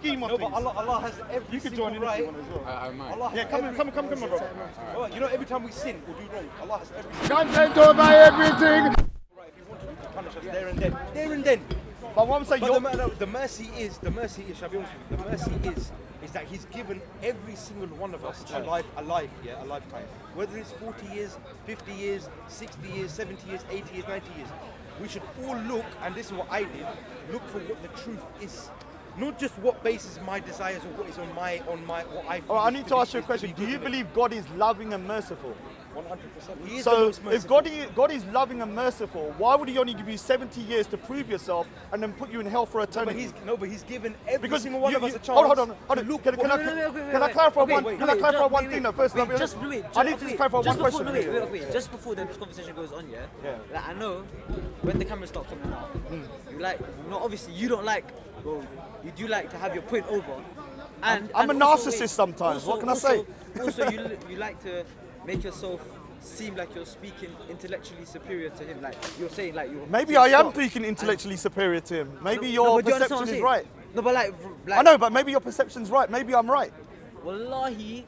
No, but Allah has every You could single join in right. if you want as well. I might. Allah has Come, bro. Well, you know, every time we sin or do wrong, Allah has every Content over everything. right. If He wanted to punish us there and then, But what I'm saying, But the mercy is, shall I be honest with you, the mercy is that He's given every single one of us a lifetime. Whether it's 40 years, 50 years, 60 years, 70 years, 80 years, 90 years. We should all look, and this is what I did, look for what the truth is. Not just what bases my desires or what is on my what I feel. All right, I need to ask you a question. Do you believe God is loving and merciful? 100%. He is So the most if God is loving and merciful, why would He only give you 70 years to prove yourself and then put you in hell for eternity? But he's given every Because single one of us a chance. Hold on. Can I clarify one thing? First, I need to clarify one question. Wait. Just before the conversation goes on, yeah. Like, I know when the camera stops coming out, you like. No, obviously you don't like. Well, you do like to have your point over. And I'm a also, narcissist sometimes. What can I say? Also, you like to make yourself seem like you're speaking intellectually superior to him. Like you're saying, like you're. Maybe I am speaking intellectually superior to him. Maybe your perception is right. No, but like I know, but maybe your perception's right. Maybe I'm right. Wallahi.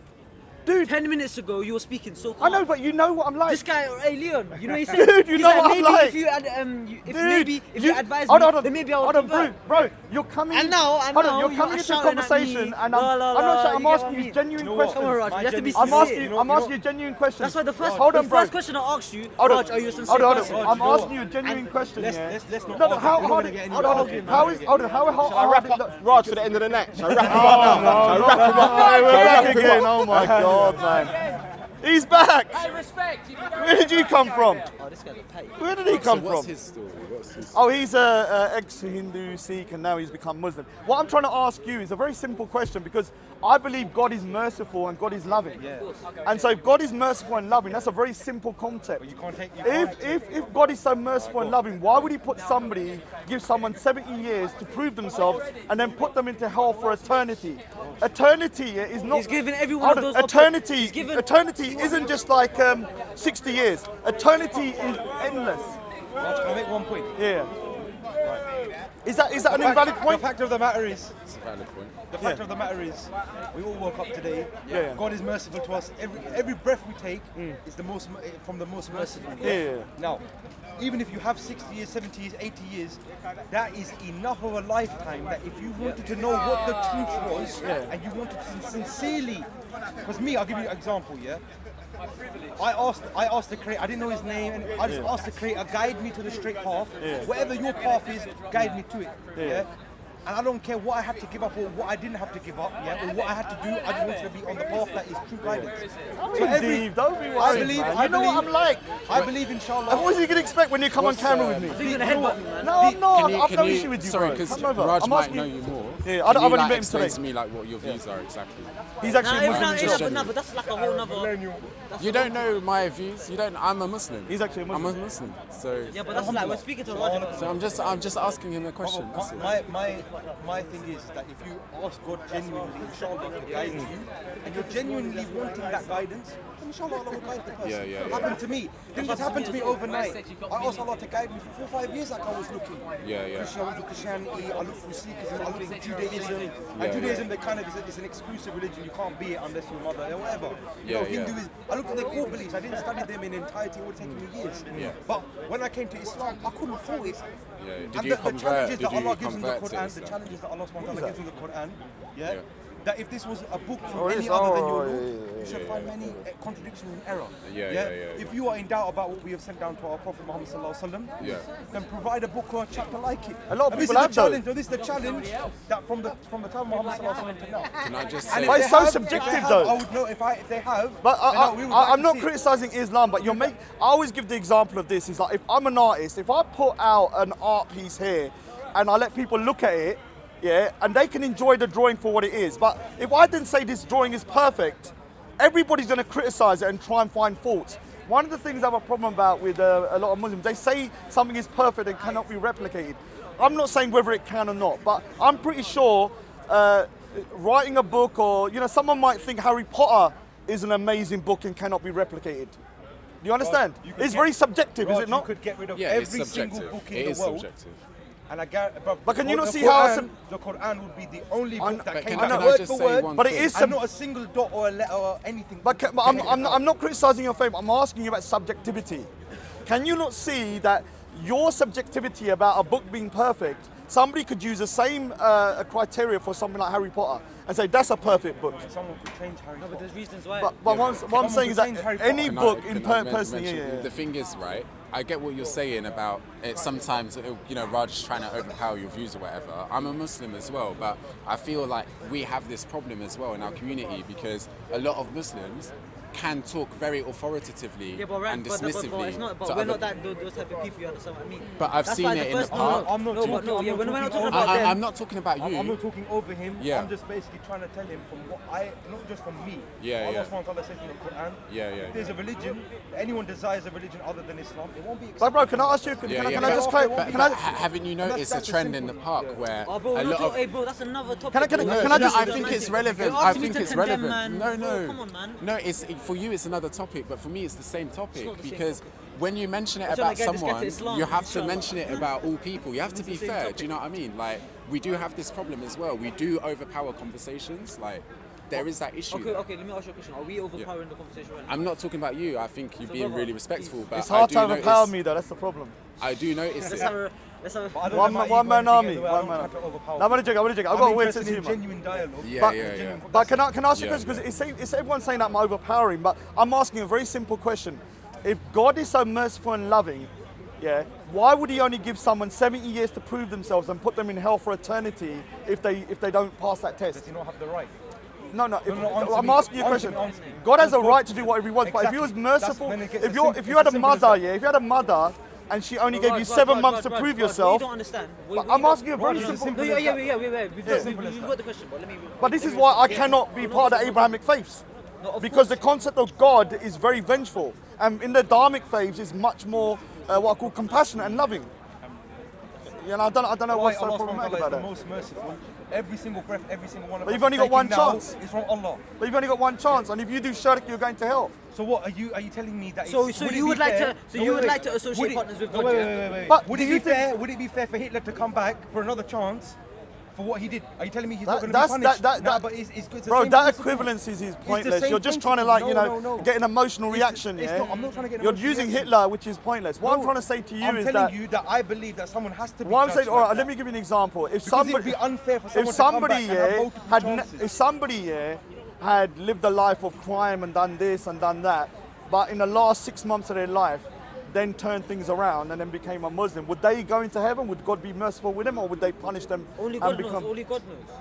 Dude, 10 minutes ago you were speaking so calm. I know, but you know what I'm like. This guy, hey Leon, you know he said. Dude, you know what I'm like. If you advise hold me, then maybe I'll hold on, convert. bro, you're coming. And now, you're coming into conversation, and I'm asking you genuine questions. Come on, Raj, you have to be I'm sincere. asking you genuine questions. That's why the first, hold on, bro. first question I asked you, Raj, are you a sincere person? I'm asking you a genuine question. Let's not No, argue. how We're not hard? gonna get any Hold on. arguing. How I wrap up Raj for the end of the night. Shall I wrap him up now? We're back again. Oh my God, man. He's back. Where did you come from? Oh, this guy's a petty. Where did he come What's from? his story? Oh, he's a ex-Hindu, Sikh, and now he's become Muslim. What I'm trying to ask you is a very simple question, because I believe God is merciful and God is loving. Yeah. And so if God is merciful and loving, that's a very simple concept. You can't take. If God is so merciful and loving, why would He put give someone 70 years to prove themselves and then put them into hell for eternity? Eternity is not. He's given every one of those. Eternity isn't just like 60 years. Eternity is endless. Can I make one point? Yeah. Is that an invalid point? The fact of the matter is, It's a valid point. the fact of the matter is, we all woke up today. Yeah. God is merciful to us. Every breath we take is from the most merciful. Yeah. Now, even if you have 60 years, 70 years, 80 years, that is enough of a lifetime that if you wanted to know what the truth was and you wanted to sincerely, because me, I'll give you an example, yeah? I asked the creator, I didn't know his name, and I just asked the creator, guide me to the straight path. Whatever your path is, guide me to it. Yeah? And I don't care what I had to give up or what I didn't have to give up, or what I had to do. I just wanted to be on the path that is true guidance. Don't be worried, man. You know what I'm like. I believe, inshallah. And what is he gonna expect when you come on camera with me? I think you're gonna headbutt me, man. No, I'm not. I've no issue with you, Sorry, bro. because Come over. Raj I'm might asking know you. you more. Yeah, Can I've you, only like, met him explain today. to me like what your views are exactly. He's actually a Muslim. But that's like a whole nother. You don't know my views. You don't. I'm a Muslim. He's actually a Muslim. I'm a Muslim. So Yeah, but that's like we're speaking to Raj. I'm just asking him a question. That's it. My thing is that if you ask God genuinely, inshallah, to guide you, and you're genuinely wanting that guidance, then inshallah Allah will guide the person. Yeah. It happened to me. It didn't just happen to me overnight. I asked Allah to guide me for 4 or 5 years like I was looking. Yeah. I looked for Christianity, I looked for Sikhism, I looked for Judaism. And Judaism, they kind of is an exclusive religion. You can't be it unless your mother or whatever. Hinduism. I looked at their core beliefs. I didn't study them in entirety. It would take me years. Yeah. But when I came to Islam, I couldn't fault it. Yeah. And Did you the convert? challenges Did that Allah you gives in the convert to Qur'an, the Islam? challenges that Allah subhanahu gives in the Qur'an, Yeah. that if this was a book from Oh, it any is? other than your Oh, book, yeah. you should find many contradictions and error. Yeah. If you are in doubt about what we have sent down to our Prophet Muhammad sallallahu alaihi wasallam, Yeah. then provide a book or a chapter like it. A lot of And people this have is though. the challenge. This is the challenge that from the time of Muhammad sallallahu alaihi wasallam to now. Can I just And say? if But they it's so have- subjective, if they have, though. I would know if they have. But then we would like I'm to not see it. criticizing Islam, but I always give the example of this. It's like if I'm an artist, if I put out an art piece here and I let people look at it, and they can enjoy the drawing for what it is. But if I didn't say this drawing is perfect, everybody's going to criticize it and try and find faults. One of the things I have a problem about with a lot of Muslims, they say something is perfect and cannot be replicated. I'm not saying whether it can or not, but I'm pretty sure writing a book or, someone might think Harry Potter is an amazing book and cannot be replicated. Do you understand? You could It's get- very subjective, is Raj, it not? You could get rid of Yeah, it's every single subjective. book It in is the world. subjective. And I guarantee, bro, But can you not the see how Qur'an, the Quran would be the only book that But came can out I word just for say word, one But it thing? is and not a single dot or a letter or anything. But I'm not criticizing your faith. I'm asking you about subjectivity. Can you not see that your subjectivity about a book being perfect, somebody could use the same criteria for something like Harry Potter and say that's a perfect book. Someone could change Harry No, but Potter. there's reasons why. But what I'm saying is that change Harry any Potter. book Can in I personally, mention- The thing is, right, I get what you're saying about it sometimes, you know, Raj trying to overpower your views or whatever. I'm a Muslim as well, but I feel like we have this problem as well in our community because a lot of Muslims can talk very authoritatively Yeah, but right, and but dismissively. it's not. to But we're other- not that those type of people. You understand what I mean? But I've That's seen why it in the first- park. I'm not No, talking- but no, I'm yeah, not we're not talking talking over- about them. I'm not talking about you. I'm not talking over him. Yeah. I'm just basically trying to tell him from what not just from me. Yeah, Allah yeah. subhanahu wa ta'ala says in the Quran. Yeah, yeah. If there's a religion, anyone desires a religion other than Islam, it won't be But accepted. bro, can I ask you? Can I but- just but- clarify? But haven't you noticed a that's a trend in the simple- park yeah. where Oh, bro, a lot of hey, bro, that's another topic. Can I bro. can I just- I think it's relevant. You're I asking me think to it's condemn, relevant. man. No, Bro, no. come on, man. No, it's for you it's another topic, but for me it's the same topic not the same because topic. when you mention it I'm trying about to get this guy to someone, Islam, you have to inshallah. mention it about all people. You have to be the same fair. topic. Do you know what I mean? Like we do have this problem as well. We do overpower conversations. Like there is that issue. Okay, let me ask you a question. Are we overpowering the conversation right now? I'm not talking about you. I think you're So, being brother, really respectful, but It's hard I to do overpower notice. me though. That's the problem. I do notice Let's it. have a. Let's have But I a. don't One let man, my one ego man in the army. way. I One don't man. try to overpower No, I'm gonna joke. I've got I'm a weird sense interested of in humor. genuine dialogue. Yeah, But- yeah, yeah. But can I ask you a Yeah, question? Because it's everyone saying that I'm overpowering, but I'm asking a very simple question. If God is so merciful and loving, yeah, why would He only give someone 70 years to prove themselves and put them in hell for eternity if they don't pass that test? Does he not have the right? No. answer I'm me. asking you a Answer question. me, answer me. God has a God- right to do whatever He wants, but if He was Exactly. merciful, Then it gets if as you simple- if you had a it's as simple as mother, that. yeah, if you had a mother and she only gave you 7 months to prove yourself. You don't understand. I'm asking you a very Raj, simple. simple No, as yeah. that. We've Yeah. got the question, but let me. But this let is me why I respond. cannot be part of the Abrahamic faiths. No, of Because course. the concept of God is very vengeful. And in the Dharmic faiths is much more what I call compassionate and loving. You know, I don't know Why what's so Allah subhanahu wa problematic ta'ala about is the that. most merciful. Every single breath, every single one of But us you've only got taking one now chance. is from Allah. But you've only got one chance, and if you do shirk, you're going to hell. So what are you telling me that? So it's, you would like to associate Would it- partners with no, God, wait, yeah? wait. But Would do it you be think- fair? Would it be fair for Hitler to come back for another chance for what he did? Are you telling me he's not That- going to be that's- punished? that- But it's good. Bro, that equivalency is pointless. same You're just trying to principle. No. get an emotional It's- reaction. it's Yeah? not- I'm not trying to get an You're emotional using reaction. Hitler, which is pointless. What I'm No, trying to say to you I'm is telling that. you that I believe that someone has to be. What I'm judged saying, like all right, that. let me give you an example. If Because it would somebody, be unfair for if someone somebody, to come back and have yeah, multiple chances. if somebody, yeah, had lived a life of crime and done this and done that, but in the last 6 months of their life, then turned things around and then became a Muslim, would they go into heaven? Would God be merciful with them, or would they punish them Only and God become? knows. Only God knows.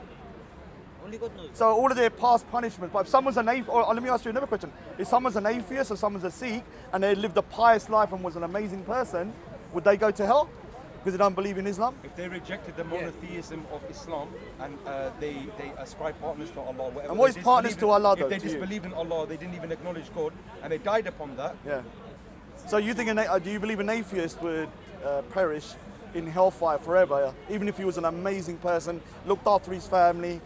Only God knows. So all of their past punishment. But if someone's an atheist, or let me ask you another question: if someone's an atheist or someone's a Sikh and they lived a pious life and was an amazing person, would they go to hell because they don't believe in Islam? If they rejected the monotheism of Islam and they ascribe partners to Allah, whatever. And what they is partners disbelieve to in- Allah, If though, they to you? disbelieved in Allah, they didn't even acknowledge God, and they died upon that. Yeah. So you think do you believe an atheist would perish in hellfire forever, even if he was an amazing person, looked after his family,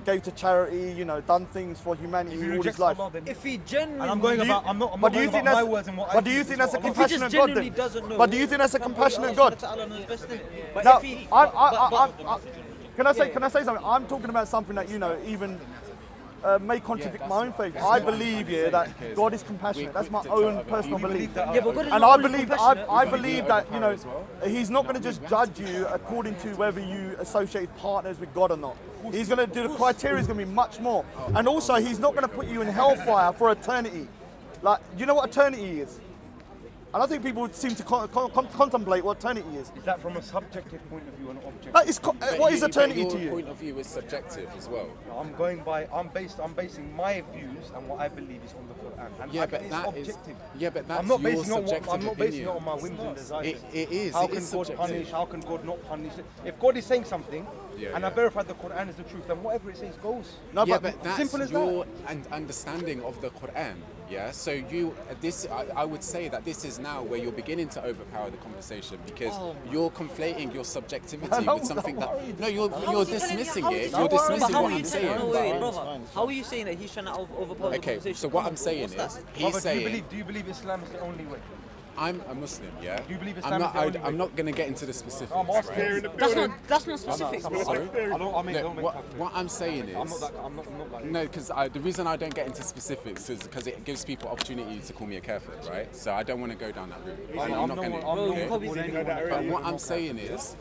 gave to charity, you know, done things for humanity If he all his rejects life? Allah, then If he genuinely, and I'm going Do you- about. I'm not but do you going think about my that's- words and what I but do you believe, think it's that's a what if he Allah just compassionate God genuinely then? doesn't know, But do you think that's a then compassionate Allah God? Ta'ala knows best, innit? But Now, if he, can I say something? I'm talking about something that, you know, even may contradict my own faith. I believe, yeah, that God is compassionate. That's my own personal belief. that? yeah, but God is And not I only believe, compassionate. I believe that, you know, He's not going to just judge you according to whether you associate partners with God or not. He's going to do the criteria is going to be much more, and also He's not going to put you in hellfire for eternity. Like, you know what eternity is? I don't think people seem to contemplate what eternity is. Is that from a subjective point of view and an objective? Like, what is But eternity your to you? point of view is subjective as well. I'm going by. I'm basing my views and what I believe is on the Quran. And Yeah, but it's that is. objective. Yeah, but that's I'm not your basing it on subjective I'm not basing it opinion. on my whims and desires. It is. How It can is God subjective. punish? How can God not punish? If God is saying something, Yeah, and yeah. I verified the Quran is the truth, then whatever it says goes. No, Yeah, but simple that's as that. your understanding of the Quran. Yeah, so I would say that this is now where you're beginning to overpower the conversation because you're conflating your subjectivity No, with something don't worry. that. No, you're How is he dismissing telling me- it. how You're is he- dismissing how what are you I'm telling- saying. No, wait, brother. How are you saying that he's trying to overpower the Okay, conversation? so what Come I'm on, saying what's is, that? he's Brother, saying, do you believe Islam is the only way? I'm a Muslim, yeah. Do you believe I'm Islam not. is the only way? I'm not going to get into the specifics. I'm asking. Right? That's not specific. Sorry? Don't make What I'm saying is, I'm not like. no, because the reason I don't get into specifics is because it gives people opportunity to call me a kafir, right? So I don't want to go down that route. So I'm not going to. But what I'm saying is,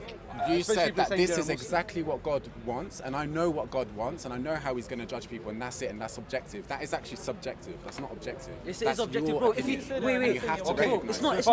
you said that this is exactly what God wants, and I know what God wants, and I know how He's going to judge people, and that's it, and that's objective. That is actually subjective. That's not objective. It's That's objective, your bro. If you opinion, wait, and you have to recognize it's not. it. It's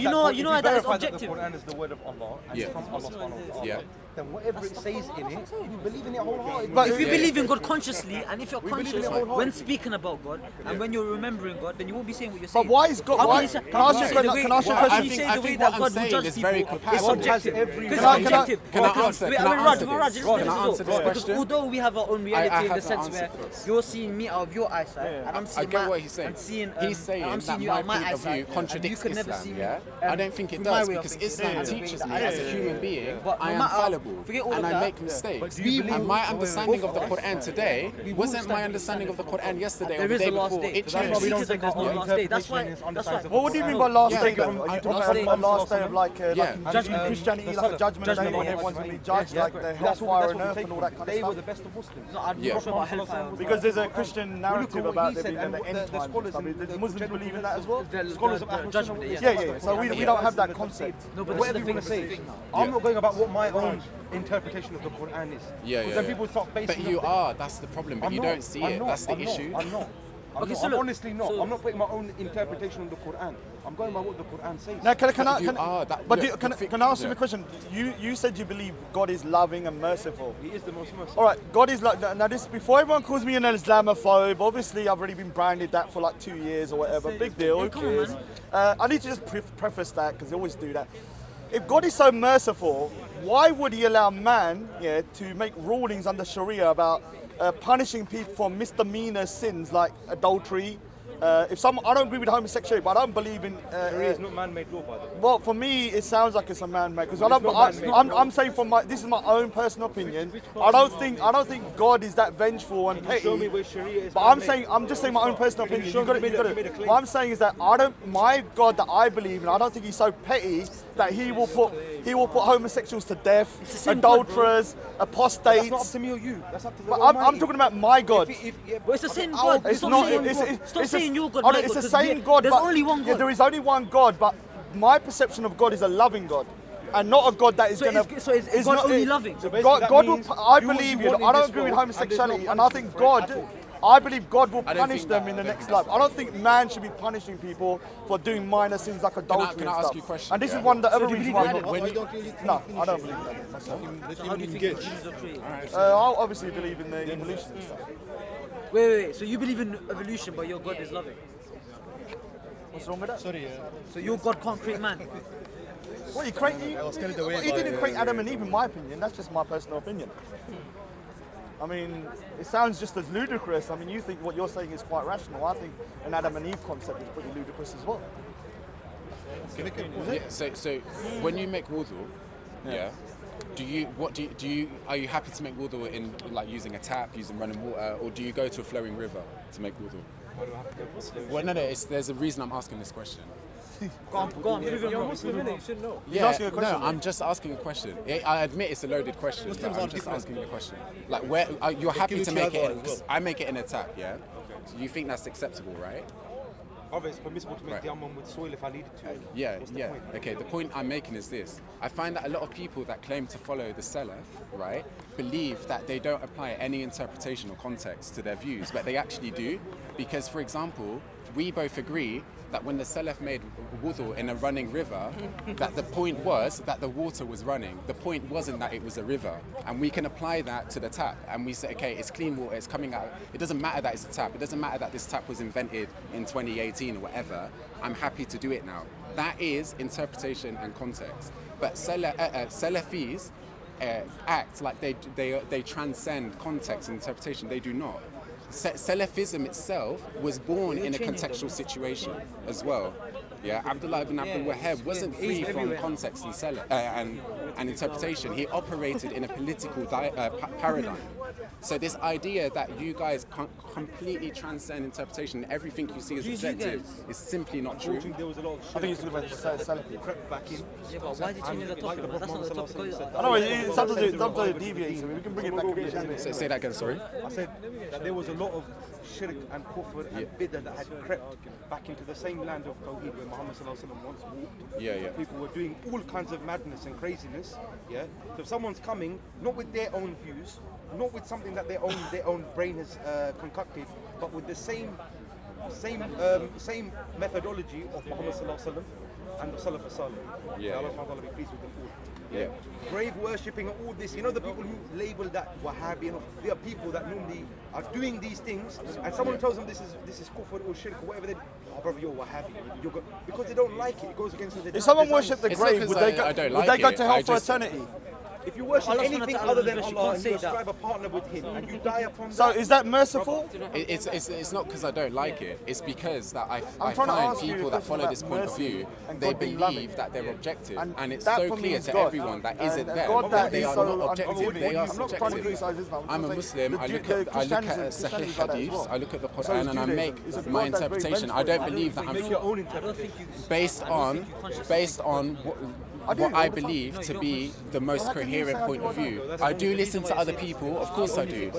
not. You know that it's objective. The Quran is the word of Allah, and Yeah. it's from Allah subhanahu wa ta'ala. Yeah. Then whatever it says in it, you believe in it wholeheartedly. But If you Yeah. believe in God consciously, and if you're believe in conscious it wholeheartedly. when speaking about God, and when you're remembering God, then you won't be saying what you're But saying. why is God? How Why? can you say- Can I ask you a say question? the way- Can I ask you a how question? can you say I the way think that what God I'm will saying judge is people very is compatible. subjective? Every- Because Can I- it's can I- objective. can I Because answer- wait, can I wait, Raj, answer Raj, this? just Can let I this answer go. this Because question? although we have our own reality I in have the to sense answer where this. you're seeing me out of your eyesight, and I'm I seeing get what he's saying. and seeing, He's saying I'm that seeing you my out of my point of view eyesight, and you contradicts could never Islam, see me. yeah? I don't think it from my does, way of because thinking, Islam and the way teaches that me I as a see human it. being, But I no am matter- fallible, forget all and of I that. make mistakes. do you And believe- my understanding of the both of Quran us. today We will wasn't stand my with understanding of the Quran yesterday or There the is day a last before. day. It That's why changed. we don't take our own last day. That's why. That's why. Well, what do you mean by last Yeah, day? yeah. Though? Are you Last talking day. about last day of like Yeah. judgment in Christianity, like a judgment day when everyone's going to be judged, like the hellfire on earth and all that kind of They were stuff? the best of Muslims. No, I'm Yeah. not sure about hellfire. Because there's a Christian narrative what about he there said being and the what end the times. scholars I mean, and does the Muslims believe in that as well? Scholars of Ahlul judgment Sunnah, day, Yeah. So we don't have that concept. No, but Whatever this you is want the to thing. say, I'm not going about what my own interpretation of the Quran is. Yeah, Because yeah, then yeah. people start basing. But you are, that's the problem, but I'm you not, don't see I'm it. not, That's the I'm not, issue. I'm not. Okay, so I'm look, honestly not. so- I'm not putting my own interpretation of the Quran. I'm going by what the Quran says. Now, can But I? you are, that- But look, can the I ask you yeah. a question? You said you believe God is loving and merciful. He is the most merciful. All right, God is like now. This before everyone calls me an Islamophobe. Obviously, I've already been branded that for like 2 years or whatever. Big deal. Who come on, cares? man. I need to just preface that because they always do that. If God is so merciful, why would He allow man, to make rulings under Sharia about punishing people for misdemeanor sins like adultery? I don't agree with homosexuality, but I don't believe in. Sharia is not man-made law, by the way. Well, for me, it sounds like it's a man-made. Because not man-made. I'm saying this is my own personal opinion. I don't think God is that vengeful and petty. Show me where Sharia is. But I'm just saying my own personal Can you opinion. show me? You got You made a claim. What I'm saying is that my God that I believe in, I don't think He's so petty that He will put homosexuals to death, the same God, bro. adulterers, That's not up apostates. to me or you. That's up to the But Almighty. I'm talking about my God. But it's the same God. It's Stop not. saying It's God. Stop saying your God, oh, my it's God, the 'cause same God. There's but only one Yeah, God. there is only one God, but my perception of God is a loving God, and not a God that is So going to. is God only loving? So basically that God will. means I do what believe you you. want I in don't this agree with world, and there's no homosexuality, and I think punishment for it God. at all. I believe God will I don't punish think them that- in the I don't next think life. that's I don't think man should be punishing people for doing minor sins like adultery can I and ask stuff. you a question, And this yeah? is one of the other do you reasons believe why. in I'm not- Adam? No, I don't believe that myself. So how do you think humans are created? I obviously believe in the evolution and stuff. Wait. So you believe in evolution, but your God is loving. What's wrong with that? So your God can't create man. Well, he didn't create Adam and Eve, in my opinion. That's just my personal opinion. I mean, it sounds just as ludicrous. I mean, you think what you're saying is quite rational. I think an Adam and Eve concept is pretty ludicrous as well. Yeah, so when you make wudu, are you happy to make wudu in like using a tap, using running water, or do you go to a flowing river to make wudu? Well, no, there's a reason I'm asking this question. Go on, prove it wrong. Yeah, asking a question. no, I'm just asking a question. I admit it's a loaded question, but I'm just asking the question. Like, where you're happy to make it in? 'Cause I make it in a tap, yeah. So you think that's acceptable, right? Obviously, it's permissible to make Right. the Tayammum with soil if I needed to. Yeah, What's the yeah. point? Okay, the point I'm making is this. I find that a lot of people that claim to follow the Salaf, right, believe that they don't apply any interpretation or context to their views, but they actually do. Because, for example, we both agree that when the Salaf made wudu in a running river, that the point was that the water was running. The point wasn't that it was a river. And we can apply that to the tap. And we say, okay, it's clean water, it's coming out. It doesn't matter that it's a tap. It doesn't matter that this tap was invented in 2018 or whatever. I'm happy to do it now. That is interpretation and context. But Salafis act like they transcend context and interpretation. They do not. Salafism itself was born in a contextual situation as well. Yeah, Abdullah ibn Abdul Wahhab wasn't free from context and interpretation. He operated in a political paradigm. So this idea that you guys completely transcend interpretation, everything you see as objective, is simply not true. There was a lot of shirk. I think it's about Salafi. Crept back in. Yeah, but why did you change the topic? That's not the topic. I know it's sometimes it deviates. We can bring it back a bit. Say that again, sorry. I said that there was a lot of shirk and kufr and bid'ah that had crept back into the same land of Tawheed where Muhammad once walked. Yeah. People were doing all kinds of madness and craziness. Yeah. So if someone's coming, not with their own views, not with something that their own brain has concocted, but with the same methodology of Muhammad and the Salaf as-Salih. Yeah. Allah subhanahu wa ta'ala be pleased with them all. Yeah. Grave worshipping and all this, the people who label that Wahhabi, they are people that normally are doing these things, and someone tells them this is kufr or shirk or whatever, brother, you're Wahhabi. Because they don't like it. It goes against the. If someone worshipped the It's grave, not would 'cause they I go don't to like hell it. for I just- eternity? If you worship Allah anything subhanahu wa other than ta'ala, you Allah can't and say you that. ascribe a partner with Him and you die upon So that. is that merciful? It's not because I don't like it. It's because that I I'm trying to find ask you a people that question follow about this point of mercy view, and they God being believe loving. that they're objective, and it's that so for me clear is to God. everyone that isn't And there God that they is are so not objective. They are I'm not trying to criticize subjective. Islam. I'm a Muslim. I look at Sahih Hadiths. I look at the Quran, and I make my interpretation. I don't believe that Make your I'm own interpretation. based on what I believe to be the most coherent point of view. I do listen to other people, of course I do,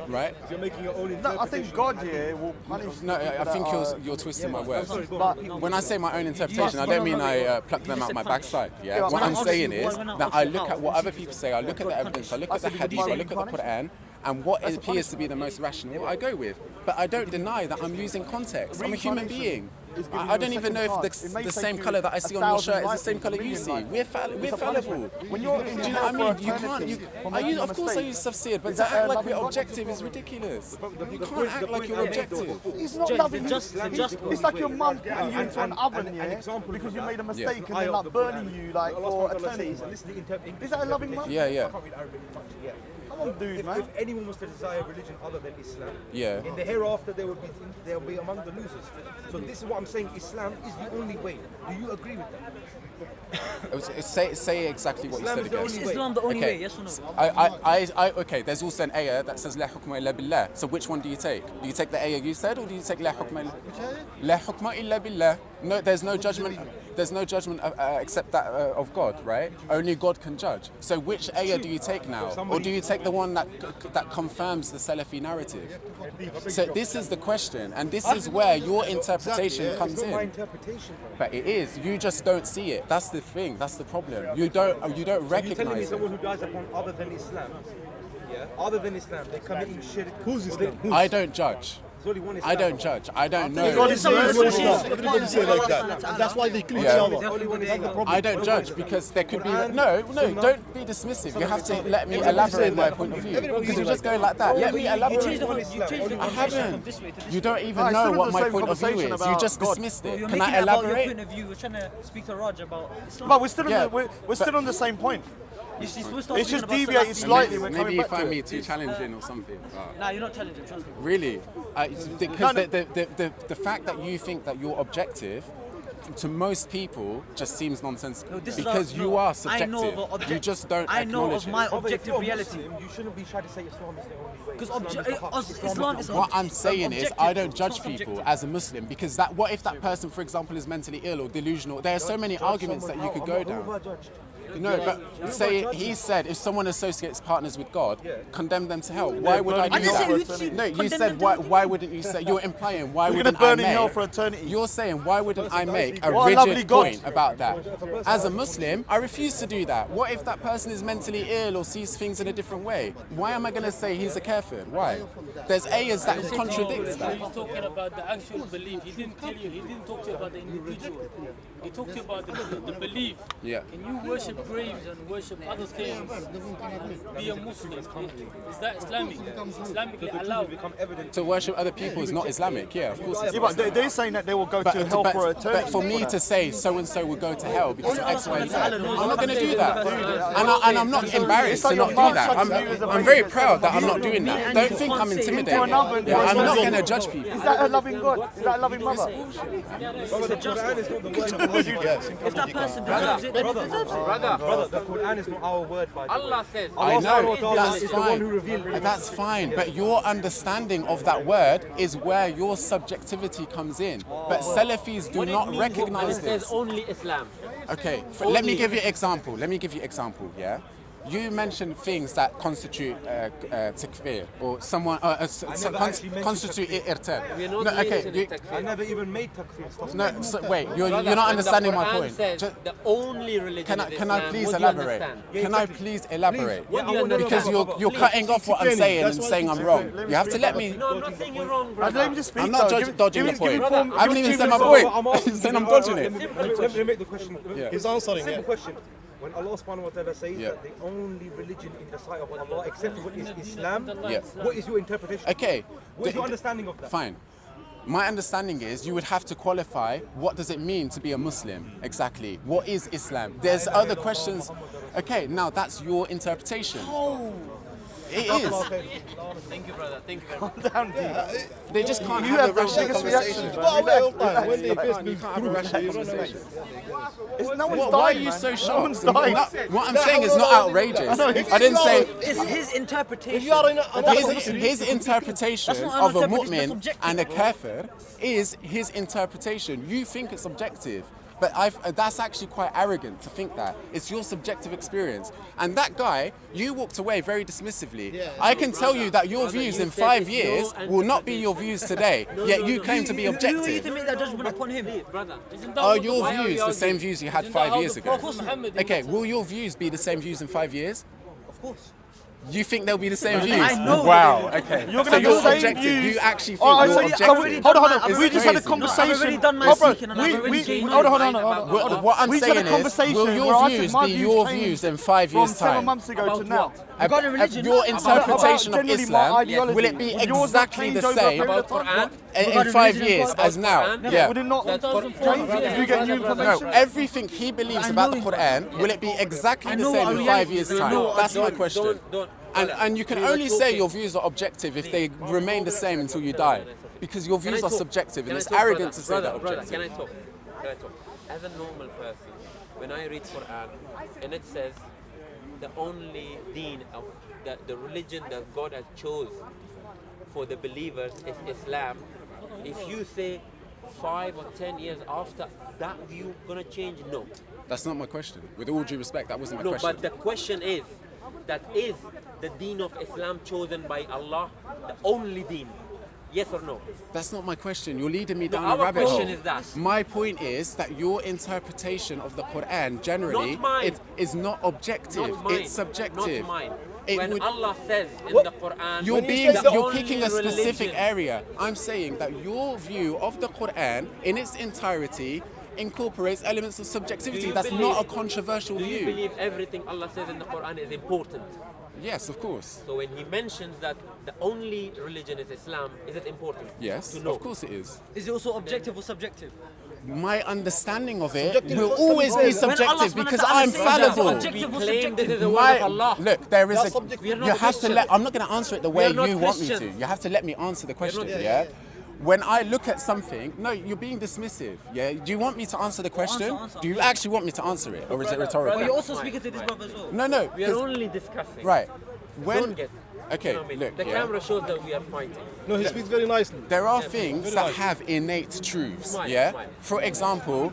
right? You're making your own No, interpretation. I think God here will punish. No, I think you're twisting my words. But When I say my own interpretation, I don't mean I pluck them out my backside. Yeah. What I'm saying is that I look at what other people say, I look at the evidence, I look at the hadith, I look at the Qur'an, and what appears to be the most rational, I go with. But I don't deny that I'm using context. I'm a human being. I don't even know if the same colour that I see on your shirt is the same colour you see. We're fallible. when you're Do you know what I mean? You can't. Of course I use tafsir, but to act like we're objective is ridiculous. You can't act like you're objective. He's not loving you. It's like your mum putting you into an oven, an yeah, example because you of made a that. mistake and Ayah then of like the burning Quran. you like Allah for subhanahu wa ta'ala eternity. says, listen to the English Is that a loving mum? Yeah. I can't read Arabic much, yeah. Come on, dude, man. If anyone was to desire religion other than Islam, Yeah. in the hereafter they will be among the losers. So this is what I'm saying. Islam is the only way. Do you agree with that? Say exactly what you Islam said is the again. only Is Islam the only way? Yes or no? Okay, there's also an ayah that says La hukma illa billah. So which one do you take? Do you take the ayah you said, or do you take La hukma illa billah? No, there's no judgment. There's no judgment except that of God, right? Only God can judge. So which ayah do you take now, or do you take the one that confirms the Salafi narrative? So this is the question, and this is where your interpretation comes It's not my in. interpretation, bro. But it is. You just don't see it. That's the thing. That's the problem. You don't You're telling me recognize someone it. who dies upon other than Islam, other than Islam, they're committing shirk. Who's Islam? I don't judge. There's only one Islam. I don't judge. I don't God know. is Everybody say like that. That's why they kill each Yeah. other. Only one Islam. I don't judge because there could be no. Don't be dismissive. You have to let me elaborate my point of view because you're just going like that. Let me You changed elaborate. the whole. You changed the I conversation from haven't. this way to this You way. don't even it's know still what the my same point of view conversation is. You about just God. dismissed You're it. Can making I it about your elaborate? point of view. We're trying to speak to Raj about Islam. But we're still Yeah. we're still on the same point. You're supposed to It's speak just about deviated Salafi. slightly. We're Maybe coming you back find to me it. too challenging or something. Nah, you're not challenging. Trust me. Really? Because No, the fact that you think that you're objective to most people just seems nonsensical. No, this because is you are subjective. I know of you just don't I know acknowledge of my it. Brother, if objective you're reality. Muslim, you shouldn't be trying to say Islam is the only way. Because Islam is What I'm saying is, I don't objective, judge it's not people subjective. as a Muslim because that. What if that person, for example, is mentally ill or delusional? There are so many arguments that you could go down. No, but say he said if someone associates partners with God, condemn them to hell. Why would I do I didn't say that? you No, you condemn said them to why? hell. Why wouldn't you say? You're implying why We're wouldn't gonna burn I in hell make? for eternity. You're saying why wouldn't I make a What a lovely rigid God. point about that? As a Muslim, I refuse to do that. What if that person is mentally ill or sees things in a different way? Why am I going to say he's a kafir? Why? There's ayahs that contradict that. He's talking about the actual belief. He didn't tell you. He didn't talk to you about the individual. He talked to you about the belief. Yeah. Can you worship graves and worship other things and be a Muslim? Is that Islamic? Islamically allowed? To worship other people is not Islamic. Yeah, of course. It's Yeah, not but they're saying that they will go to hell for eternity. but for me to say so and so will go to hell because of X, Y, and Z, I'm not going to do that. And I'm not embarrassed to not do that. I'm very proud that I'm not doing that. Don't think I'm intimidated. Yeah, I'm not going to judge people. Is that a loving God? Is that a loving mother? Brother, the Quran is not the word of God. If that person deserves it, then he deserves it. Allah. Brother, the Qur'an is not our word, by the way. Allah says. I know, subhanahu wa ta'ala that's is the one who fine. revealed it. That's fine, but your understanding of that word is where your subjectivity comes in. But Salafis do not recognize It says this. only Islam. Okay, let me give you an example. Yeah? You mentioned things that constitute takfir or someone constitute irtad. We're not No, okay, mentioning you, takfir. I never even made takfir. Stop. no, so, wait, you're Brother, not and understanding the my Quran point. Says the only religion Can I is can I Islam. please What do you elaborate? understand? Can I please elaborate? What do you Yeah, I wanna know Because about- you're cutting off what I'm saying and That's why saying I'm wrong. You have to let me. No, I'm not saying you're wrong, Let brother. him just speak. I'm not though. dodging the Give him point. form- I haven't give even him said my form- point. I'm asking Saying you, I'm dodging it. Let me make the question. Yeah. He's answering, Simple yeah. question. When Allah subhanahu wa ta'ala says Yeah. that the only religion in the sight of Allah acceptable is Islam, Yeah. what is your interpretation? Okay. What is your understanding of that? Fine. My understanding is you would have to qualify what does it mean to be a Muslim exactly. What is Islam? There's other questions. Okay, now that's your interpretation. It is. Thank you, brother. Thank you very much. Down, They just can't You have a have the rational biggest conversation. reaction. But Relax, hold on, relax. when the You first can't moves have a through, rational you run away. conversation. No one's Why are dying, you man. so No shocked? one's dying. What I'm saying is not outrageous. I didn't say It's his interpretation. If you are in a, his interpretation That's not of a an interpretation, mu'min that's and a subjective, kafir is his interpretation. You think it's objective, but that's actually quite arrogant to think that. It's your subjective experience. And that guy, you walked away very dismissively. I can tell you that your views you in said 5 it's years no will not be your views today, yet you claim to be Who are you to objective. make that judgment upon him? Brother, Isn't that Are what your why are we views the same arguing? views you had Isn't that 5 how years the ago? Prophet Muhammad Okay, did? will your views be the same views in 5 years? Of course. You think they'll be the same views? I know. Wow, okay. You're So gonna you're have the same objective. views. You actually think Oh, I you're said- objective. Hold on. I've We just had a crazy. conversation. I've already done my Oh, bro, seeking and I've already gained hold on. What I'm We just had saying a is, conversation will where your I said views my be views your changed views in 5 from years' 7 time? months ago About to now. what? Regarding religion. Your About interpretation of generally my Islam, ideology. will it be Would yours not exactly change the over a same period of about time? Quran. in Regarding 5 religion, years about as now? Quran. Yeah. Would it not That's change Quran. if you get new No, information? everything he believes about the Quran, will it be exactly the know same what in 5 reality years' is. time? No, That's my don't- question. don't- And you can we were only say talking- your views are objective if they remain the same until you die. Because your Can I views are talk? subjective Can and I it's talk, arrogant to say brother, they're brother, objective. Can I talk? As a normal person, when I read Quran and it says the only deen of the religion that God has chose for the believers is Islam, if you say 5 or 10 years after that view gonna change, no. That's not my question. With all due respect, that wasn't my No, question. but the question is that is the deen of Islam chosen by Allah the only deen? Yes or no? That's not my question. You're leading me down our a rabbit hole. question is that. My point is that your interpretation of the Quran generally Not mine. it is not objective. Not mine. It's subjective. Not mine. It When would- Allah says in the Quran, You're the picking a only specific religion- area. I'm saying that your view of the Quran in its entirety incorporates elements of subjectivity. Do you That's believe- not a controversial Do you view. believe everything Allah says in the Quran is important? Yes, of course. So when he mentions that the only religion is Islam, is it important? Yes, To know? of course it is. Is it also objective or subjective? My understanding of it Subjective will is always be when Allah subjective subhanahu because wa ta'ala I'm says that, fallible. objective We or claim this subjective? is the word of Allah. Look, there is That's a. subjective. We are not You have to Christians. let. I'm not going to answer it the way are not you want me to. Christians. You have to let me answer the question. not- Yeah. When I look at something, no, you're being dismissive. Yeah. Do you want me to answer the question? answer. Do you actually want me to answer it, or is it rhetorical? But you're also speaking to this brother as well. No. We are 'cause- only discussing. Right. When. Don't get. Okay. You know what I mean? Look. The yeah. camera shows that we are fighting. No, he speaks very nicely. There are things that have innate truths, Smile, yeah? smile. For example,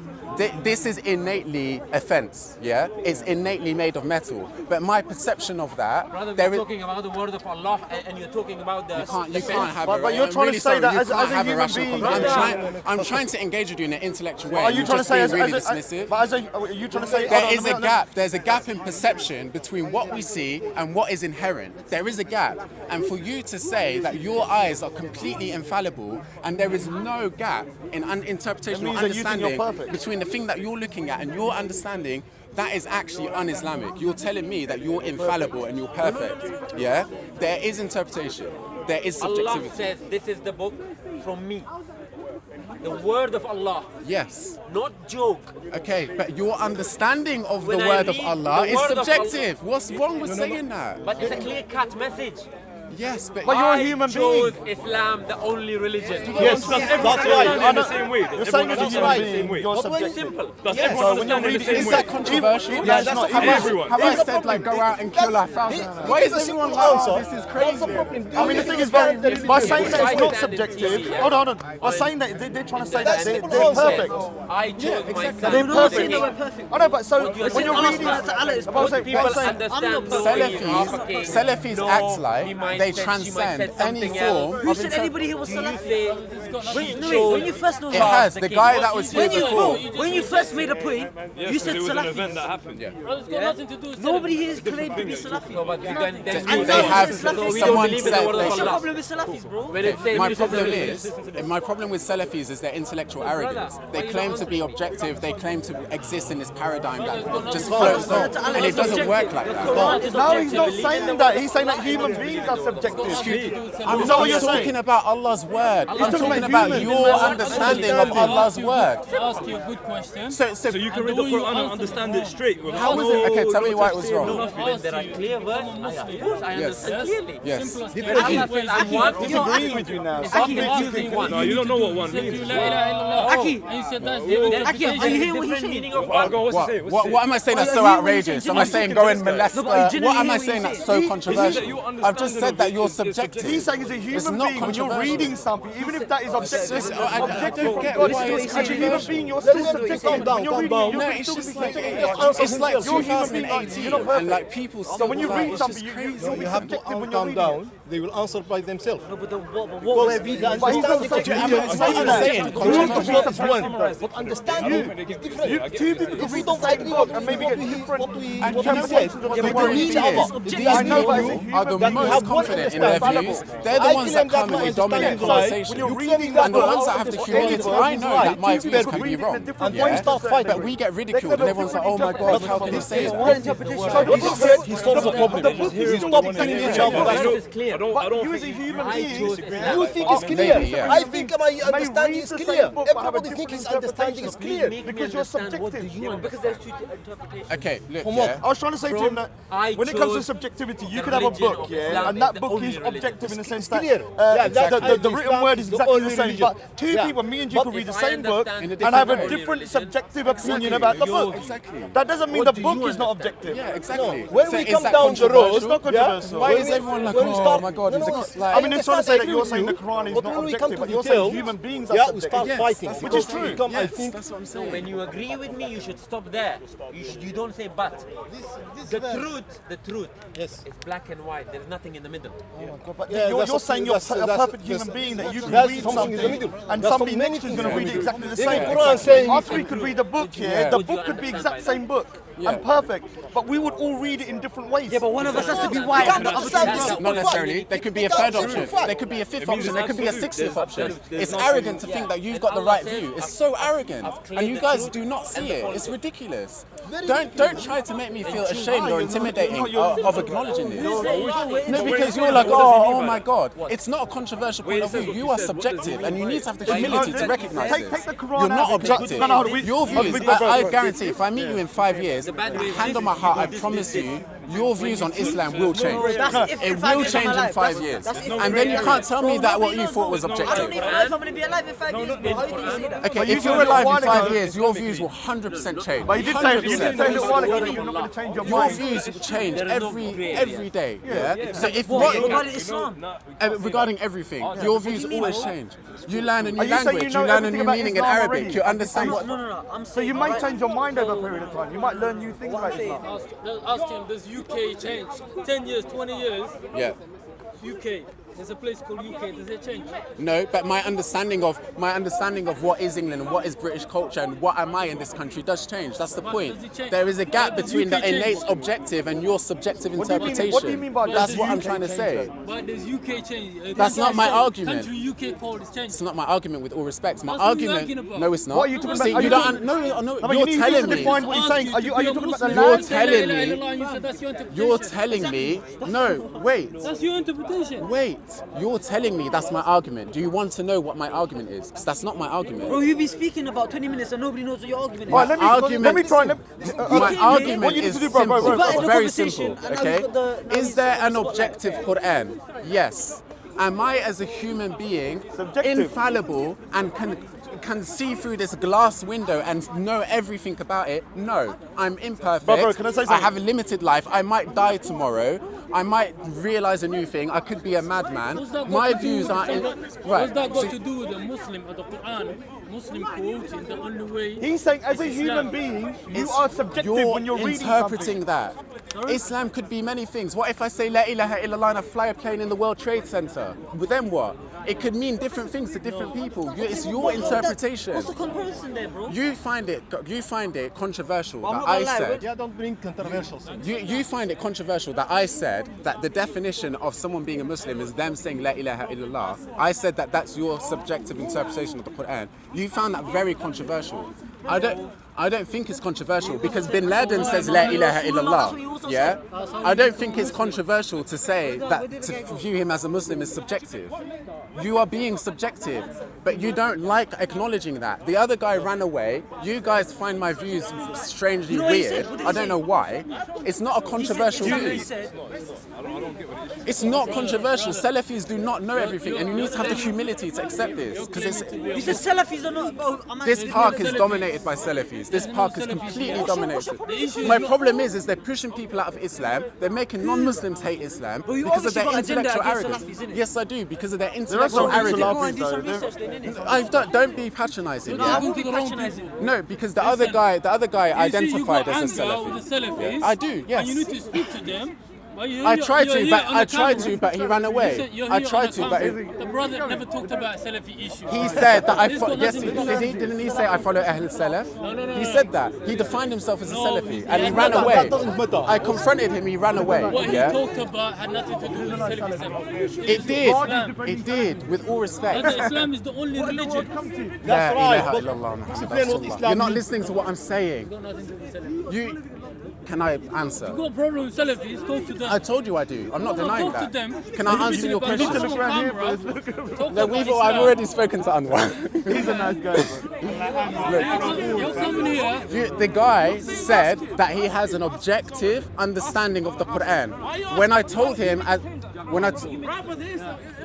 this is innately a fence, yeah? It's innately made of metal. But my perception of that, Brother, there we're is, talking about the word of Allah and you're talking about the... you can't the have But- a, but you're I'm trying to really say sorry, that you as a can't have human rational being- conversation. I'm trying to engage with you in an intellectual way. Are you You're trying to just say being really as a, dismissive. but are you trying to say There is a gap. There's a gap in perception between what we see and what is inherent. There is a gap. And for you to say that your eyes are completely infallible and there is no gap in interpretation or That means that you think you're understanding perfect. between the thing that you're looking at and your understanding, that is actually un-Islamic. You're telling me that you're infallible and you're perfect. Yeah? There is interpretation. There is Allah subjectivity. says this is the book from me. The word of Allah, Yes. not joke. Okay, but your understanding of the When I word of read Allah the is word of subjective. What's wrong with saying that? But it's a clear-cut message. Yes, but But you're a human chose being. Islam the only religion. Yes, that's right. In the same way. You're saying as a human being, you're subjective. Simple. So when you're reading, is that controversial? Yeah, it's not. Have I said like go out and kill our thousands? Why is everyone like, oh, this is crazy? I mean, the thing is, by saying that it's not subjective, hold on. By saying that, they're trying to say that they're perfect. I chose my They're perfect. that we're perfect. I know, but so when you're reading, people understand Salafis act like they transcend any form Who of said anybody here was Do you Salafi? think When you first know It has. The guy that was here before. when you first made a point, you said Salafi. Bro, it's got nothing to do with Nobody here is claimed to be Salafi. but you can then And you now They you have. said Salafi. Someone believe in said the word of they What's your Allah. problem with Salafis, bro? when it says My problem with Salafis is their intellectual arrogance. They claim to be objective. They claim to exist in this paradigm that just floats on, and it doesn't work like that. no, he's not saying that. He's saying that human beings are subjective. I'm what not you're talking saying? about Allah's word. I'm talking talking about about humans. your understanding of Allah's word. To ask you a good question. So You can read the Quran and understand it straight. how was it? Okay, tell me why it was wrong. there are clear words. Of course, I understand clearly. Yes. I'm one. Disagree with you now. No, you don't know what one means. Aki, And you said that's the Aki, are you hearing what he's saying? What am I saying that's so outrageous? Am I saying go and molest her? No, but you What am didn't I hear saying what that's so controversial? I've just said that you're He's subjective. saying as a human not being, when you're controversial. reading something, even if that is objective, I don't get God, why it's as a human being, you're still subjective. Calm down, When you're calm reading, down. No, you're it's still just like subjective. it's like You're a human being, aren't you? You're 2018, not perfect. and like people So still when you like, read it's something, just you'll crazy. be You have to subjective when you're calm reading. down. They will answer by themselves. But what we're reading is But he's not understanding. subjective. It's not even saying But understanding is different. Two people can read the same book and maybe get different interpretations of of the the word. word. These I know, but as a are the human, most confident in their views. They're the I ones claim that come that and they my dominate understanding is when conversation. you're reading that And the book, ones that have the it's humility, right. I know that my Two views people can be read it in a wrong. different And when you way. start fighting, But we get ridiculed and everyone's like, oh my God, how can you say One that? interpretation. So what he said, he solves the problem. The book is still stopping each other. This is clear. But you as a human being, You think it's clear? Maybe, yeah. I think my understanding is read the clear. same book but have a Everybody thinks his different understanding is interpretation. clear. Because you're subjective. Because there's two interpretations. Okay, look, From what? yeah. I was trying to say to him that I when it comes to chose subjectivity, you the could have a religion book, of yeah, Islam and is that the book only is religion. objective in the sense clear. that Yeah, that's the written word is the exactly only the same. religion. But two Yeah. people, me and you, But could read the if I same book understand and have a different different religion, subjective opinion about the book. Exactly. That doesn't mean What the do you book is not understand? objective. Yeah, exactly. When So we is come that down the road, It's not controversial. Why is everyone like, oh my God, I mean, it's trying to say that you're saying the Quran is not objective, but you're saying human beings are we subjective. start fighting, that's which what is I'm true. saying. I Yes, think that's what I'm So saying. when you agree with me, you should stop there. You don't say but. The truth yes. is black and white. There's nothing in the middle. But Yeah, you're that's saying a- you're a that's- perfect that's- human being that you can that's read something in the something middle. and That's somebody some next many to you is things going to in read the it exactly the middle. same. Even Quran saying After we could read the book, yeah, the What do you book could be understand exact by same book and perfect, but we would all read it in different ways. Yeah, but one of us has to be white. and the other understand two this. brown. Not necessarily. There could be a third option. There could be a fifth option. There could be a 60th option. It's arrogant to think that you've got the right view. It's so arrogant, and you guys do not see it. It's ridiculous. Don't try to make me feel ashamed or intimidating of acknowledging this. No, because you're like, oh my God. It's not a controversial point of view. You are subjective, and you need to have the humility to recognize Take this. the Quran You're not out. objective. No, no, Your views, I guarantee, if I meet you in 5 years, hand on my heart, I promise you, your views on Islam will change. It will change in 5 years. And then you can't tell me that what you thought was I don't objective. even know if I'm going to be alive in 5 years, bro. How do you say that? Okay, if you're alive in 5 years, your views will 100% change. But you did say a little while ago that you're not going to change your Your mind. views will change every day. Yeah. So if What what about Islam? regarding everything, your views always change. You learn a new Are you saying language, you you know learn a everything new about meaning in Islam Arabic. already? You understand No, what. no. I'm So saying. you might right change your now- mind over a period of time. You might learn new things about Islam. Ask him, does UK change? 10 years, 20 years, Yeah. UK. There's a place called UK. Does it change? No, but my understanding of what is England and what is British culture and what am I in this country does change. That's the point. does it change? There is a gap Why does between the UK change? innate objective and your subjective What do you mean- interpretation. what do you mean by That's does what I'm UK trying to change say. then? Why does UK change? That's not my argument. Country UK code is It's changed. not my argument with all respect. My That's what you're argument. arguing about. No, it's not. What are you talking See, about? Are you you don't. talking- No, No, but you're you need telling to me. define what you're saying. Are you talking about the You're land? telling me. You said that's your interpretation. You're telling me. No, wait. That's your interpretation. Wait. fact. You're telling me that's my argument. Do you want to know what my argument is? Because that's not my argument. Bro, you be speaking about 20 minutes and nobody knows what your argument is. All right, let me try. My argument what you need is to do, bro, simple. bro, bro. It's Started the very conversation, simple. and now Okay. you've got the- now Is he's there an spotlight. objective Qur'an? Yes. Am I, as a human being, Subjective. infallible and can see through this glass window and know everything about it? No, I'm imperfect. Bro, can I say something? I have a limited life. I might die tomorrow. I might realize a new thing. I could be a madman. What's that got My to do views with- are in, What's right. that got so- to do with the Muslim or the Quran? Muslim quoting the only way. He's saying, as a is human Islam. being, you It's- are subjective when you're reading interpreting something. that. Islam could be many things. What if I say La ilaha illallah and I fly a plane in the World Trade Center? But then what? It could mean different things to different people. It's your interpretation. What's the comparison there, bro? You find it controversial I'm that not gonna I lie, said. Yeah, don't bring controversial things. You find it controversial that I said that the definition of someone being a Muslim is them saying La ilaha illallah. I said that that's your subjective interpretation of the Quran. You found that very controversial. I don't think it's controversial because Bin Laden says La ilaha illallah. Yeah? I don't think it's controversial to say that to view him as a Muslim is subjective. You are being subjective, but you don't like acknowledging that. The other guy ran away. You guys find my views strangely You know what he said? weird. What did he I don't say? know why. It's not a controversial He view. said, It's not controversial. Salafis do not know everything, and you need to have the humility to accept this. Because you said Salafis are not. Bro, this park is dominated by Salafis. This park is completely dominated. My problem is they're pushing people out of Islam. They're making non-Muslims hate Islam you because of obviously their got agenda intellectual against arrogance. Salafis, innit? Yes, I do, because of their are intellectual some arrogance. go and do some research then, innit? Don't be patronising. No, I Yeah? won't be patronising. No, because the other guy identified as a With the Salafi. Salafis, I do, yes. And you need to speak to them. I tried to, but he ran away. I tried to, but the brother never talked about Salafi issues. he said that I This follow. got Yes, nothing to do with- didn't he say I follow Ahl Salaf? No, He said that. He defined himself as a No, Salafi, he- and he that ran doesn't- away. that doesn't matter. I confronted him. He ran away. What he Yeah, talked about had nothing to do with Salafism. it did. Islam. It did. With all respect. And Islam is the only religion. La That's right, ilaha but illallah Muhammad explain what Rasulullah. Islam You're not means. listening to what I'm saying. Got nothing to do with Salafi. You can I answer? You got a problem with Salafis, talk to them. I told you I do. I'm not No, denying talk that. to them. Can I answer your question? Talk No, about I've already spoken to Anwar. He's a nice guy, bro. You're coming here. The guy said that he has an objective understanding of the Quran. When I told him,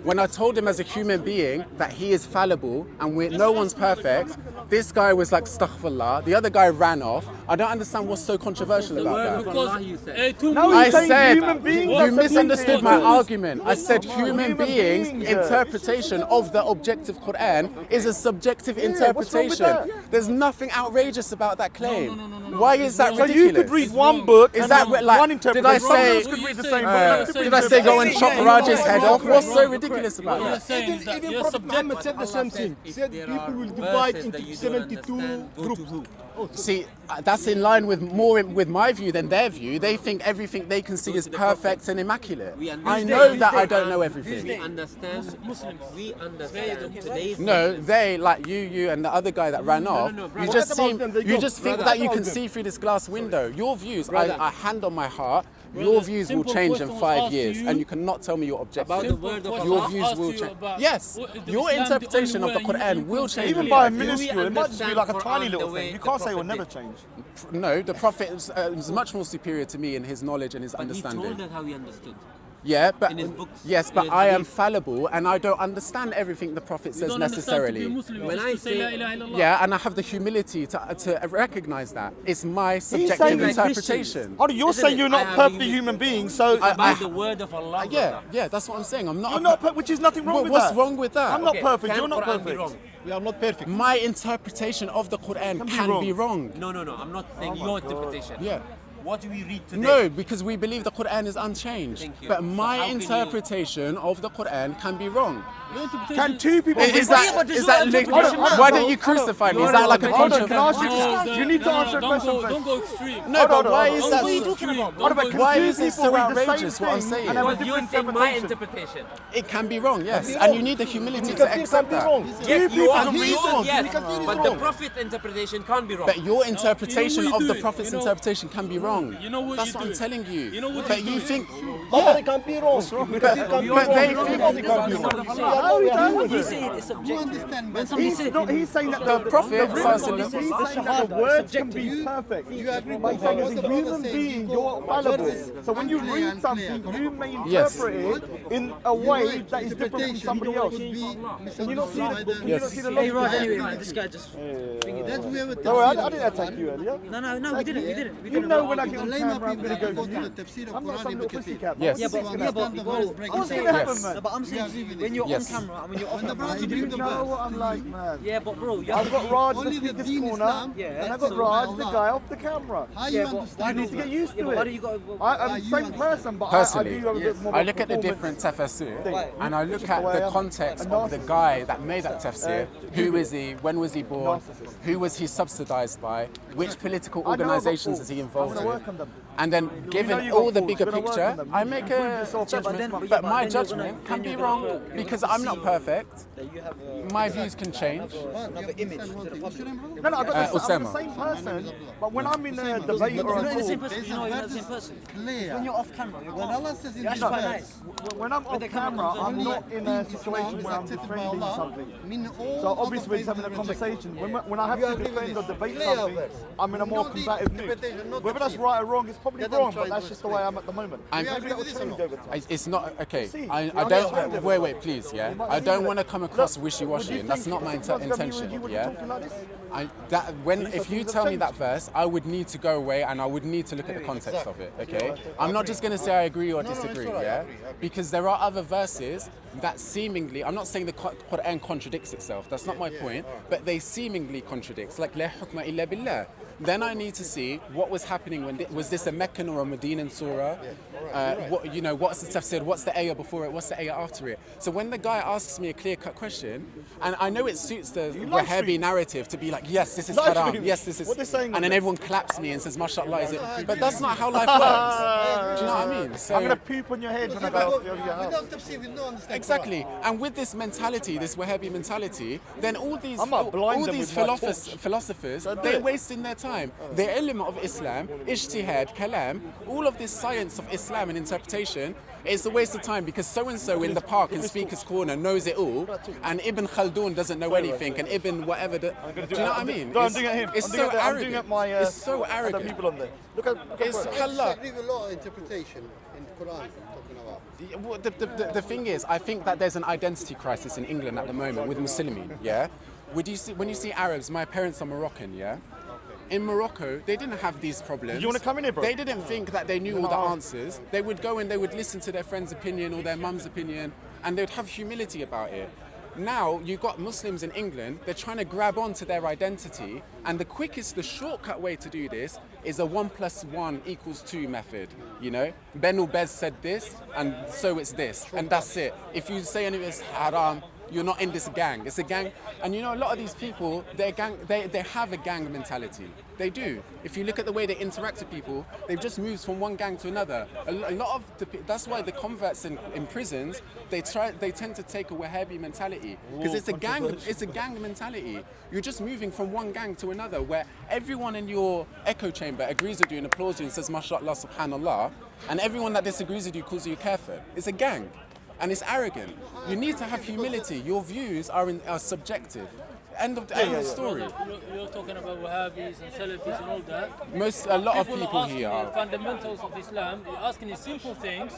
when I told him as a human being that he is fallible and no one's perfect, this guy was like, astaghfirullah. The other guy ran off. I don't understand what's so controversial about that. Because No, I he's saying said human beings you are misunderstood my subjective. argument. I said human beings' beings. interpretation of the objective Quran is a subjective what's wrong with interpretation. that? There's nothing outrageous about that claim. Why is that So ridiculous? you could read one book Is and that like? one Did interpretation. I Someone say? else could read the same book. Did I say go and chop Raj's head off? What's so ridiculous about what you're that? saying is that Even you're Prophet Muhammad subjective. said the same thing. He said people will divide into 72 groups. See, that's in line with with my view than their view. They think everything they can see is perfect and immaculate. I know that I don't know We everything. understand. We understand today's. No, they like you and the other guy that ran off. You just seem, you just think that you can see through this glass window. Your views, I hand on my heart. Your views will simple change in question was 5 asked to years, you and you cannot tell me your objective. About the word of Your Allah. views will change. Yes, what is your Islam the interpretation only of the way Quran you will can change. Even in by a 5 years. minuscule, it might just be like a understand tiny Quran little the way thing. You the can't say it will Prophet never did? change. No, the Prophet was much more superior to me in his knowledge and his But he understanding. told us how he understood. Yeah, but in his books, yes, in but his I am hadith. fallible and I don't understand everything the Prophet says Don't understand to be a necessarily. Muslim, When just I to say say- La ilaha illallah. Yeah, and I have the humility to recognize that. It's my saying subjective like interpretation. Hold on, you're Isn't saying it? you're I not have perfectly you- human being, so About the word of Allah. Yeah, that's what I'm saying. I'm not. you're not, which is nothing wrong with What's that. wrong with that? I'm not perfect. Can You're not Quran be perfect. wrong? We are not perfect. My interpretation of the Quran can be wrong. No, I'm not saying your interpretation. Yeah. What do we read today? No, because we believe the Quran is unchanged. Thank you. But So my how can you- interpretation of the Quran can be wrong. Can two people? Is that linked? Why don't you crucify me? Is that like a controversial? You need to answer a question first. Don't go extreme. No, but why is that? What are you talking about? Why is it so outrageous? What I'm saying. But you're saying my interpretation. It can be wrong, yes, and you need the humility to accept that. Yes, you are be wrong, wrong. yes, You can be but wrong. the Prophet interpretation can't be wrong. But your interpretation you know what of you're the doing. Prophet's You know- interpretation can be wrong. You know what That's you're what I'm doing. telling you. You know what But you're you doing. think, But it can't be wrong. but they think. How he does He's it? saying it's subjective. When somebody He's says not. He's saying that The Prophet he's saying that the words can be perfect. You agree But with saying what as the a brother human said, being, you go, you're fallible. So when you read something, you may Yes. interpret it in a way that is different from somebody else. Can you not see the? Can you not see the Hey, logic? Rod, anyway, man, this guy just. No, I didn't attack you earlier. No, we didn't. You know when I get on camera, I'm gonna go deep. I'm not some little pussy cat. Yes. Yeah, but bro, I'm saying, happen, man? no, but I'm saying when you're Yes. on camera and when you're off camera, Do you know what I'm like, man? yeah, but bro, you I've have got to Raj, the speaker's corner, Yeah, and I've got Raj, the guy off the camera. yeah, but why You need to get used yeah, to but why it. do you got? I'm the same person, but I Personally, do have a bit more I look at the performance. different tafsir Right. and I look Just the at way I the am. context A of the narcissist. guy that made that tafsir. Who is he? When was he born? Narcissist. Who was he subsidized by? Which political I know, but organizations Paul, is he I'm involved gonna in? work on them. And then, know given you all got the faults, bigger you're gonna work picture, on them. I You make prove a yourself, judgment. but But then my you're judgment gonna- can then be you're wrong gonna- because I'm not perfect. That you have My views can change. another image to the public. No, I'm the Osama. same person, but when I'm in a debate or You're a not in the same talk, person. You know, you're not the same person. When you're off camera, you're actually quite nice. when I'm off the camera camera, comes I'm on, not in a situation where I'm defending something. So obviously when he's having a conversation, when I have to defend or debate something, I'm in a more combative mood. Whether that's right or wrong, it's probably wrong, but that's just the way I am at the moment. I'm- Maybe that will change over time. It's not okay. See, I I'm ashamed don't. of Wait, it. please. Yeah, You might I see don't that. want to come across Would wishy-washy, you and that's think not my if someone's gonna be intention. with you, would you Yeah. talk to you like this? If you tell me that verse, I would need to go away and I would need to look at the context of it. Okay, I'm not just going to say I agree or disagree. Yeah, because there are other verses that seemingly, I'm not saying the Qur'an contradicts itself. That's not my point, but they seemingly contradict. Like la hukma illa billah. Then I need to see what was happening when was this a Meccan or a Medinan surah? What's the tafsir? What's the ayah before it? What's the ayah after it? So when the guy asks me a clear-cut question, and I know it suits the Wahhabi narrative to be like, yes, this is haram, yes, this is, What they're saying and then is- everyone claps me and says, mashallah, is it? But that's not how life works. Do you know what I mean? So I'm gonna poop on your head when I go to your house. exactly, and with this mentality, this Wahhabi mentality, then all these I might blind all them these with my torch. philosophers, Don't do they're it. wasting their time. The ilm of Islam, ijtihad, kalam, all of this science of Islam and interpretation is a waste of time because so-and-so in the park in Speaker's Corner knows it all, and Ibn Khaldun doesn't know anything, and Ibn whatever. Do you know what I mean? No, I'm doing it at him. It's I'm so doing it- I'm arrogant. doing it at my It's so other arrogant. people on there. Look at It's khallah. agree with a lot of interpretation in the Quran talking about. Well, the thing is, I think that there's an identity crisis in England at the moment with Muslimin, yeah? When you see Arabs, my parents are Moroccan, yeah? In Morocco, they didn't have these problems. You wanna come in here, bro? They didn't think that they knew all the answers. They would go and they would listen to their friend's opinion or their mum's opinion, and they'd have humility about it. Now, you've got Muslims in England, they're trying to grab onto their identity, and the shortcut way to do this is a 1 + 1 = 2 method, you know? Benul Bez said this, and so it's this, and that's it. If you say anything is haram, you're not in this gang. It's a gang, and you know a lot of these people, they have a gang mentality. They do. If you look at the way they interact with people, they've just moved from one gang to another. A lot of that's why the converts in prisons, they tend to take a Wahhabi mentality because it's a gang mentality. You're just moving from one gang to another where everyone in your echo chamber agrees with you and applauds you and says mashallah subhanallah, and everyone that disagrees with you calls you kafir. It's a gang. And it's arrogant. You need to have humility. Your views are subjective. End of story. You're talking about Wahhabis and Salafis and all that. A lot of people asking here you are. fundamentals of Islam. You're asking you simple things,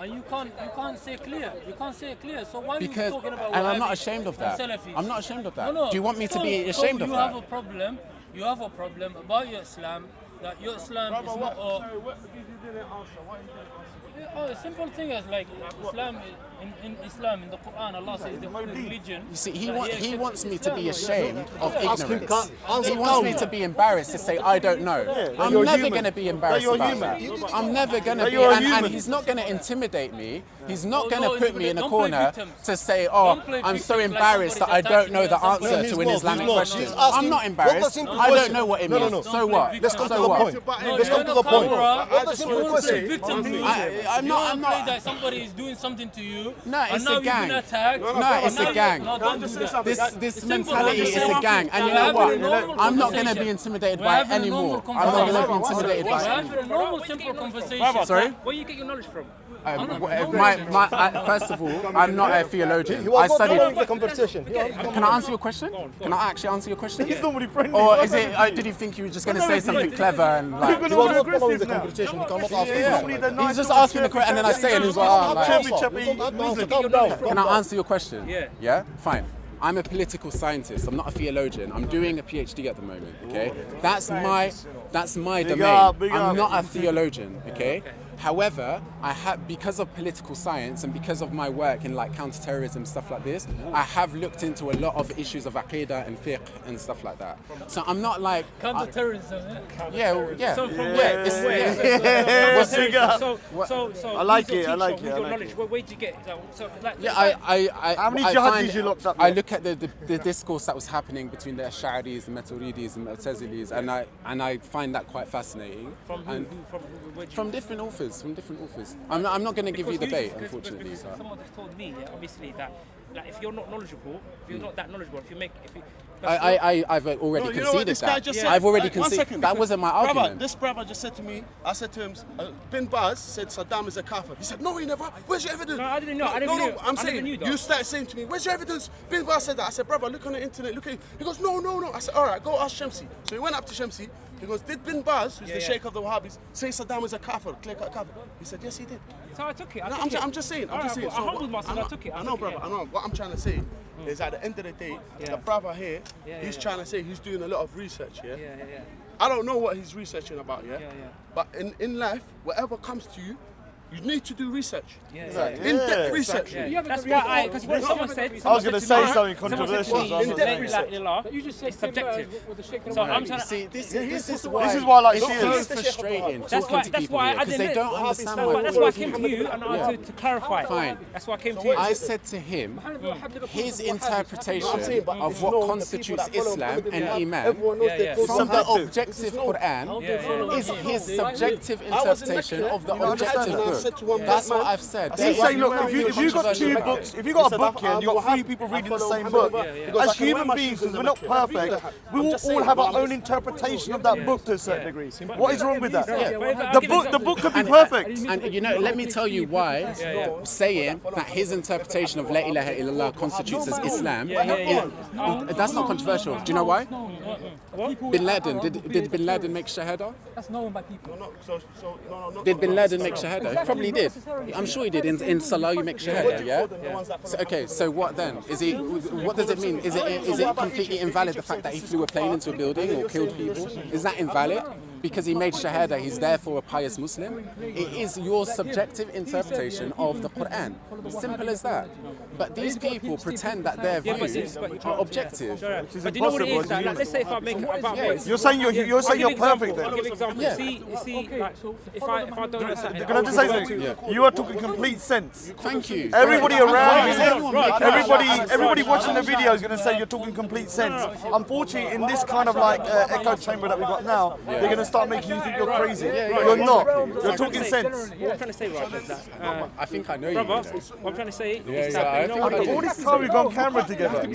and you can't say clear. You can't say it clear. So why are you talking about Wahhabis And I'm not ashamed of that. and Salafis? I'm not ashamed of that. No. Do you want me to So- be ashamed so of you that? have a problem. You have a problem about your Islam. That your Islam is not. a simple thing is like Islam. In Islam, in the Qur'an, Allah says the only religion. You see, he wants me to be ashamed of Ask him, ignorance. ask He him wants calm. me to be embarrassed to say I don't know. I'm you're never human. going to be embarrassed You're about human. that. I'm never going to be, you're a and human. he's not going to intimidate me. He's not going no, to put me in a don't play corner victims. to say, Don't play I'm so victims like embarrassed that I somebody's don't know the attacking you. answer he's to an not, Islamic he's not. question. He's asking I'm not what embarrassed. the simple I don't question- know what it No, means. no, no. So what? Let's come to So the what? point. Let's come to the point. What the simple question? I'm not. That somebody is doing something to you. No, and it's now a you've gang. been attacked. No, it's a gang. No, don't do that. This simple. mentality Just is say a one gang, thing. and you We're know having a what? normal I'm not going to conversation. be intimidated We're by it having a normal anymore. I'm not going to be conversation. intimidated We're by it. having a normal, simple conversation. Sorry? Where you get your knowledge from? First of all, I'm not a theologian. He was I not studied. following the conversation. Can I answer your question? Can I actually answer your question? He's normally friendly. Or is it? Did you think you were just going to say something clever and like? He was not following the conversation. You cannot ask him. He's just asking the question, and then I say it, and he's like, Calm down. Can I answer your question? Yeah. Yeah? Fine. I'm a political scientist. I'm not a theologian. I'm doing a PhD at the moment, okay? That's my domain. I'm not a theologian, okay? However, because of political science and because of my work in like counterterrorism, stuff like this, I have looked into a lot of issues of aqidah and fiqh and stuff like that. So I'm not like Counter-terrorism. yeah. So from Yeah, where? What's big up? So I like who's your it, I like teacher? it, I Who's your like knowledge? it. Where'd you get? So like, Yeah, I How many I jihadis find- you locked up I with? look at the discourse that was happening between the Ash'aris, the Maturidis, and Mu'tazilis, and I find that quite fascinating. From who? And Where'd you- from different authors. I'm not going to give you the debate, unfortunately. Because So. someone just told me, yeah, obviously, that like if you're not knowledgeable, if you're not that knowledgeable, if you I've already No, you know what conceded this guy that. just said? I've already One conceded. second, That because wasn't my brother, argument. this brother just said to me, I said to him, Bin Baz said Saddam is a kafir. He said, no, he never. Where's your evidence? No, I didn't know. I didn't know. I'm I saying, never knew that. you started saying to me, where's your evidence? Bin Baz said that. I said, brother, look on the internet, look at it. He goes, no. I said, all right, go ask Shamsi. So he went up to Shamsi. He goes, did Bin Baz, who's the sheikh of the Wahhabis, say Saddam is a kafir, clear-cut kafir? He said, yes, he did. So I took it. No, I'm just saying. All right, I humbled myself. I took it. I know, brother. I know. What I'm trying to say is, at the end of the day, the brother here, he's trying to say he's doing a lot of research. Yeah. I don't know what he's researching about. Yeah. But in life, whatever comes to you, you need to do research. In-depth research. That's why because when someone said, I was going to say something someone said to controversial. me, so I was gonna say- like Allah, it's subjective. So I'm trying to. See, this This is is why why, like, it's she so is. frustrating That's talking why. to That's people why I because they didn't. don't understand That's why I came to you and I Yeah. wanted to clarify. Fine. That's why I came to you. I said to him, his interpretation saying, but of if you what know the constitutes people that follow Islam Muhammad, and Iman everyone knows they're called from the subjective. objective Quran is his subjective I was in interpretation lecture, of the you know, objective and I said to one book. That's black what man, I've said. He's saying, look, if you got two Controversial. books, if you got a book here and you've got three people reading the same book, as human beings, because we're not perfect, we will all have our own interpretation of that book to a certain degree. What is wrong with that? The book could be perfect. And you know, let me tell you why saying that his interpretation of La ilaha illallah constitutes as Islam, that's not controversial. Do you know why? Bin Laden, did Bin Laden make Shahada? That's known by people. Did Bin Laden make Shahada? He probably did. I'm sure he did. In Salah you make Shahada, yeah? So, okay, so what then? What does it mean? Is it completely invalid the fact that he flew a plane into a building or killed people? Is that invalid? Because he made Shahada, he's therefore a pious Muslim? It is your subjective interpretation of the Qur'an. Simple as that. But these people pretend that their views are objective. But do you know what it is? Like, let's say if I make it You're saying you're perfect I'll give then. an example. Yeah. See, like, if I don't know something, Can I just say something? You are talking complete sense. Thank you. Everybody around you, Everyone everybody watching the video is going to say you're talking complete sense. Unfortunately, in this kind of like echo chamber that we got now, they're going to start making you think you're crazy. You're not. You're talking sense. what I'm trying to say, right, is that, I think I know you. brother, know. what I'm trying to say Yeah, is yeah, that, I you know think what I it do. All is? this time we've got on camera together. Oh,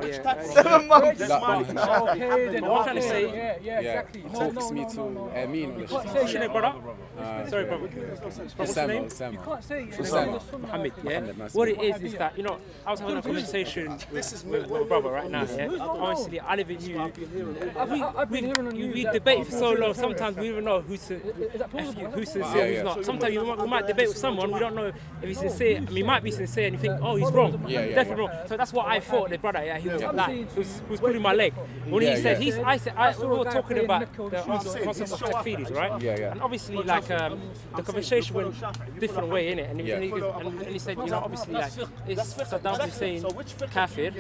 yeah. 7 months. That one. What I'm trying to say, Yeah, talks me to Amin. what's your name, brother? Sorry, brother. Osama. Mohammed, yeah? Mohammed, nice What to it is that, you know, I was having a conversation with my brother right now, yeah? Honestly, I live in you. We debate for so long, sometimes we don't know who's sincere, who's not. Sometimes we might debate with someone, we don't know if he's sincere. I mean, he might be sincere and you think, oh, he's wrong. Definitely wrong. So that's what I thought, the brother, yeah? He was like, he was pulling my leg. When he said, we were talking about the concept of takfiris, right? Yeah. And obviously, like, the conversation went different way, innit? And he said, you know, obviously, like, it's Saddam Hussein, kafir,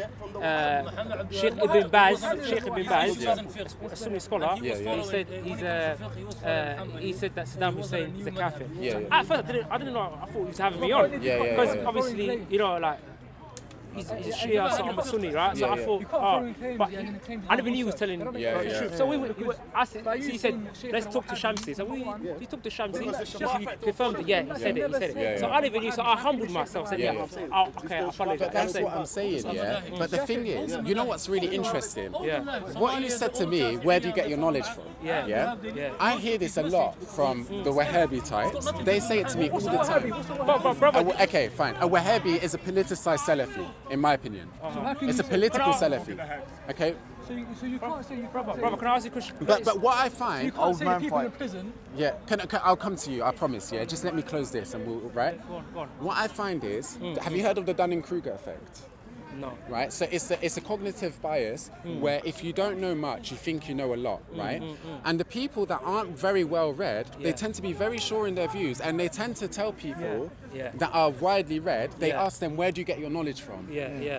Sheikh Ibn Baz, a Sunni scholar, he said he said that Saddam Hussein is a kafir. At first, I didn't know. I thought he was having me on because obviously, you know, like. He's a Shia, so I'm a Sunni, right? So I thought, but I never knew he was telling the truth. So he said, let's talk to Shamsi. So we talked to Shamsi. He confirmed it. Yeah, he said it. So I never knew. So I humbled myself. Said, okay, I apologize. But that's what I'm saying, yeah. But the thing is, you know what's really interesting? What you said to me, where do you get your knowledge from? Yeah. I hear this a lot from the Wahhabi types. They say it to me all the time. Brother, okay, fine. A Wahhabi is a politicized Salafi. In my opinion, it's a political Salafi. Okay. So you can't say brother, can I ask you a question? But what I find, you can't say people in prison. Yeah, I'll come to you. I promise. Yeah, just let me close this, and we'll right. Go on. What I find is, have you heard of the Dunning-Kruger effect? No. Right, so it's a cognitive bias where if you don't know much, you think you know a lot, right? And the people that aren't very well read, they tend to be very sure in their views, and they tend to tell people that are widely read. They ask them, "Where do you get your knowledge from?"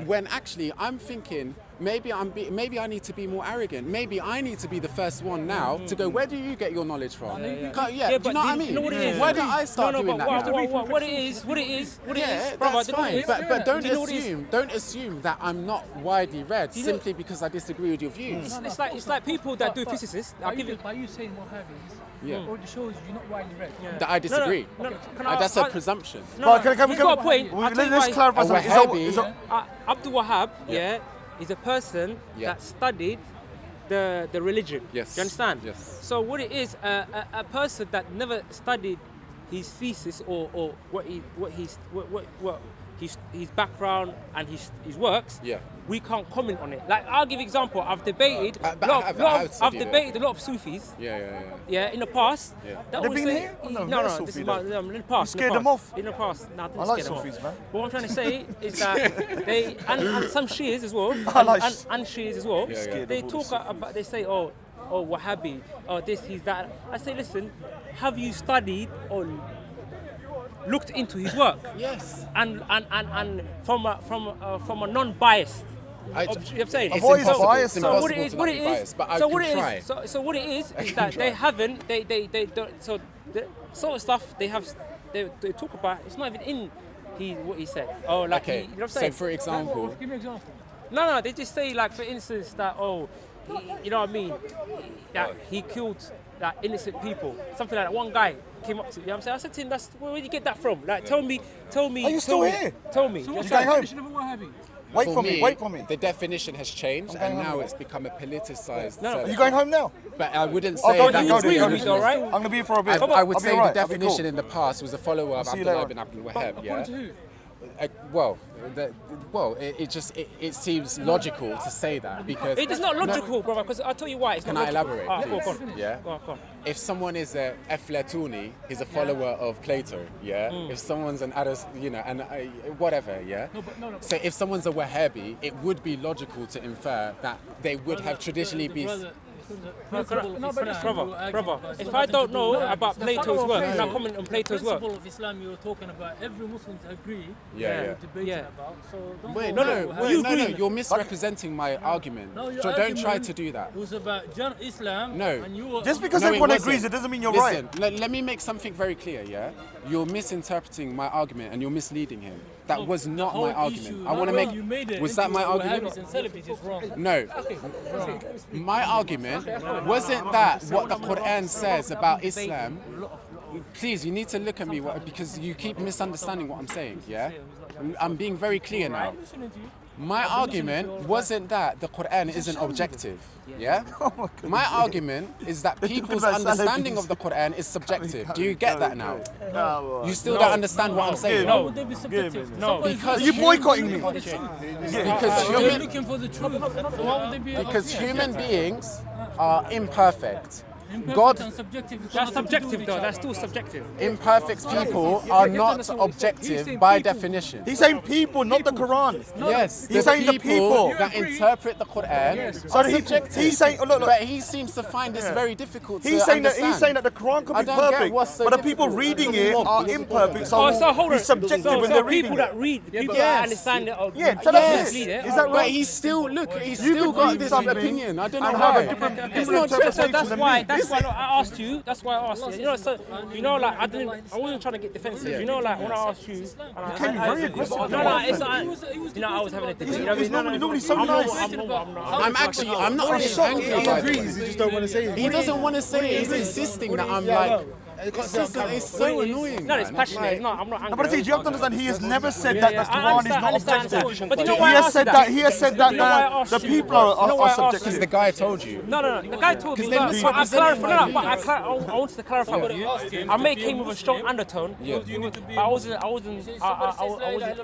When actually, I'm thinking. Maybe I need to be more arrogant. Maybe I need to be the first one now to go, where do you get your knowledge from? Do you know what I mean? You know what it is? Why don't I start doing that now? What it is, that's fine. But don't assume that I'm not widely read simply because I disagree with your views. It's like people that do physicists. By you saying Wahhabis, already shows you're not widely read. That I disagree. That's a presumption. He's got a point. Let's clarify something. Abdul Wahhab, is a person that studied the religion. Yes. Do you understand? Yes. So what it is, a person that never studied his thesis or his background and his works, we can't comment on it. Like I'll give example. I've debated a lot of Sufis. In the past. They've been here? No. This is in the past. Scared them off? In the past. No, I like Sufis, man. But what I'm trying to say is that they and some Shias as well, and Shias as well. They talk about. They say, oh, Wahhabi, this, he's that. I say, listen, have you studied or looked into his work? Yes. And from a non-biased. I'm saying. I've always biased. So what it is, but I can try. So what it is that they haven't. They don't. So the sort of stuff they talk about. It's not even in what he said. Oh, like okay. You know what I'm saying? So for example. Give me an example. No. They just say like for instance that you know what I mean. That he killed like innocent people. Something like that. One guy came up to me. You know what I'm saying? I said to him, where did you get that from? Like tell me. Are you still here? Tell me. So what's going the home? definition of a Wahhabi? Wait for me. The definition has changed, and now it's become a politicized. Are you going home now? But I wouldn't say that. You agree with me though, right? I'm going to be here for a bit. I would say right. the definition in the past was a follower of Abdullah ibn Abdul Wahhab. According to who? It seems logical to say that because it is not logical, brother. Because I'll tell you why. Can I elaborate? Go on. Yeah. Go on. If someone is a Eflatuni, he's a follower of Plato. Yeah. If someone's an whatever. Yeah. No. So if someone's a Wahhabi, it would be logical to infer that they would have traditionally been. Brother, if I don't know about Plato's work, can I comment on Plato's work? The principle of Islam you were talking about, every Muslim agree. Debating about. So No, you're misrepresenting my argument. So don't try to do that. It was about Islam. No. And you were, just because everyone agrees, it doesn't mean you're right. Let me make something very clear. Yeah, you're misinterpreting my argument and you're misleading him. That was not my argument. I want to make. Was that my argument? No. My argument wasn't that what the Qur'an says about Islam. Please, you need to look at me because you keep misunderstanding what I'm saying. Yeah, I'm being very clear now. My argument wasn't that the Qur'an isn't objective. Yeah? My argument is that people's understanding of the Qur'an is subjective. Do you get that now? You still don't understand what I'm saying? No. Would they be subjective? No. Because are you boycotting me? You're looking for the truth. So why would they be? Because human beings are imperfect. God, and subjective. That's subjective though. That's still subjective. imperfect people are not objective by definition. He's saying people, not the Quran. Yes, He's saying the people. that interpret the Quran are subjective. He's saying, look, but he seems to find this very difficult to He's saying understand. that the Quran could I be don't get perfect, what's so but the people difficult. reading it are imperfect. So, So hold on. it's subjective so when they're reading people it. that read, people yes. that understand it. Yeah, so that's mislead it. it. Is that But right? he's still You still could got read this something opinion. I don't know and have a why. different It's not true. interpretation So that's than why. me. That's why I asked you. That's why I asked you. You know, so you know, like I wasn't trying to get defensive. You know, like when I asked you, came very aggressive. No, it's not. You know, I was having a debate. You know, He's normally so nice. I'm not really angry about it. He just don't want to say it. He doesn't want to say it. He's insisting that I'm like. It's so annoying. No, it's passionate. It's not. I'm not angry. No, but see, you have to understand, he has never said that the Quran is not objective. But you know He why I has asked said you that. He has said that You know why I asked the you? people are You know why I asked subjective. Because the guy told you. No. The guy told me. Because But they're I clarified. I wanted to clarify with you. I may came with a strong undertone. Yeah. I wasn't angry.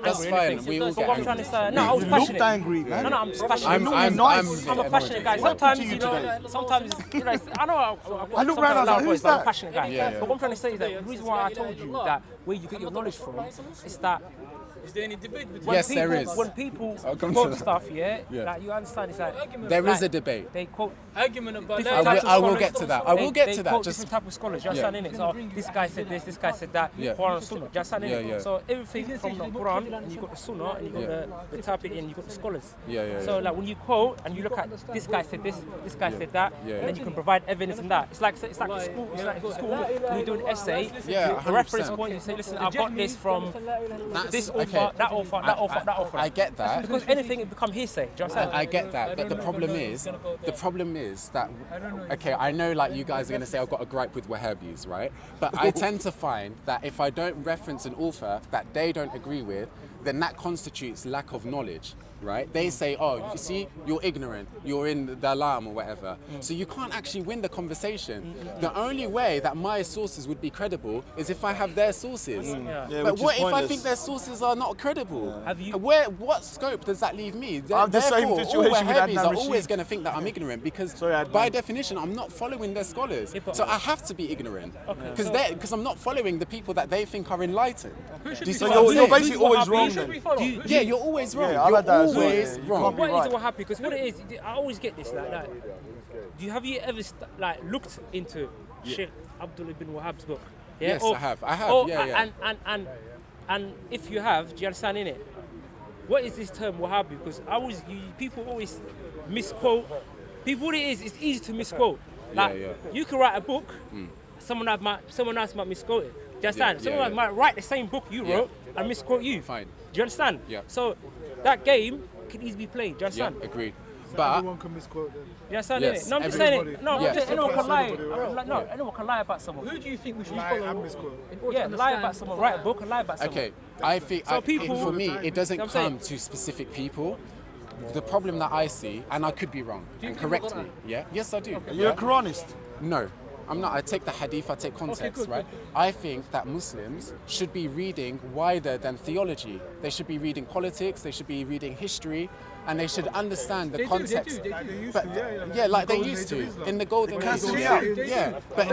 That's or fine, anything. we all So get what I'm trying to say. No, I was You passionate. looked angry, man. No, I'm just passionate. I'm a passionate guy. Sometimes, you know, sometimes, you know, I know I look round, I was like, who's I'm a that? passionate guy. Yeah. But what I'm trying to say is that the reason why I told you that where you get your knowledge from is that Is there any debate between when Yes, people, there is. when people I'll come to quote that. stuff, Yeah. like you understand, it's like There is like, a debate. They quote argument about different that? types of I will scholars. get to that. I will get They to that. quote Just different type of scholars. You Yeah. understand innit? So this guy said this guy said that. Yeah. Quran and Sunnah. You understand innit? Yeah. So everything from the Quran and you got the Sunnah and you got the Tabi'in and you got the scholars. Yeah. So like when you quote and you look at this guy said this guy said that, Yeah. and then you can provide evidence in that. It's like in school. It's like in school when you do an essay. Yeah, The reference 100%. point. You say, listen, I got this from this author, okay. that author, that author, that author. I get that. Because anything it become hearsay. Do you understand? I get that, but the problem is that, okay, I know like you guys are going to say I've got a gripe with Wahhabis, right? But I tend to find that if I don't reference an author that they don't agree with, then that constitutes lack of knowledge, right? They say, oh, you see, you're ignorant, you're in the alarm or whatever. So you can't actually win the conversation. The only way that my sources would be credible is if I have their sources. But what if I think their sources are not credible? What scope does that leave me? I'm the same Therefore, situation all with Wahhabis Adnan are Rashid. always going to think that I'm ignorant because by definition I'm not following their scholars. So I have to be ignorant because I'm not following the people that they think are enlightened. Do you see So what I'm you're saying? basically always wrong then. Yeah, you're always wrong. Yeah, I've had that as well, always yeah. You wrong. can't be What right. is what happened? Because what it is, I always get this. Have you ever looked into Sheikh Abdullah bin Wahhab's book? Yeah? Yes, I have. And if you have, do you understand in it? What is this term Wahhabi? Because people always misquote. What it is, it's easy to misquote. You can write a book, someone else might misquote it. Do you understand? Someone else might write the same book you wrote and misquote you. Fine. Do you understand? Yeah. So that game can easily be played. Do you Yeah, understand? agreed. But Everyone can misquote them. You understand? Yes, innit? No, I'm just saying it. everybody. No, I'm Yeah. just, anyone can lie. Everybody. No, anyone can lie about someone. Who do you think we should Lie follow? and misquote. in order Yeah, to lie understand about someone. Write a book and lie about someone. okay, I think So people- for me it doesn't I'm saying- come to specific people. The problem that I see, and I could be wrong, and correct me. Yeah, yes I do. You're a Quranist. No, I'm not. I take the hadith, I take context, right? I think that Muslims should be reading wider than theology. They should be reading politics, they should be reading history, and they should understand the context. But yeah, like they used to in the golden age. Yeah, but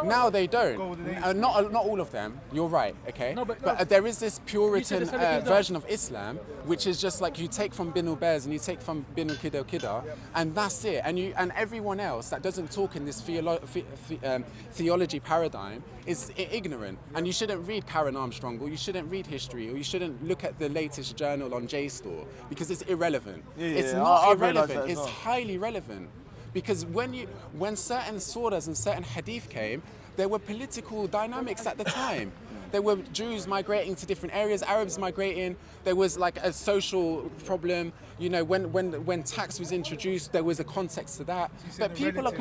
now they don't. Not all of them. You're right. Okay, but there is this Puritan version of Islam, which is just like you take from Bin al-Baz and you take from Bin al-Qida, and that's it. And everyone else that doesn't talk in this theology paradigm is ignorant. And you shouldn't read Karen Armstrong, or you shouldn't read history, or you shouldn't look at the latest journal on JSTOR because it's irrelevant. It's not I've realised irrelevant. that as It's well. highly relevant. Because when certain surahs and certain hadith came, there were political dynamics at the time. There were Jews migrating to different areas, Arabs migrating. There was like a social problem. You know, when tax was introduced, there was a context to that. But people are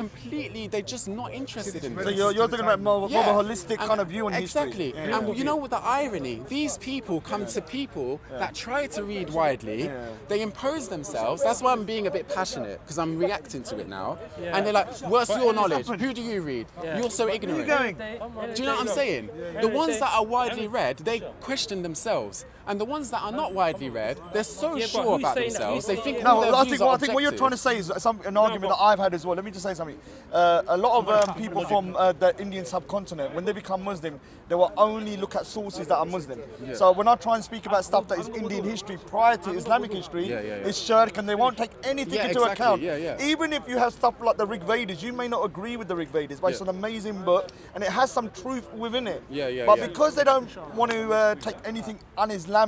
they're just not interested in this. So you're talking about more of a holistic And kind of view on exactly. history. And you know what the irony? These people come to people that try to read widely. They impose themselves. That's why I'm being a bit passionate, because I'm reacting to it now. And they're like, what's your knowledge? Who do you read? You're so ignorant. Do you know what I'm saying? The ones that are widely read, they question themselves. And the ones that are not widely read, they're so sure about themselves. They think all their views are I think what you're trying to say is an argument that I've had as well. Let me just say something. A lot of people from the Indian subcontinent, when they become Muslim, they will only look at sources that are Muslim. Yeah. So when I try and speak about stuff that is Indian history prior to Islamic history, it's shirk, and they won't take anything into account. Even if you have stuff like the Rig Vedas, you may not agree with the Rig Vedas, but it's an amazing book, and it has some truth within it. But because they don't want to take anything un-Islamic,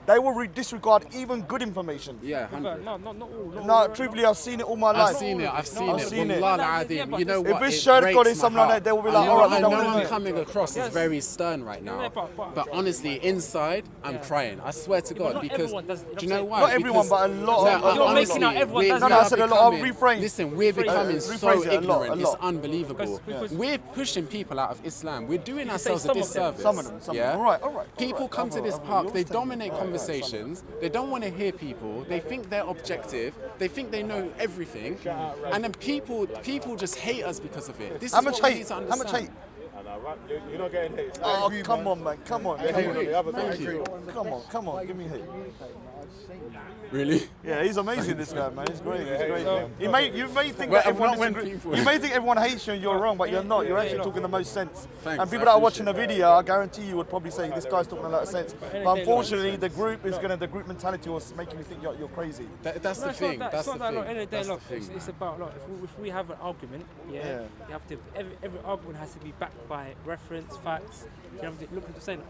they will disregard even good information. Yeah, 100. No, truthfully, I've seen it all my life. I've seen it. You know what? If it's shirk or something like that, they will be like, all right, I know I'm coming across as very stern right now, but honestly, inside, I'm crying. I swear to God, because do you know why? Not everyone, but a lot. You're making out everyone does. I said a lot. I'll reframe. Listen, we're becoming so ignorant. It's unbelievable. We're pushing people out of Islam. We're doing ourselves a disservice. Some of them. All right. People come to this park, they dominate conversations. They don't want to hear people. They think they're objective. They think they know everything, and then people just hate us because of it. This is what we need to understand. How much hate? You're not getting hate. Oh, come on, man. Come on. Thank you. Come on. Give me hate. Really? Yeah, he's amazing, this guy, man. He's great. You may think that everyone hates you and you're wrong, but you're not. You're actually talking the most sense. Thanks, and people that are watching the video, I guarantee you would probably say this guy's talking a lot of sense. But unfortunately, the group mentality will make you think you're crazy. That's the thing. That's the thing. It's about if we have an argument, you have to every argument has to be backed by reference, facts. You have to look at the same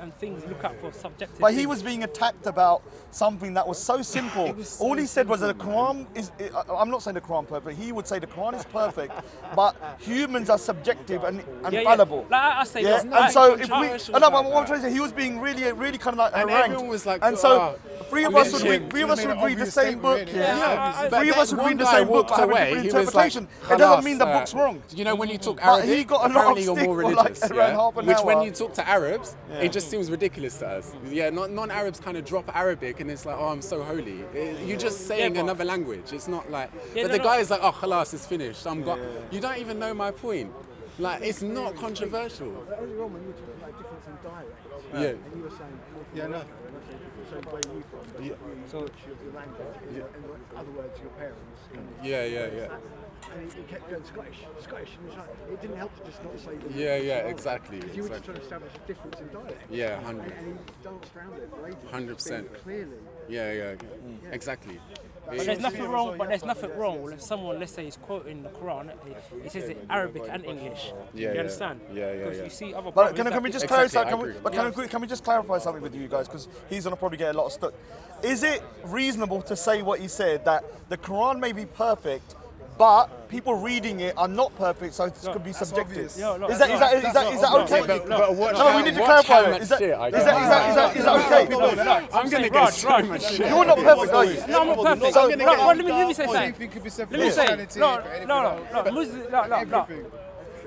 and things look up for subjective. But he was being attacked about something that was so simple. All he said was that the Quran is. I'm not saying the Quran perfect. He would say the Quran is perfect, but humans are subjective and fallible. Like I say, and so if we, but what I'm trying to say, he was being really kind of like harangued. Everyone was like, and so three of us would read the same book. Three of us would read the same book, but have a different interpretation. It doesn't mean the book's wrong. You know, when you talk Arabic, he got a lot of you're more stick for like religious. which when you talk to Arabs, it just seems ridiculous to us. Non-Arabs kind of drop Arabic and it's like, oh, I'm so holy. You're just saying another language. It's not like, but the guy is like, oh, khalas, it's finished. You don't even know my point. Like, it's not controversial. Earlier on when you were talking about difference in dialect, and you were saying, where you from, so your language, and in other words, your parents. And he kept going Scottish, and it's like, it didn't help to just not say the exactly. You were just trying to establish a difference in dialect. Yeah, 100. And he danced around it for ages. 100%. Clearly. Exactly. But there's nothing wrong. But there's nothing wrong if someone, let's say, is quoting the Quran. It says it Arabic and English. You understand? Because you see other. But can we just clarify? Can we just clarify something with you guys? Because he's gonna probably get a lot of stuck. Is it reasonable to say what he said, that the Quran may be perfect, but people reading it are not perfect, so it could be subjective? Is that okay? No, we need to clarify it. Is that okay? I'm gonna get so much shit. You're not perfect, are you? No, I'm not perfect. Let me say something. No.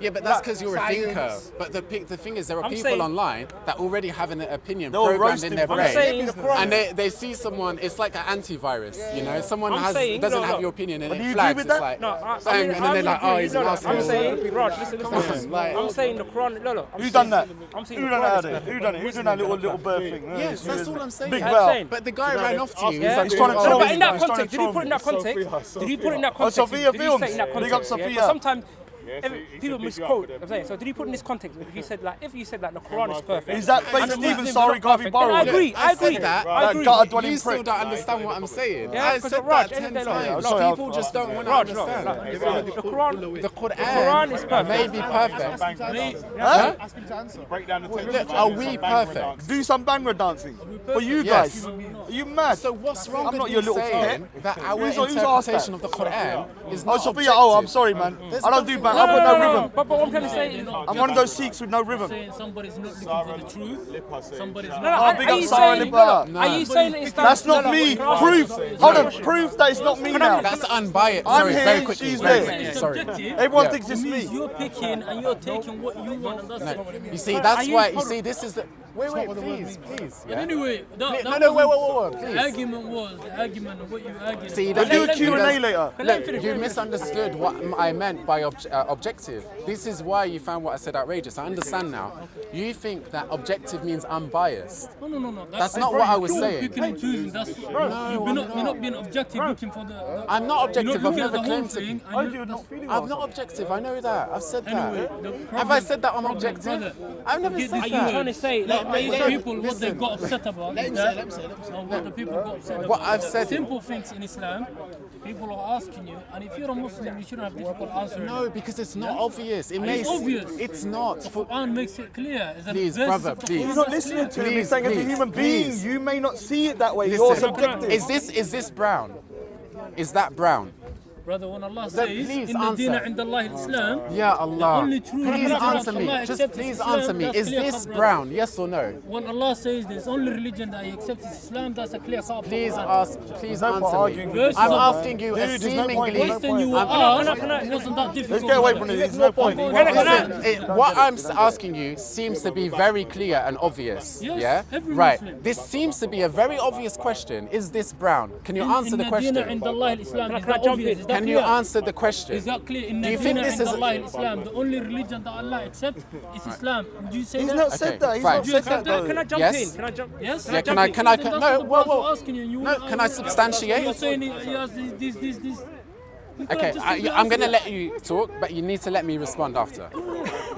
Yeah, but that's because you're a thinker. But the thing is, there are people online that already have an opinion programmed in their brain, and they see someone. It's like an antivirus, you know. Someone doesn't have your opinion, and it flags. It's like bang, and then they're like, oh, he's an asshole. I'm saying, Raj, listen. I'm saying the Quran. Who's done that? Who done it? Who's done that little bird thing? Yes, that's all I'm saying. Big well. But the guy ran off to you. He's trying to troll. But in that context, did he put in that context? Sophia Films. Big up Sophia. Sometimes people misquote. I'm saying. So did you put in this context? If you said like the Quran is perfect, is that fake Stephen Sorry Garvey Burrow? I agree. You still don't understand what I'm saying. I said that 10 times. People just don't want to understand. The Quran is perfect. May be perfect. Ask him to answer. Break down the text. Are we perfect? Do some Bhangra dancing for you guys. Are you mad? So what's wrong with you saying that our interpretation of the Quran is not Sophia, I'm sorry, man. I don't do Bhangra. I've got no rhythm. But what I'm trying to say is, I'm one of those Sikhs with no rhythm. Somebody's not looking for the truth. Somebody's big up Sarah Lipa. Are you saying it's that's not me? Proof. Hold on. Proof that it's not me now. That's unbiased. I'm here. She's there. Sorry. Everyone thinks it's me. You're picking and you're taking what you want. You see, that's why. You see, this is the. Wait, not what the word please. means. But anyway, No, wait, please. the argument of what you argued. See, We'll do a Q&A later. Look, you misunderstood what I meant by objective. This is why you found what I said outrageous. I understand now. You think that objective means unbiased. No. That's not what I was saying. Picking and choosing. That's you're not being objective. Looking for the. I'm not objective. You're I've not looking at never the whole claimed to thing. be. I'm not objective. I know that. I've said Anyway, that. the Have I said that I'm problem, objective? brother, I've never get said this that. word. trying to say, People what they got upset about. Let him say. What the people got upset about. What I've said. Simple things in Islam. People are asking you, and if you're a Muslim, you shouldn't have difficult answering. No, because it's not obvious. It makes It's obvious. It's not. The Quran makes it clear. It's a Please, verse brother, of the please. Quran You're not that's listening to clear. him. He's saying as a human being, please. you may not see it that way. You're Listen, subjective. is this brown? Is that brown? Brother, when Allah Then says, please in the deen answer. inda Allah Islam, Ya Allah. only true Please religion answer that me. Allah Just accepts please is Islam, answer me. that's Is clear this cut, brother. brown? Yes or no? When Allah says there's only religion that He accepts is Islam, that's a clear cut. Please Quran. please no point answer arguing me. with I'm this. asking you a Dude, there's no point. seemingly. There's Question you were I'm- asked wasn't that difficult. Let's get away from it. There's no point. Listen, what I'm asking you seems to be very clear and obvious. Yes, Yeah? every Right. Muslim. This seems to be a very obvious question. Is this brown? Can you answer the In question? the deen inda Allah Islam, is Can I that jump obvious? in? Is that Can you clear? answer the question? Is that clear? In Do the you think deen this inda is- Allah Islam, the only religion that Allah accepts is Islam. Would you say He's that? not Okay, said that. He's fine. not said that Can I though. jump Yes. in? Can I jump? Yes. Yeah, can Then I that's no, what the whoa, brother's whoa. asking you, and you No, can I substantiate? You're saying he has this. You Okay, can't just simply I'm going to answer let you talk, but you need to let me respond after.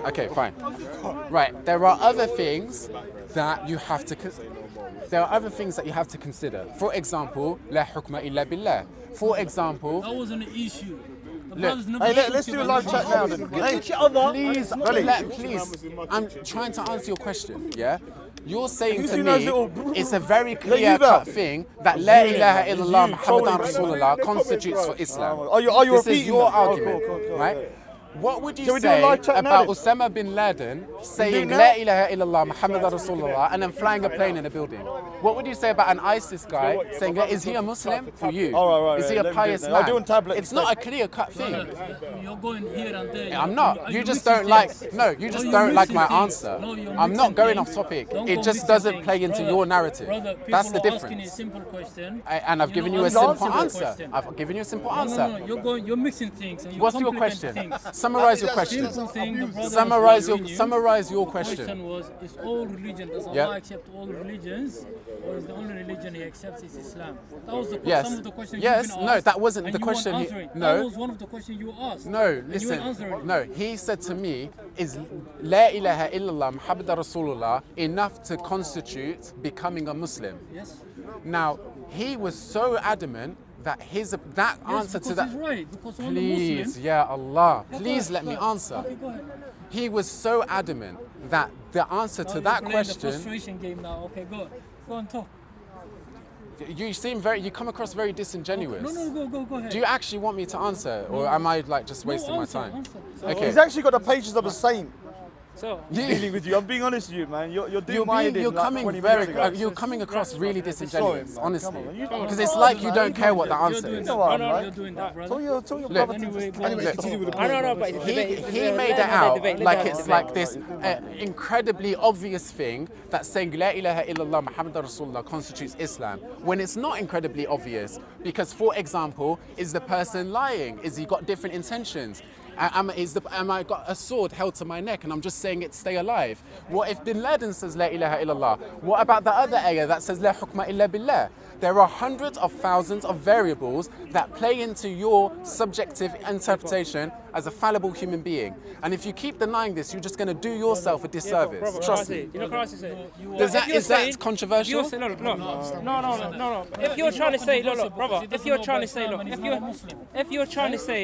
Okay, fine. Right, there are other things that you have to consider. For example, la hukma illa billah. For example, that wasn't an issue. The Look, brothers never Hey, spoke let's do a about live this. chat now then. Hey, please, I'm trying to answer your question, yeah? You're saying Who's to doing those me, little- it's a very you clear-cut that? thing that La ilaha you illallah Muhammadan trolling. Rasulullah constitutes for Islam. Are you This is repeating your that? Oh, argument, cool, right? What would Shall you we do a say live chat now about then? Osama bin Laden saying now? La ilaha illallah Muhammadan Rasulullah and then flying a plane in a building? What would you say about an ISIS guy saying, is he a Muslim for you? Right, Is he let a me do pious it then. I'll man? do it on tablet It's instead. not a clear-cut thing. You're going here and there. I'm not. You You're just mixing don't like. things. No, you just you're don't like mixing my things. answer. No, you're I'm not mixing going things. off topic. Don't It go just mixing doesn't things. play into Brother, your narrative. Brother, That's the people are difference. asking you a simple question. And I've given you a answer simple the answer. question. I've given you a simple No, answer. you're mixing things. And you What's your complicate question? things. Summarize your question. Simple thing, the brother Summarize was your asking you. summarize your The question. question was: is all religion, does Allah Yeah. accept all religions, or is the only religion He accepts is Islam? That was the Yes. some of the questions Yes. you've been No, asked, that wasn't and the you weren't question he- answering. no. That was one of the questions you asked. No, and you weren't listen. answering. No, he said to me, is La ilaha illallah Muhammadan Rasulullah enough to constitute becoming a Muslim? Yes. Now, he was so adamant that that answer to because that. he's right. Because when the Please, Muslim, ya Allah, Go please ahead, let me go ahead. answer. Okay, go ahead. He was so adamant that the answer Now to you're that playing question. The frustration game now. Okay, go on, talk. You come across very disingenuous. No, go ahead. Do you actually want me to answer, or am I like just wasting my time? Answer. Okay. He's actually got the pages of a saint So, dealing with you. I'm being honest with you, man. You're doing my You're like coming 20 very, minutes ago. you're coming across really disingenuous, man. honestly. Come on, you- Because it's like you don't care what the You're answer doing is. that, No, I'm brother. like- You're doing that, brother. Tell your Look, brother to Anyway, just- go on. continue with the I don't know, but He made it out like it's like this incredibly obvious thing that saying La ilaha illallah Muhammadan Rasulullah constitutes Islam, when it's not incredibly obvious. Because, for example, is the person lying? Is he got different intentions? Am I got a sword held to my neck and I'm just saying it stay alive? What if Bin Laden says La ilaha illallah? What about the other ayah that says La hukma illa billah? There are hundreds of thousands of variables that play into your subjective interpretation as a fallible human being. And if you keep denying this, you're just going to do yourself a disservice. brother, Trust me. you know what I say? Is that controversial? No. If you're trying to say, look, brother, if you're trying to say,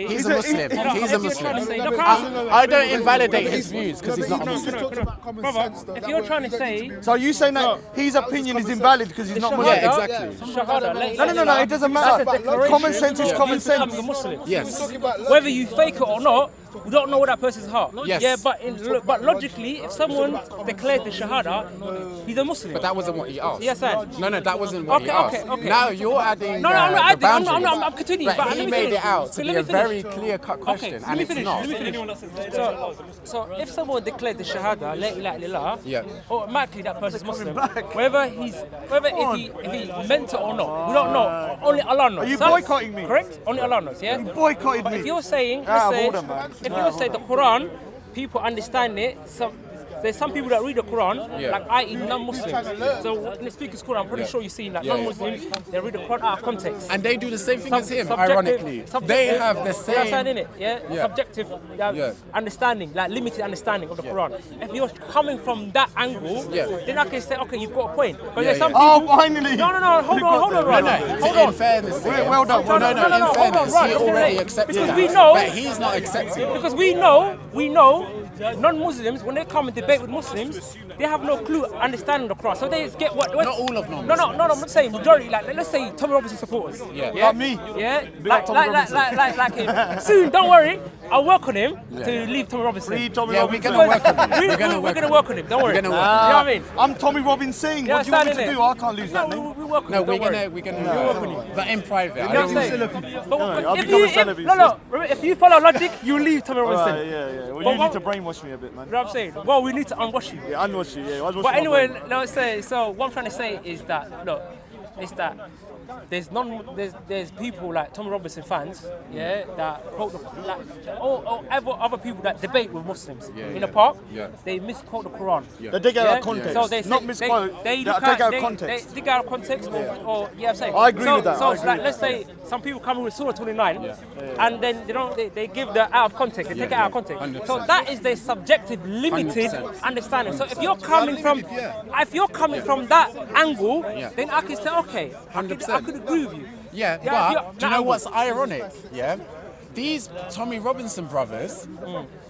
He's a Muslim. He's a Muslim. look, I don't invalidate his views because he's not a He's Muslim. just talking about common sense, though. if you're trying to say, So are you saying that his opinion is invalid because he's not Muslim? Yeah, exactly. No, it doesn't matter. Common sense is common sense. Muslim. Yes. Whether you fake it or not, we don't know what that person's heart. Yes. Yeah, but logically, if someone declared the Shahada, he's a Muslim. But that wasn't what he asked. Yes, I. No, that wasn't what he asked. Okay. Now you're adding. No, I'm not the adding. boundaries. I'm continuing. But he made it out to So be let a me finish. very clear-cut question, and it's not. So if someone declared the Shahada, La ilaha illallah, Yeah. automatically that person's Muslim. Whether if he meant it or not, we don't know. Only Allah knows. Are you boycotting me? Correct? Only Allah knows, yeah? You boycotted But me. if you're saying, Out of let's say, order, man. if you're saying the Quran, people understand it, there's some people that read the Quran, like i.e. non-Muslims. So in the Speaker's Quran, I'm pretty sure you've seen like non-Muslims, they read the Quran out of context. And they do the same thing as him, Subjective- ironically. They have the same. Understanding it, subjective understanding, like limited understanding of the Quran. If you're coming from that angle, then I can say, okay, you've got a point. But there's some people. Oh, finally! No, hold on, right? Hold on. In fairness, Well done. No, in fairness, right, he already accepted because that. we know, But he's not accepting. because we know non-Muslims, when they come and debate with Muslims, they have no clue understanding the Quran. So they just get what. Not all of non-Muslims. No, I'm not saying majority. Like let's say Tommy Robinson supporters. Like me. Yeah, up Tommy like him. Soon, don't worry, I'll work on him to leave Tommy Robinson. Free Tommy Yeah, Robinson. we're gonna work on him. We're gonna work on him. Don't worry. We're gonna work You know what I mean? I'm Tommy Robinson. Yeah, What do you want me standing to it. do? I can't lose that No, name. we work on No, him. we're Don't worry. gonna work on him. But in private. I You know don't what I'm think- saying? I'll But become a Salafi. remember, if you follow logic, you leave Tommy Robinson. Right, yeah. Well, But you what- need to brainwash me a bit, man. You know what I'm saying? Well, we need to unwash you. Yeah, unwash you. Yeah, But anyway, let's say. So what I'm trying to say is that there's people like Tommy Robinson fans, that quote or other people that debate with Muslims in the park. Yeah. They misquote the Quran. They dig out of context. So they Not say- misquote. They They look take at- out they- context. They dig out of context, or I'm saying. I agree with that. So I agree like, with let's say some people come in with Surah 29, and then they give the out of context. They take it out of context. 100%. So that is their subjective, limited 100%. understanding. So if you're coming from that angle, then I can say, okay, I 100%. could agree with you. Yeah, Yeah, but do you know what's ironic? Yeah, these Tommy Robinson brothers,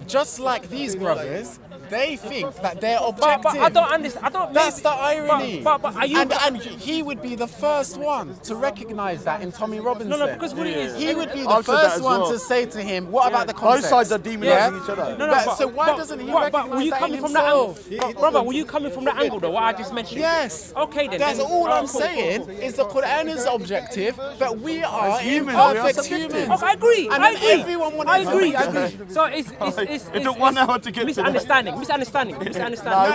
just like these brothers, they think that they're objective. But I don't understand. That's the irony. But are you? And he would be the first one to recognise that in Tommy Robinson. No, because what it is, He would be the I've said that first as one well. to say to him, "What about the context?" Both sides are demonising each other. So why doesn't he recognise were you that coming in from that angle? himself? Brother, were you coming from that angle though? What I just mentioned. Yes. Okay then. That's then- all I'm cool. saying. Is the Quran is objective, but we are humans, we are imperfect subjective. humans. Okay, I agree. And I then agree. everyone wanted I to agree. make I agree. So it's It took 1 hour to get to that. misunderstanding. No, it it's wasn't. not It a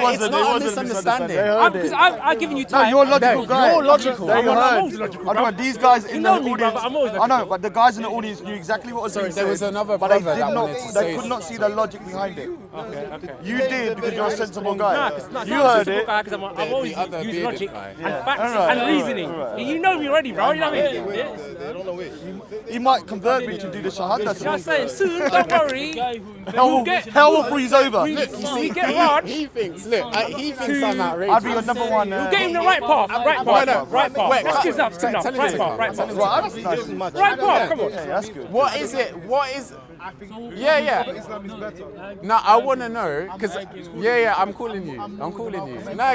wasn't misunderstanding. They heard Because it. I've given you No, time. you're a logical No, guy. you're logical. They I'm heard. always logical, I know, bro. these guys in You the know me, bro, audience. but I'm always I know, logical. but the guys in the audience knew exactly what was being said. there was another but they brother did that not. wanted to They say could not see the logic behind it. Okay. You did because you're a sensible guy. You Not heard it. because I'm always other use bearded logic guy. and facts Alright, and reasoning. You know me already, bro. You know what I mean? He might convert me to do the Shahada. You know what I'm saying? Soon, don't worry. Hell will freeze over. We get Raj. He thinks. Look, he thinks I'm outrageous. I'd be your number one. Get him the right path. Right path. Wait, Excuse us. tell him Right to path. come. Right path. Right, that's nice. Right path. Come on. Yeah, that's good. What is it? What is? Yeah. No, I want to know because I'm calling you. No,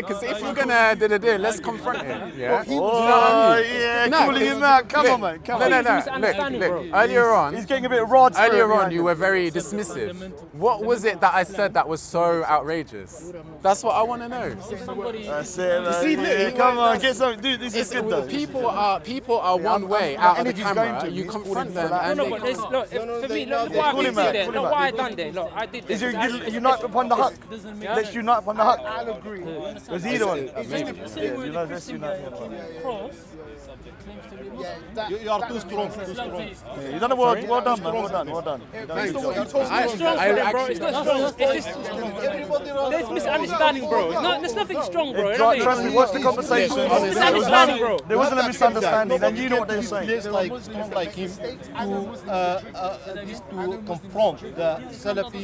because if you're gonna do, let's confront him. Yeah. Oh, yeah, calling him out. Come on, man. Come on. Look. Earlier on, He's getting a bit rod. Earlier on, you were very dismissive. What was it that I said that was so outrageous? That's what I want to know. That's it, man. Come on, get some. Dude, this is good though. People are one way out of the camera. You confront them, and No, but there's, look, for me, look what I did there. Look what I done there. Look, I did this. Unite upon the haq. Let's unite upon the haq. Was he the one? Yeah, let's unite. You are too strong. Yeah, you done the well done, man. Well done. It's not strong, bro. It's not strong. It's just there's misunderstanding, bro. There's nothing strong, bro. You know what I Trust mean? me, watch the conversation. Misunderstanding, bro. There wasn't a misunderstanding, and you know what they're saying. Players like strong like him to confront the Salafi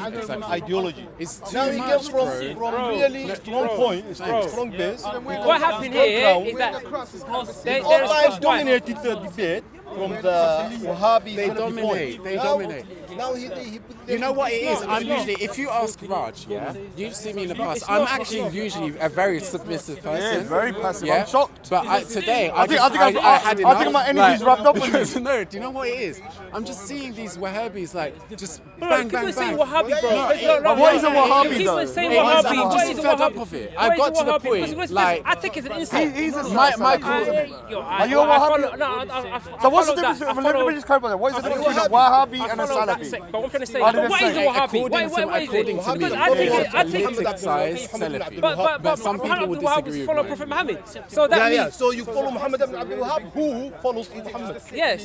ideology. it's too Now he much, comes bro. from really strong point, strong base. What happened here is that All there's lives dominated the debate. from the Wahhabi. They dominate. They dominate. Now he you know what it is? I'm usually, if you ask Raj, yeah, you've seen me in the past. I'm actually usually a very submissive person. Yeah, very passive. Yeah? I'm shocked. But today, I think my energy's rubbed up on you. No, do you know what it is? I'm just seeing these Wahhabis like just Bro, bang, people bang, say bang. Wahhabi, bro. But what is a Wahhabi People though? say I'm Wahhabi. just fed up of it. I got to the point, like, I think it's an insult. He's a Are you a Wahhabi? No, So what's the difference? Let me just clarify. What is the difference between a Wahhabi and a Salafi? But what I'm trying to say, I didn't what is say. a Wahhabi? According to me, I think politicized Salafi. but some people would Wahhabis disagree follow with me. Prophet Muhammad. So that means So you follow Muhammad ibn Abdul Wahhab, who follows Muhammad. yeah.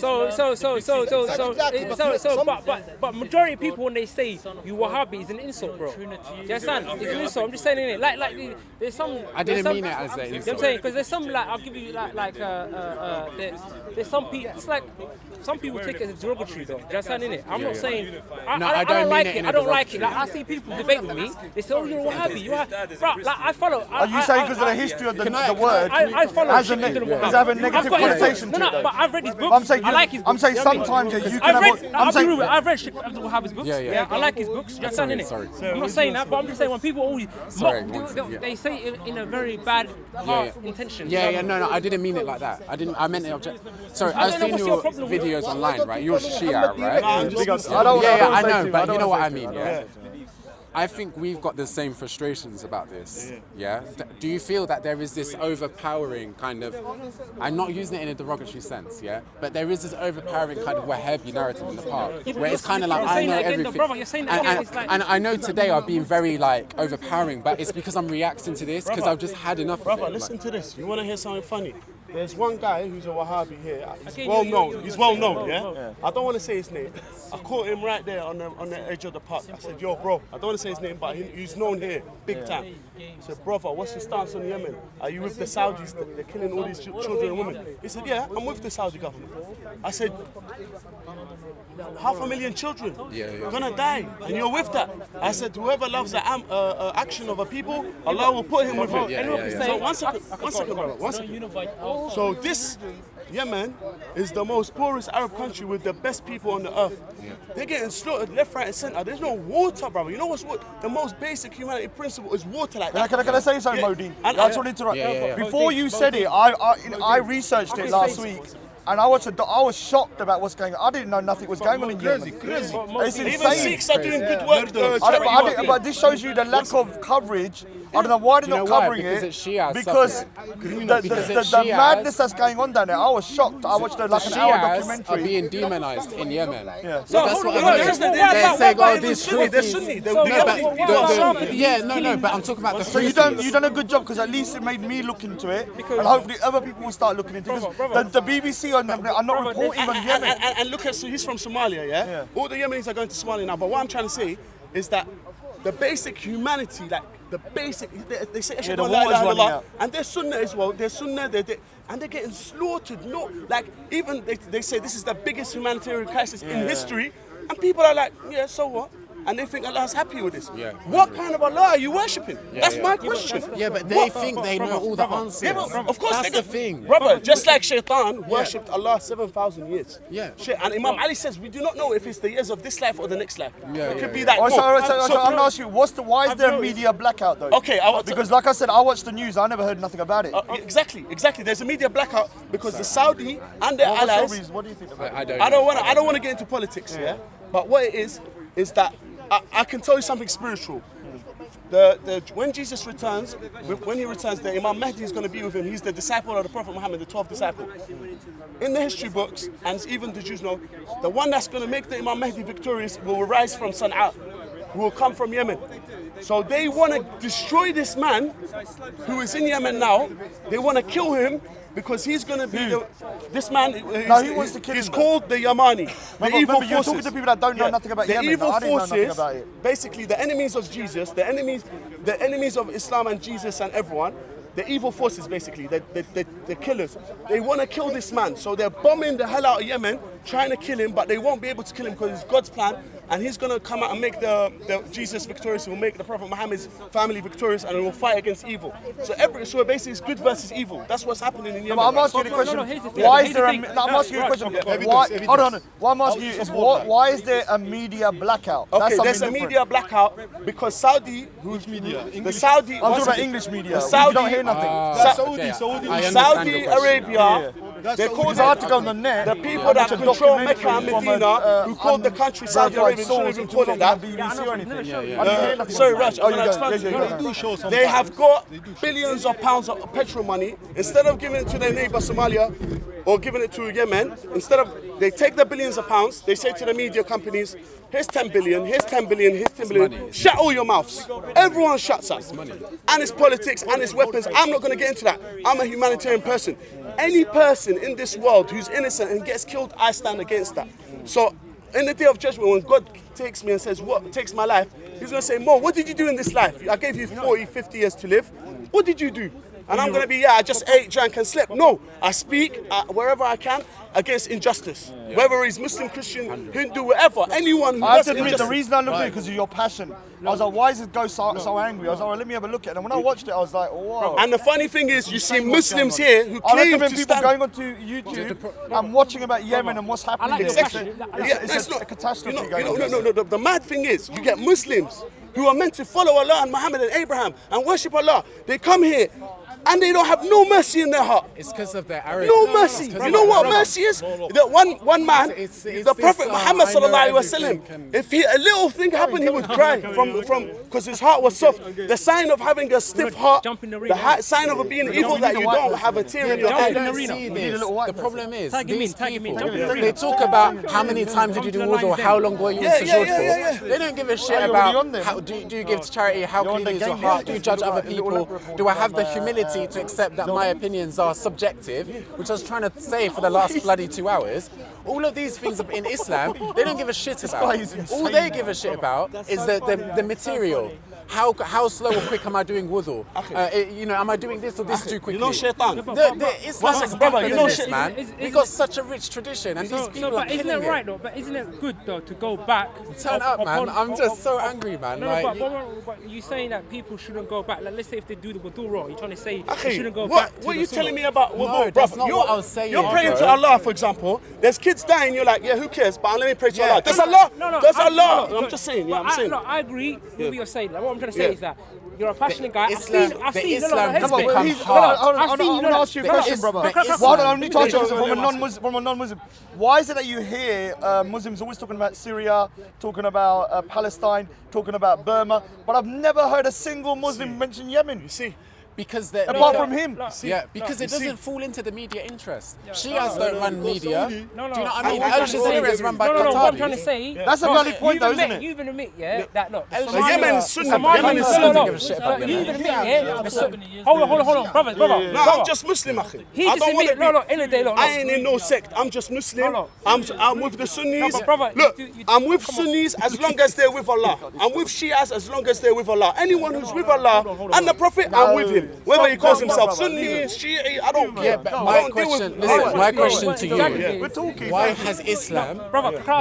But majority of people when they say you Wahhabi is an insult, bro. You understand? It's an insult. I'm just saying it. Like there's some. I didn't mean it as an You know what I'm insult. saying? Because there's some like I'll give you there's some people. It's like some people take it as derogatory though. You understand it? I'm not saying. I don't like it. I don't like it. Like I see people debate with me. They say, "Oh, you're Wahhabi. You are." Bro, like I follow. Are you saying because of the history of the word I follow. has a negative connotation to it? No, but I've read his books. I like his books. I'm saying sometimes you can have. I'm saying I've read Sheikh Abdul Wahhab's books. Yeah, I like his books. You understand it? Sorry. I'm not saying that, but I'm just saying when people always they say it in a very bad intention. No, I didn't mean it like that. I meant it Sorry, I've seen your videos online, right? You're Shia, right? I know, but you know what I mean, yeah? I think we've got the same frustrations about this, yeah? Do you feel that there is this overpowering kind of, I'm not using it in a derogatory sense, yeah? But there is this overpowering kind of Wahhabi narrative in the park, where it's kind of like, I know everything. And I know today I've been very like overpowering, but it's because I'm reacting to this, because I've just had enough of it. Brother, listen to this. You want to hear something funny? There's one guy who's a Wahhabi here. He's well known. He's well known, yeah? I don't want to say his name. I caught him right there on the edge of the park. I said, yo, bro, I don't want to say his name, but he's known here, big time. I said, brother, what's your stance on Yemen? Are you with the Saudis? They're killing all these children and women. He said, yeah, I'm with the Saudi government. I said, 500,000 children gonna die, and you're with that. I said, whoever loves the action of a people, Allah will put him with it. So one second, brother, one second. So this Yemen is the most poorest Arab country with the best people on the earth. They're getting slaughtered left, right, and center. There's no water, brother. You know what's the most basic humanity principle is water like that. Can I say something, Modi? I just want to interrupt. Before you said it, I researched it last week. And I was shocked about what's going on. I didn't know nothing was going on in Yemen. Crazy. It's insane. Even Sikhs are doing good work. But this shows you the lack of coverage. I don't know why they're not covering it. Because the madness that's going on down there. I was shocked. I watched an hour documentary. Are being demonized in Yemen. So that's what I'm saying. They're saying, oh, these Sunni. But I'm talking about the. So you done a good job because at least it made me look into it, and hopefully other people will start looking into it. The BBC are not reporting on Yemen. And look at, so he's from Somalia, yeah? All the Yemenis are going to Somalia now. But what I'm trying to say is that the basic humanity, like the basic, they say, the water's running out. and they're Sunnah as well. They're Sunnah, and they're getting slaughtered. No, like even they say this is the biggest humanitarian crisis in history, and people are like, yeah, so what? And they think Allah's happy with this. What kind of Allah are you worshipping? That's my question. Yeah, but they think they know all the answers. Yeah, but of course that's the thing. Brother, just like Shaitan worshipped Allah 7,000 years. Yeah. And Imam Ali says, we do not know if it's the years of this life or the next life. It could be that. So I'm going to ask you, why is there a media blackout though? Okay, because like I said, I watched the news, I never heard nothing about it. Exactly. There's a media blackout because the Saudi and their allies. What do you think about it? I don't want to get into politics, but what it is that I can tell you something spiritual. When Jesus returns, when he returns, the Imam Mahdi is going to be with him. He's the disciple of the Prophet Muhammad, the 12th disciple. In the history books, and even the Jews know, the one that's going to make the Imam Mahdi victorious will rise from Sana'a, who will come from Yemen. So they want to destroy this man who is in Yemen now. They want to kill him because he's going to be this man. He wants to kill him. He's called the Yamani. The evil forces. You're talking to people that don't know nothing about Yemen. The evil I didn't know nothing forces, about it. basically the enemies of Jesus, the enemies of Islam and Jesus and everyone. The evil forces, basically, the killers, they want to kill this man. So they're bombing the hell out of Yemen trying to kill him, but they won't be able to kill him because it's God's plan, and he's going to come out and make the Jesus victorious. He will make the Prophet Muhammad's family victorious, and he will fight against evil. So basically it's good versus evil. That's what's happening in Yemen. No, I'm asking you the question. Why is there I'm asking you a question. Hold on. What I'm asking you is why is there a media blackout? Okay, there's a media blackout because Saudi, media? The Saudi. I'm talking about English media. The Saudi, you don't hear nothing. Saudi Arabia. They call the article on the net. The people that control Mecca and Medina, who called the country Saudi Arabia, shouldn't even call it that. Sorry, Raj, I'm going to explain. They have got billions of pounds of petrol money. Instead of giving it to their neighbor Somalia or giving it to Yemen, they take the billions of pounds, they say to the media companies, here's 10 billion, here's 10 billion, here's 10 billion. Shut all your mouths. Everyone shuts up. And it's politics and it's weapons. I'm not going to get into that. I'm a humanitarian person. Any person in this world who's innocent and gets killed, I stand against that. So in the day of judgment, when God takes me and says, what takes my life? He's going to say, Mo, what did you do in this life? I gave you 40, 50 years to live. What did you do? And I'm going to be, I just ate, drank and slept. No, I speak wherever I can against injustice. Whether he's Muslim, Christian, Hindu, whatever, anyone who does injustice. The reason I looked at it because of your passion. I was like, why is this guy so angry? I was like, well, let me have a look at it. And when I watched it, I was like, whoa. And the funny thing is, you see Muslims here who I claim recommend to people stand... going onto YouTube and watching about Yemen and what's happening. Exactly. It's a catastrophe going on. No. The mad thing is, you get Muslims who are meant to follow Allah and Muhammad and Abraham and worship Allah. They come here and they don't have no mercy in their heart. It's because of their arrogance. No mercy. You know what mercy is? That one man, the Prophet Muhammad sallallahu alaihi wasallam, if a little thing happened, he would cry because his heart was soft. The sign of having a stiff heart, the sign of being evil that you don't have a tear in your eye. The problem is, these people, they talk about how many times did you do wudu, how long were you in sujood for. They don't give a shit about how do you give to charity, how clean is your heart, do you judge other people, do I have the humility to accept that my opinions are subjective, which I was trying to say for the last bloody 2 hours. All of these things in Islam, they don't give a shit about. All they give a shit about is the material. How slow or quick am I doing wudu? Am I doing this or this too quickly? You know shaitan. Islam is brother, you know shit, man. We got such a rich tradition, and these people are killing it. Isn't it right though? But isn't it good though to go back? Turn up, man. I'm just so angry, man. But you saying that people shouldn't go back? Like, let's say if they do the wudu wrong, you're trying to say they shouldn't go back. What are you telling me about wudu, no, that's not what I was saying. You're praying to Allah, for example. There's kids dying. You're like, yeah, who cares? But let me pray to Allah. There's Allah. There's Allah. I'm just saying. Yeah, I'm saying. No, I agree with what you're saying. Like, what I'm trying to say is that you're a passionate guy. Islam has become hard. I want to ask you a question, brother. I need to ask you from a non-Muslim. Why is it that you hear Muslims always talking about Syria, talking about Palestine, talking about Burma, but I've never heard a single Muslim mention Yemen? You see? Because apart from him, because it doesn't fall into the media interest. Shias don't run media. Do you know what I mean? Al Jazeera is run by Qatar. What I'm trying to say, that's a valid point, though, isn't it? You even admit, that look. Yemen is Sunni. Yemen is Sunni. You even admit, hold on, brother. No, I'm just Muslim, akhi. He just admit, in the day, I ain't in no sect. I'm just Muslim. I'm with the Sunnis. Look, I'm with Sunnis as long as they're with Allah. I'm with Shias as long as they're with Allah. Anyone who's with Allah and the Prophet, I'm with him. Whether he calls himself Sunni, Shi'i, I don't care. But my question to you, why has Islam,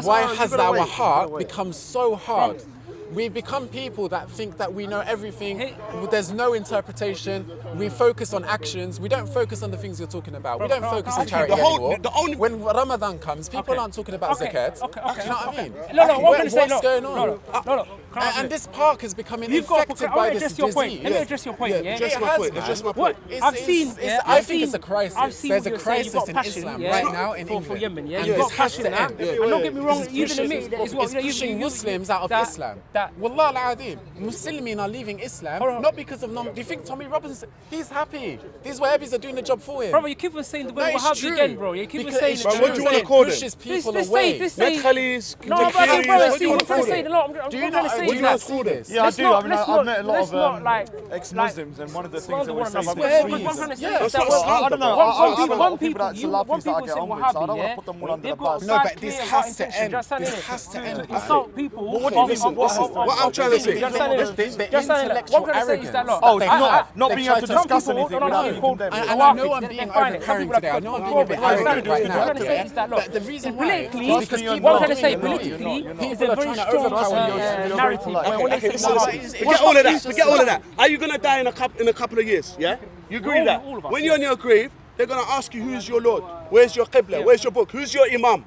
why has our heart become so hard? We've become people that think that we know everything. There's no interpretation. We focus on actions. We don't focus on the things you're talking about. We don't focus on charity anymore. When Ramadan comes, people aren't talking about zakat. Do you know what I mean? What's going on? And this park is becoming infected by this disease. Let me address your point. Address my point. I think it's a crisis. There's a crisis in Islam right now in England. For Yemen, and this has to end. And don't get me wrong, you even admit that it's pushing Muslims out of Islam. Wallah al-Azim, Muslimin are leaving Islam not because of do you think Tommy Robinson, he's happy. These Wahhabis are doing the job for him. Bro, you keep on saying the word Wahhabi again, bro. You keep on saying it. What do you want to call it? Pushes people away. Medkhalis, no, but brother, see what I'm trying to say. I'm trying to say saying What do you that. call this? Yeah, I do. I mean, I've met a lot let's not, of like, ex-Muslims, and one of the things slander they always one say another. is What I'm trying to say Yeah, is that's that not slander. I don't know. One I have a people- lot of people that you- Salafis one that I people get say on with, so I don't Wahhabi, want yeah? to put them all under the They've got bus. No, but bad this clear has to intentions, end. just saying This it, has to to end. insult people. Listen, what I'm trying to say. Just saying it. The Just saying it. What I'm trying to say is that, look, Oh, They not being able to some discuss people- anything no, without no, being called- condemned. And I know I'm being They're fine. Some overbearing people are today. I know I'm being a controlled. bit What I'm arrogant right trying now. to say is that, look, But the reason why politically, is because what people I'm trying to say you're not. politically is a People are very trying to strong overpower narrative. Okay, When they say listen, Wahhabi, forget all of that. Forget all of that. Are you gonna die in a couple of years? Yeah, you agree with that? all of us, When you're on your grave, they're gonna ask you, who's your Lord? Where's your Qibla? Where's your book? Who's your Imam?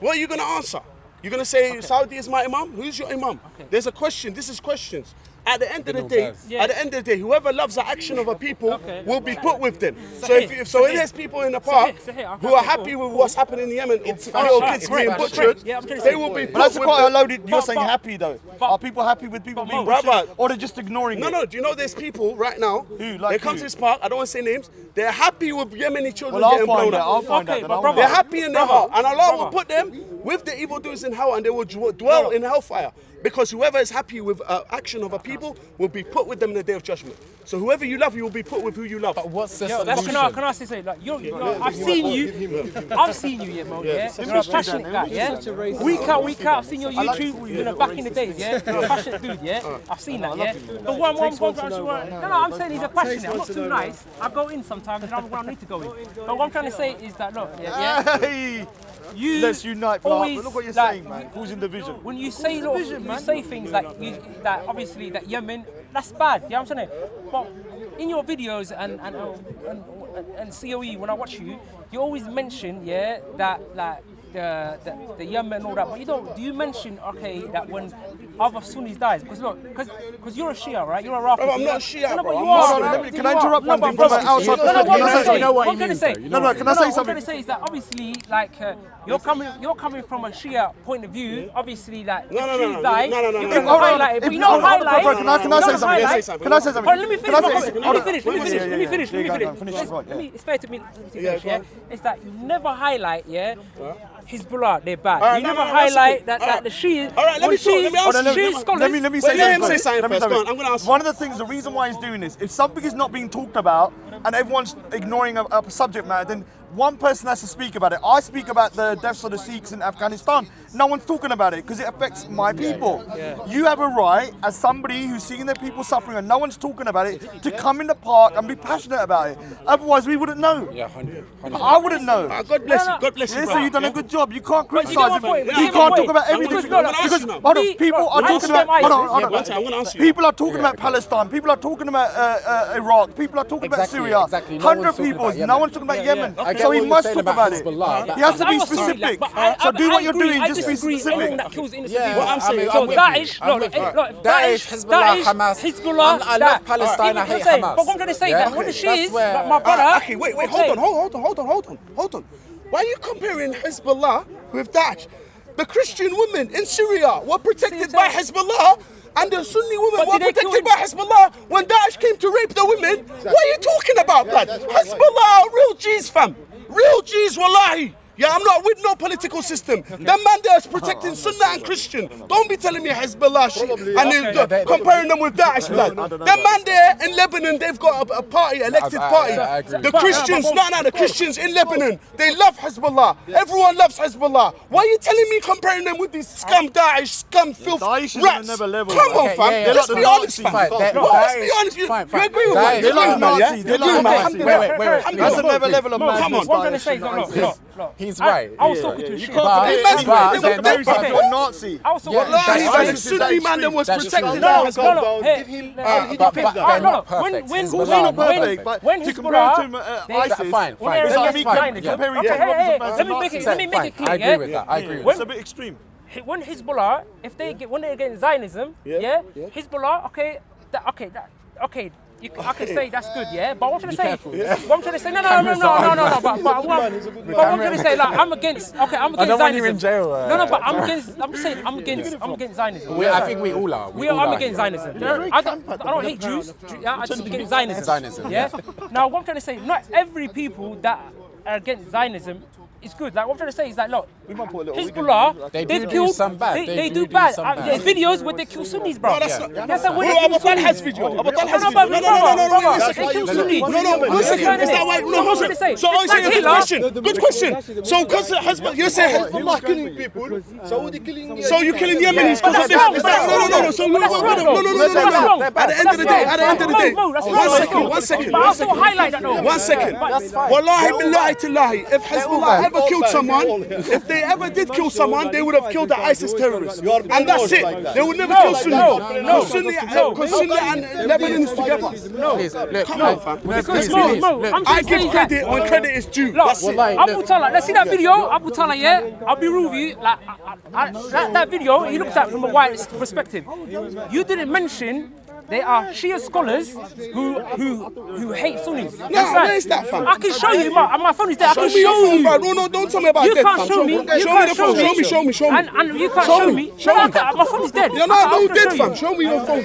What are you gonna answer? You're gonna say Saudi is my Imam? Who's your Imam? There's a question. This is questions. At the end of the day, whoever loves the action of a people will be put with them. So if there's people in the park who are happy with what's happening in Yemen, little kids being butchered, they will be put But that's with quite a them. loaded. You're saying happy though. Are people happy with people being butchered, or they're just ignoring it? No, do you know there's people right now, like they come who? to this park, I don't want to say names, they're happy with Yemeni children Well, I'll getting find blown out. I'll up. find out. but Then brother, They're happy in their heart, and Allah will put them with the evildoers in hell, and they will dwell in hellfire. Because whoever is happy with action of a people will be put with them in the day of judgment. So whoever you love, you will be put with who you love. But what's the Can I say, like, I've seen you, yeah, Mo, yeah? You're a passionate guy, yeah? Week out, I've seen your YouTube, back in the days, yeah? You're a passionate dude, yeah? I've seen that, yeah? But I'm saying he's a passionate, I'm not too nice. I go in sometimes and I'm where I need to go in. But what I'm trying to say is that, look, Hey, let's unite, bro. always, Look what you're like, saying, man. Who's in division? when you say you say things like that, obviously that Yemen, that's bad. You know what I'm saying? But in your videos and COE, when I watch you, you always mention that like the Yemen and all that. But you don't. Do you mention that when other Sunnis dies? Because look, because you're a Shia, right? You're a Rafidi. Bro, I'm not Shia, No, bro. but I'm you are. Muslim. right? Can I interrupt one thing but from an outside no, no, perspective? what I'm Can I say saying- You know what what he I'm trying to means, say. though. You No, can I say What I'm something? trying to say is that obviously, like, you're coming from a Shia point of view. Obviously, like, No, if no, Shias no, die, no, no, no, you no, can no. highlight it. But you Bro, don't highlight. bro, can I say you don't something? highlight- Can I say something? Hold on, let me finish. Can I say- Let me finish. Yeah, Let me finish. finish. It's fair to me. Yeah, it's that you never highlight. Hezbollah, they're bad. Alright, You no, never no, that's highlight okay. that Alright. the Shias. Alright, let me talk, let me ask you. Shias scholars. Let me say let him something. say something Let me first. say Go on, I'm gonna ask you. One of the things, the reason why he's doing this, if something is not being talked about and everyone's ignoring a subject matter, then one person has to speak about it. I speak about the deaths of the Sikhs in Afghanistan. No one's talking about it because it affects my people. You have a right, as somebody who's seeing their people suffering and no one's talking about it, to come in the park and be passionate about it. Otherwise, we wouldn't know. Yeah, 100. I wouldn't know. God bless you. God bless you, Yeah, bro. so you've done a good job. You can't But you criticise get him. my point. You You get can't my talk about point. everything. I'm gonna ask Because you now. hold on, people are talking about. Hold on. Yeah, one time, I'm gonna ask you. People are talking about Palestine. People are talking about Iraq. People are talking about Exactly, Syria. exactly. No 100 one's talking people. about Yemen. No one's talking about Yemen. I get So what he you're must saying talk about about it. Hezbollah. He has to be I was sorry, specific. but So do what you're doing. I Just be disagree. Anyone specific. that kills innocent Yeah, people. what I'm saying, So I'm with Daesh, you. I'm with you. Daesh, Hezbollah, Hamas. Hezbollah. I love Palestine, I hate Hamas. But what I'm trying to say Yeah? that when the That's Shias, where- like my brother. Okay, wait, hold on. Why are you comparing Hezbollah with Daesh? The Christian women in Syria were protected by Hezbollah, and the Sunni women But were did they protected kill by Hezbollah when Daesh came to rape the women. What are you talking about, blood? Hezbollah are real G's, fam. Real G's, wallahi. Yeah, I'm not with no political system. Them man there is protecting Sunnah and Christian. Don't be telling me Hezbollah shit and then comparing them with Daesh, blood. Them man there in Lebanon, they've got a party, elected party. I agree. The Christians, the Christians in Lebanon, they love Hezbollah. Everyone loves Hezbollah. Why are you telling me comparing them with these scum Daesh, scum filth, Daesh is on rats? another level. Come on, Okay, fam. yeah, yeah. Let's They're be like honest, the fam. Nazis. Bro, Fine, let's be Daesh- honest. You fine. agree with Daesh- me? They're like Come on, yeah? Nazis. They're like Come on, Nazis. man. That's another level of Come madness. on, what I'm trying to say is, Daesh. look. He's right. I was talking to a You Shia. can't But- compare but anybody. they're They're not a perfect. Nazi. I was talking Yeah, to a Wallahi, Daesh man, is the Sunni man them was That's protected true. by No, Hezbollah. hey, Give him- but they're not perfect. when Hezbollah are not perfect, but when to compare Hezbollah, to ISIS, Fine, when fine. they're it's like against me Zionism, comparing okay, terrorism hey, as let me make Nazis. it clear. I agree with that. I agree with It's that. a bit extreme. When Hezbollah, when they're against Zionism, Hezbollah, okay. I can say that's good, yeah. But what I'm trying to say, what I'm trying to say, no. But what I'm trying to say, like, I'm against Zionism. don't want you in jail, No, but I'm against Zionism. I think we all are. I'm against Zionism. I don't hate Jews. I just against Zionism. Zionism. Yeah. Now, what I'm trying to say, not every people that are against Zionism it's good. Like what I'm trying to say is that look, We might put a little. Hezbollah, They they've do killed some bad. They do bad. There's videos where they kill Sunnis, bro. No, that's not. That's not Bro, where they kill Abu Talha has Sunnis. video. Abu Talha has No, video. brother, One they kill Sunnis. One second. Is that why? No, one second. So I say a good question. Good question. So because Hezbollah, you're saying Hezbollah killing people, Saudi killing. so you're killing Yemenis because of this? Is that no? So no. At the end of the day, one second. But I'll still highlight that though. 1 second. Wallahi billahi tallahi, if Hezbollah ever killed someone, if they ever did kill someone, they would have killed the ISIS terrorists. And that's it. They would never kill Sunni. Because Sunni and Lebanon is together. Come on, fam. I give credit when credit is due. That's it. Abu Talha, let's see that video. Abu Talha, yeah? I'll be real with you. Like, that video, you looked at it from a wide perspective. You didn't mention they are Shia scholars who hate Sunnis. No, where is that, fam? I can show you. My phone is there. I can Show me your show phone, you. bro. No, don't tell me about You dead, can't fam. show me. You Show me can't the phone. Show me. And you can't show me. My phone is dead. No, dead, fam. Show me your phone.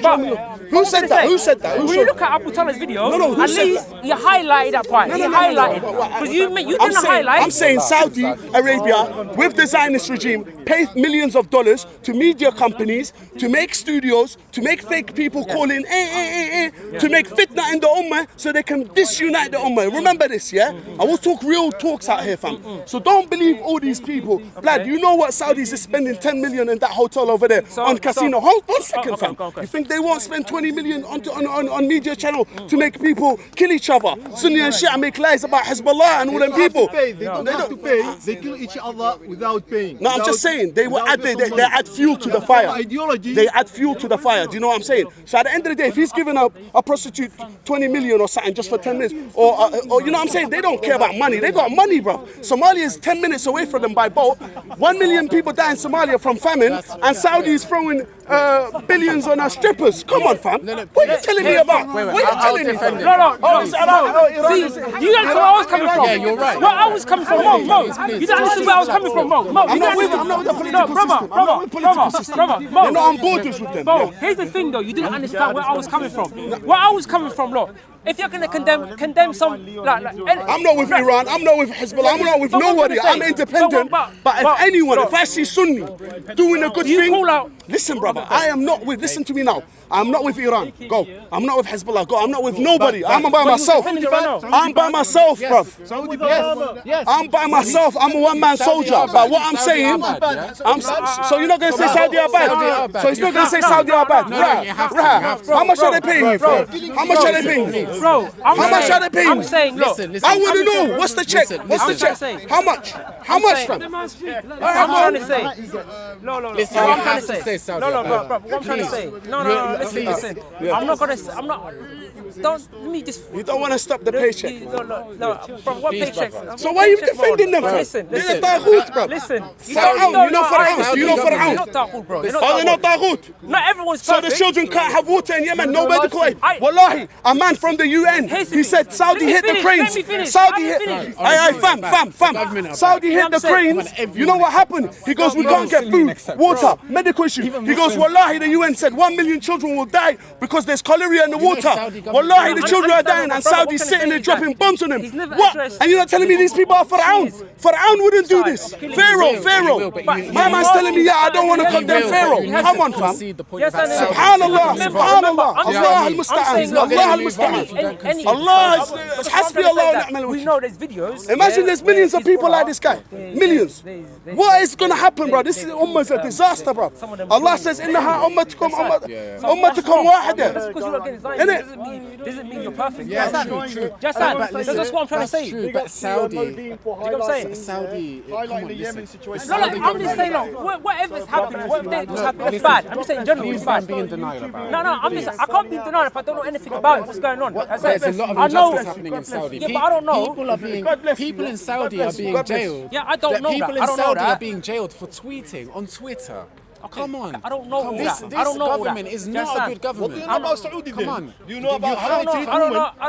Who said that? Who said that? When you look at Abu Talha's video, who at said least you highlighted that part. You highlighted. Because you didn't highlight. I'm saying Saudi Arabia, with the Zionist regime, paid millions of dollars to media companies to make studios, to make fake people calling to make fitna in the ummah so they can disunite the ummah. Remember this, yeah? I will talk real talks out here, fam. So don't believe all these people. Lad, you know what Saudis is spending 10 million in that hotel over there on casino. Hold 1 second, fam. You think they won't spend 20 million on media channel to make people kill each other? Sunni and Shia make lies about Hezbollah and all them people. They don't have to pay. They kill each other without paying. No, I'm just saying, they add fuel to the fire. Ideology. They add fuel to the fire. Do you know what I'm saying? So at the end of the day, if he's giving a prostitute 20 million or something just for 10 minutes, or you know what I'm saying, they don't care about money. They got money, bro. Somalia is 10 minutes away from them by boat. 1 million people die in Somalia from famine, and Saudi is throwing billions on our strippers. Come on, fam. What are you telling me about? What are you telling me? See, you don't know where I was coming from. Yeah, you're right. Where I was coming from, Mo. You don't understand where I was coming from, Mo. I'm not with the political system. They're not on borders with them. Bro, here's the thing though, you didn't understand where I was coming from. Where I was coming from, look, if you're gonna condemn some I'm not with Iran, I'm not with Hezbollah, I'm not with nobody, I'm independent. But if anyone, if I see Sunni doing a good thing, listen brother, I am not with, listen to me now, I'm not with Iran, go. I'm not with Hezbollah, go. I'm not with nobody, I'm by myself. I'm by myself, bruv. I'm by myself, I'm a one-man soldier. But what I'm saying, so you're not gonna say Saudi are bad? So he's not gonna say Saudi are bad? Right. How much are they paying you, bro? How much are they paying me? Bro, how much are they paying? I'm saying, look, I want to know. What's the check? What's the check? How much? How much, fam? I'm trying to say. No. What I'm trying to say. No, bro. What I'm trying to say. No. Listen. I'm not gonna. I'm not. Don't let me just. You don't want to stop the paycheck. No. From what paycheck? So why are you defending them, fam? Listen. They're Taghut, bro. Listen. You know Fir'aun. You know Fir'aun. They're not Taghut, bro. They're not Taghut. Not everyone's So perfect. the children can't have water in Yemen, no medical aid. Wallahi, a man from the UN, he said Saudi hit the cranes. Saudi hit. Fam. Saudi hit the cranes. You know what happened? He goes, we can't get food, water, medical issues. He goes, wallahi, the UN said 1 million children will die because there's cholera in the water. Wallahi, the children are dying and Saudi's sitting there dropping bombs on them. What? And you're not telling me these people are Fir'aun? Fir'aun wouldn't do this. Pharaoh. My man's telling me, yeah, I don't want to condemn Pharaoh. Come on, fam. Subhanallah. Allah al-Musta'an. Allah is hasbi Allah wa ni'mal wakeel. We know there's videos. Imagine there's millions of people like this guy. Millions. What is going to happen, bro? This ummah is a disaster, bro. Allah says, innaha ummatukum wahida. Just because you're not getting Zion doesn't mean you're perfect. Yeah, that's true. That's what I'm trying to say. True, but Saudi, you know what I'm saying? Saudi, highlighting the Yemen situation. No, I'm just saying, whatever's happening, what's happening, it's bad. I'm just saying, in general, it's bad. Be in denial about it. No, I can't be in denial if I don't know anything about what's going on. There's a lot of injustice happening in Saudi. Yeah, but I don't know. People in Saudi are being jailed. Yeah, I don't know that. People in Saudi are being jailed for tweeting on Twitter. Come on. I don't know all This that. I don't know all that. government is Do you not a understand? good government. What do you know about Saudi then? Come on. Do you know about how they treat I don't women? know. I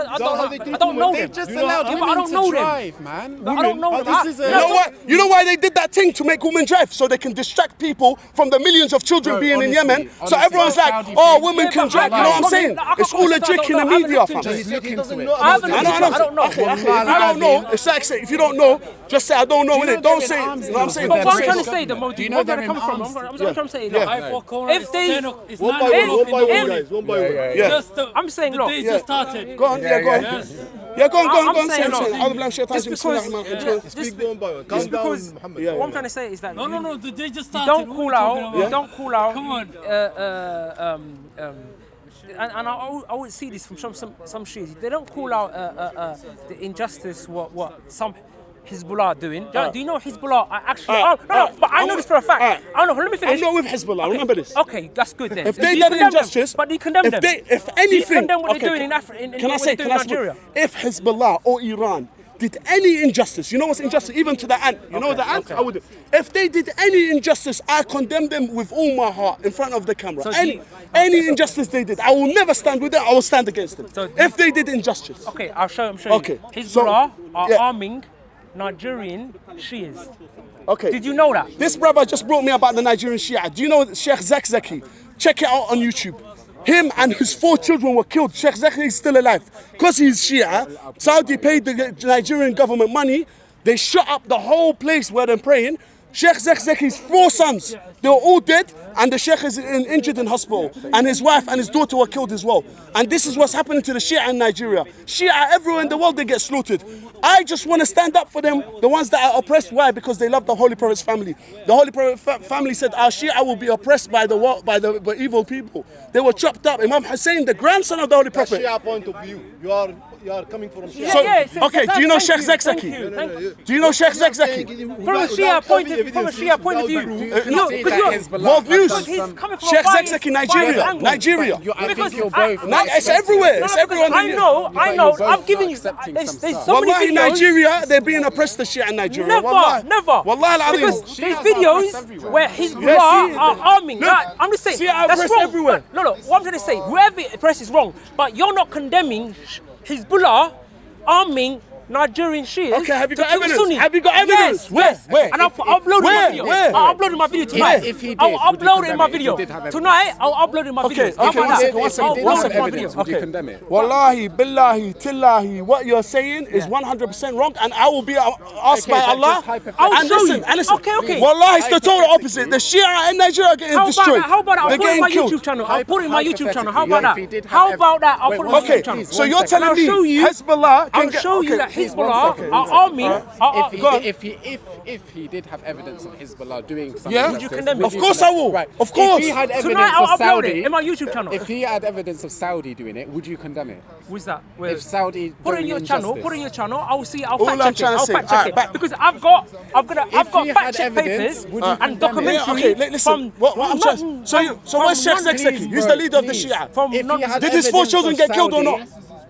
They don't know They them. just You know, allowed yeah, but I women don't to know them. drive, man. I don't know them. This is a- You know what? You know why they did that thing to make women drive? So they can distract people from the millions of children Bro, being honestly, in Yemen. So honestly, everyone's like, Saudi oh, thing- women Yeah, can but drive. I You know what I'm can't- saying? I It's all a can't- trick in the I haven't media, looked fam. into it. Just look into it. I haven't looked into it. I don't know. Okay, if you don't know, it's like say, if you don't know, just say I don't know, innit? Don't say, you know what I'm saying? But what I'm British trying to say, the government. motive, know where they're they're in coming from, arms? I'm trying to say, Yeah. I for Quran, If they- it's One by 9 one, one by one, if- guys. One by one. Yeah. Just I'm saying, the look, day just started. Go on, yeah, go on. Yes. Yeah, go on, go on, I'm go on. saying, Say look, it. I'll blame shaitan. just because- Speak one by one. Calm just because down, Muhammad. what I'm trying to say is that No, the day just you started. don't What call are we talking out, about? you don't call out. Come on. And I always see this from some Shias. They don't call out the injustice what some Hezbollah are doing. Do you know Hezbollah are actually? But I know this for a fact. I know. Let me finish. I'm not with Hezbollah. Remember this. Okay, that's good then. If they Do you done condemn them? injustice, But do you condemn them? if Do you anything, condemn what okay, they're doing in Africa? Can I say, Nigeria? if Hezbollah or Iran did any injustice, you know what's injustice? Even to the ant, you know the ant? I would. If they did any injustice, I condemn them with all my heart in front of the camera. So any injustice they did, I will never stand with them. I will stand against them. So if they did injustice. Okay, I'll show you. Okay, Hezbollah are yeah. arming Nigerian Shias. Okay. Did you know that? This brother just brought me about the Nigerian Shia. Do you know Sheikh Zakzaki? Check it out on YouTube. Him and his 4 children were killed. Sheikh Zakzaki is still alive. Because he's Shia, Saudi paid the Nigerian government money. They shut up the whole place where they're praying. Sheikh Zakzaki's 4 sons, they were all dead, and the Sheikh is injured in hospital. And his wife and his daughter were killed as well. And this is what's happening to the Shia in Nigeria. Shia everywhere in the world, they get slaughtered. I just want to stand up for them, the ones that are oppressed. Why? Because they love the Holy Prophet's family. The Holy Prophet family said, our Shia will be oppressed by the evil people. They were chopped up. Imam Hussein, the grandson of the Holy That's Prophet. Shia point of view. You are coming from Shia. Okay, do you know Sheikh Thank Zakzaki? you. Do you know Sheikh Zakzaki? From a Shia point of view, No, because World News. he's coming from Sheikh a biased- Zakzaki, biased Nigeria. angle. Nigeria. I think you're both. It's everywhere. It's everywhere. I know. both I've given you. accepting There's some so many Wallahi, videos. Nigeria, they're being oppressed, the Shia in Nigeria. Never. Wallahi al-Azim. Because there's Shias are videos oppressed everywhere. where Hezbollah are arming. Look, Like, I'm just saying, Shia are that's oppressed wrong. everywhere. No, what I'm trying to say, whoever oppressed is wrong. But you're not condemning Hezbollah arming Nigerian Shias. Okay, have you got to kill evidence? Sunnis. Have you got evidence? Yes. Where? And I'll upload it in my video. Where? I'll upload it in my video tonight. If he did, I'll would you upload it in my condemn it? If he video. did have evidence? Tonight, I'll upload it in my video. Okay, one second. If he did One have second. evidence, would you condemn it? Wallahi, billahi, tillahi, what you're saying is 100% wrong, and I will be asked by but Allah. just hypothetically. I'll And show listen, you. and listen. Okay. Wallahi, it's the total opposite. The Shia in Nigeria are getting destroyed. How about that? I'll They're put it in my getting killed. YouTube channel. I'll put it in my YouTube channel. How Yeah, about if he that? did have How ev- about that? I'll Wait, put it in one my Okay, YouTube channel. so you're telling I'll me show you. Hezbollah can I'll show you that Please, one Hezbollah second. are arming. If he did have evidence of Hezbollah doing something, Yeah? like Would you this, condemn it? would Of you course condemn I will. Right. Of course. If he had evidence Tonight I'll of upload it Saudi, in my YouTube channel. if he had evidence of Saudi doing it, would you condemn it? What's that? If Saudi Put it in doing your injustice. channel. Put it in your channel. I'll see. I'll All fact I'm check it. trying to I'll say- fact check alright, it because I've got he fact had check evidence, papers would you and condemn it? documentary. Okay, listen. What I'm trying. So where's Sheikh Zakzaki? He's the leader of the Shia. Did his 4 children get killed or not?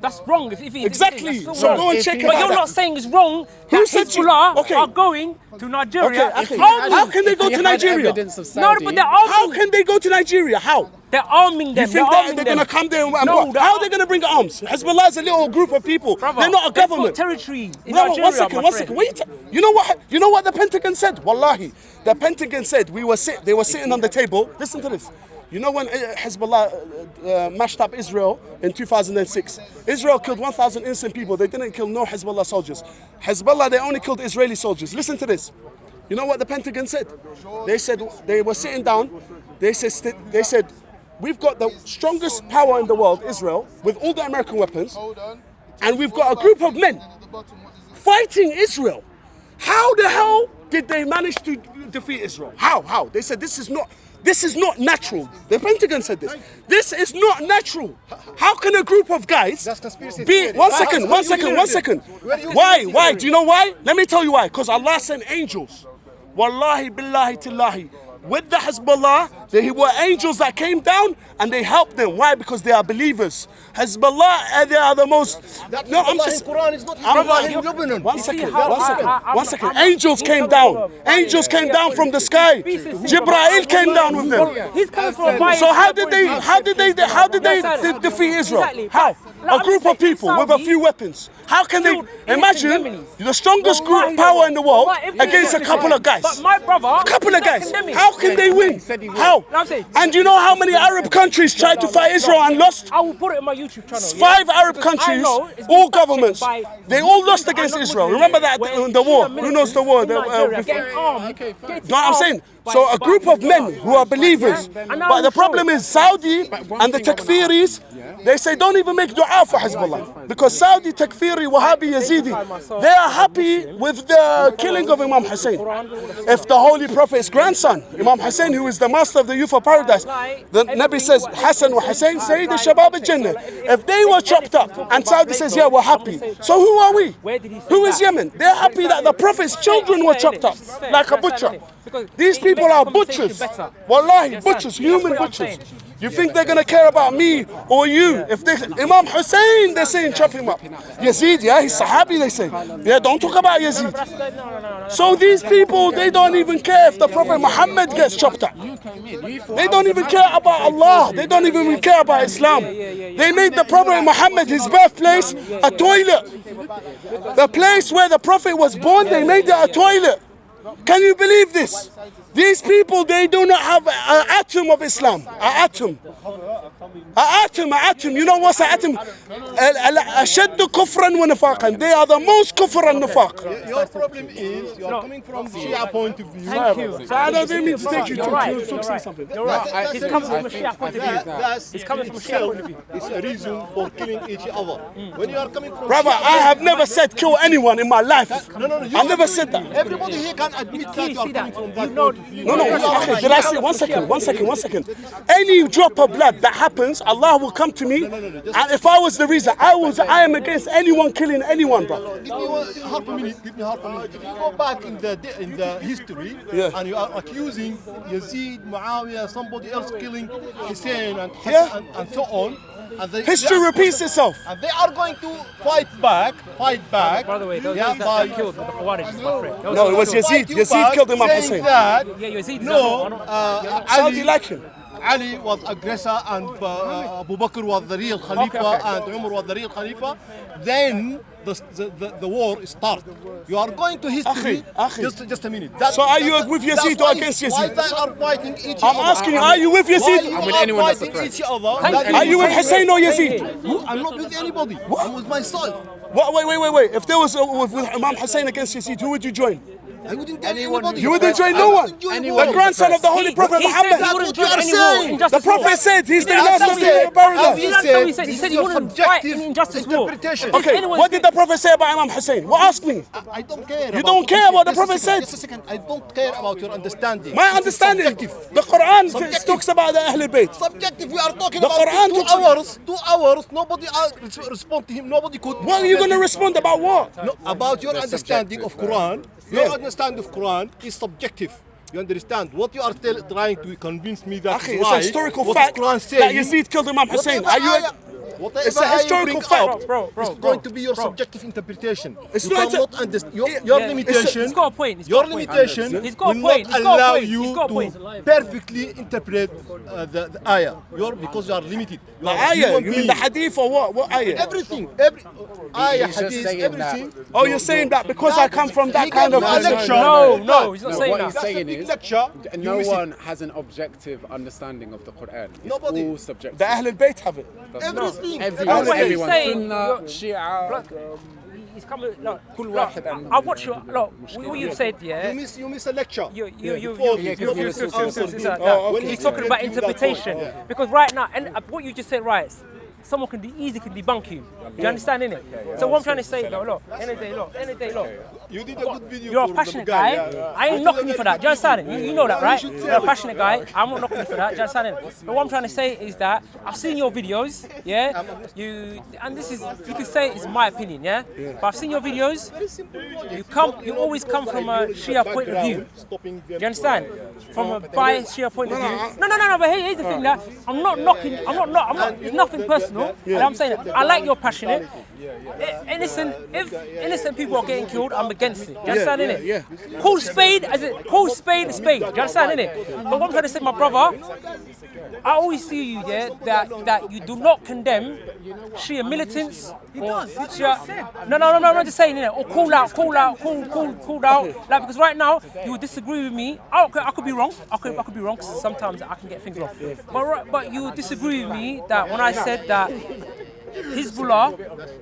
That's wrong. If he Exactly. that's So wrong. go and check it But out. you're not saying it's wrong. Who that said you- Hezbollah Okay. are going to Nigeria? Okay. Arming. How can they go If he to had Nigeria? evidence of No, Saudi, but they're How arming. can they go to Nigeria? How? They're arming them. You think they're going to come there and what? How are they going to bring arms? Hezbollah is a little group of people. Brother, They're not a they've got government. territory in Brother, Nigeria. one second. my friend. Wait. You know what the Pentagon said? Wallahi, the Pentagon said they were sitting on the table. Listen to this. You know when Hezbollah mashed up Israel in 2006? Israel killed 1,000 innocent people. They didn't kill no Hezbollah soldiers. Hezbollah, they only killed Israeli soldiers. Listen to this. You know what the Pentagon said? They said they were sitting down. They said we've got the strongest power in the world, Israel, with all the American weapons, and we've got a group of men fighting Israel. How the hell did they manage to defeat Israel? How? They said this is not natural. The Pentagon said this. This is not natural. How can a group of guys be... One second. Why? Do you know why? Let me tell you why. Because Allah sent angels. Wallahi billahi tillahi. With the Hezbollah They were angels that came down and they helped them. Why? Because they are believers. Hezbollah, they are the most. No, I'm just. Quran is not in Lebanon. One second. Angels came down. Angels came down from the sky. Jibreel came down with them. He's coming from a So how did they defeat Israel? How? A group of people with a few weapons. How can they imagine the strongest group power in the world against a couple of guys? But my brother, A couple of guys. How can they win? How? And you know how many Arab countries tried to fight Israel and lost? I will put it on my YouTube channel. 5 Arab countries, all governments, they all lost against Israel. Remember that in the war? Who knows the war? Getting armed. You know what I'm saying? So a group of men who are believers. But the problem is Saudi and the Takfiris, they say don't even make dua for Hezbollah. Because Saudi, Takfiri, Wahhabi, Yazidi, they are happy with the killing of Imam Hussein. If the Holy Prophet's grandson, Imam Hussein, who is the master of the youth of paradise, the Nabi says, Hassan wa Hussein, Sayyid al-Shabab al-Jannah. If they were chopped up and Saudi says, yeah, we're happy. So who are we? Who is Yemen? They're happy that the Prophet's children were chopped up like a butcher. These people are butchers. Wallahi, butchers, human butchers. You think they're going to care about me or you? If they, Imam Hussein, they're saying chop him up. Yazid, yeah, he's Sahabi, they say. Yeah, don't talk about Yazid. So these people, they don't even care if the Prophet Muhammad gets chopped up. They don't even care about Allah. They don't even care about Islam. They made the Prophet Muhammad, his birthplace, a toilet. The place where the Prophet was born, they made it a toilet. Can you believe this? These people, they do not have an atom of Islam. An atom. An atom. You know what's an atom? أشد كفرا ونفاقا. They are the most kufr and nifaq. Your problem is you are coming from the Shia point of view. Thank you. So I don't mean to take you You're to right. something. You're right. He's coming from a Shia point of view. He's coming from a Shia point of view. It's a reason for killing each other. When you are coming from Brother, I have never said kill anyone in my life. No. I never said that. Everybody here can admit that you are coming from that point of view. No, okay, did I say, one second. Any drop of blood that happens, Allah will come to me, and if I was the reason, I am against anyone killing anyone, bro. Give me half a minute. If you go back in the history, and you are accusing Yazid, Muawiyah, somebody else killing Hussein and Hassan and so on, and history repeats itself. And they are going to fight back. By the way, those that killed with the Khawarij is my friend. No, it was Yazid. Yazid killed Imam Hussein. Saudi like him. Ali was aggressor and Abu Bakr was the real Khalifa and Umar was the real Khalifa. Then the war started. You are going to history. Just a minute. So are you with Yazid or against Yazid? While they are fighting each I'm other. asking you, are you with Yazid? I'm with anyone that's fighting each other. Are you with Hussein or Yazid? I'm not with anybody. I'm with myself. Wait. If there was with Imam Hussein against Yazid, who would you join? I wouldn't join anybody. You wouldn't join no one. The grandson of the Holy Prophet Muhammad. That's what you are saying. The Prophet said he's the last of the paradise. He said he wouldn't fight in injustice war. Okay, what did the Prophet say about Imam Hussein? Well, ask me. I don't care. You don't care what the Prophet said? Just a second. I don't care about your understanding. My understanding. The Qur'an talks about the Ahlul Bayt. Subjective. We are talking The about Quran 2 hours. Nobody respond to him. Nobody could. What are you going to respond about what? No, about your understanding of Quran. Your understanding of Quran is subjective. You understand? What you are trying to convince me that it's a historical fact that Yazid killed Imam Hussein. Are you? It's a historical fact. It's going to be your subjective interpretation. You cannot understand your limitation. He's got a point. Your limitation will not allow you to perfectly interpret the ayah. Because you are limited. The ayah? You mean the hadith or what? What ayah? Everything. Every ayah, hadith, everything. Oh, you're saying that because I come from that kind of lecture? No, he's not saying what that. he's saying is lecture. No one has an objective understanding of the Quran. It's all subjective. The Ahlul Bayt have it. Everything. Everyone, saying, Sunnah, Shia. He's coming. I watch you. Look, what you said, yeah. You miss a lecture. He's talking about interpretation because right now, and what you just said, right? someone can easily debunk you. Do you understand, innit? So what I'm trying to say, look, end of the day, You did a good video. you're a passionate guy. I ain't knocking you for that. Do you understand it? You know that, right? You're a passionate guy. I'm not knocking you for that. Do you understand it? But what I'm trying to say is that I've seen your videos, yeah? And this is, you can say it's my opinion, yeah? But I've seen your videos. You always come from a Shia point of view. Do you understand? From a biased Shia point of view. No, but here's the thing that I'm not knocking, it's nothing personal. And I'm saying that I like you're passionate. If innocent people are getting killed, I'm against it. Do you understand, innit? Yeah. Call spade a spade. Do you understand, innit? But what I'm trying to say, my brother, I always see you, yeah, that you do not condemn Shia militants. No, I'm just saying, innit? Or call out. Like, because right now, you would disagree with me. I could be wrong. I could be wrong, because sometimes I can get things wrong. But you would disagree with me that when I said that Hezbollah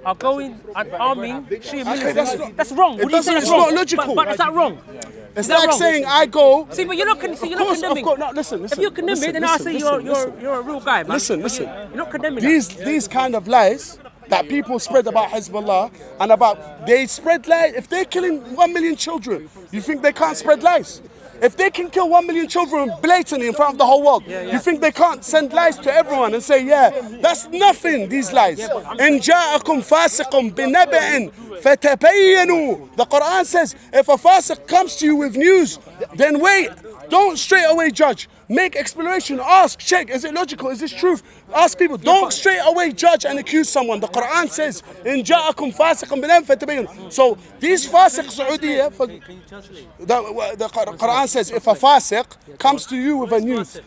are going and arming Shia militants. That's wrong. Would you say that's it's wrong? not logical. But is that wrong? It's like saying I go. See, but you're not condemning. No, listen. If you condemn it, then I'll say you're a real guy, man. Listen. You're not condemning These kind of lies that people spread about Hezbollah and they spread lies. If they're killing 1 million children, you think they can't spread lies? If they can kill 1 million children blatantly in front of the whole world, you think they can't send lies to everyone and say, yeah, that's nothing, these lies. إن جاءكم فاسق بنبأ فتبينوا. The Qur'an says, if a fasiq comes to you with news, then wait. Don't straight away judge. Make exploration. Ask, check. Is it logical? Is this truth? Ask people. Don't straight away judge and accuse someone. The Quran says, "In ja'akum fasiqun binam fatabayyanu." So these fasiq Saudiya, the Quran says, if a fasiq comes to you with a news,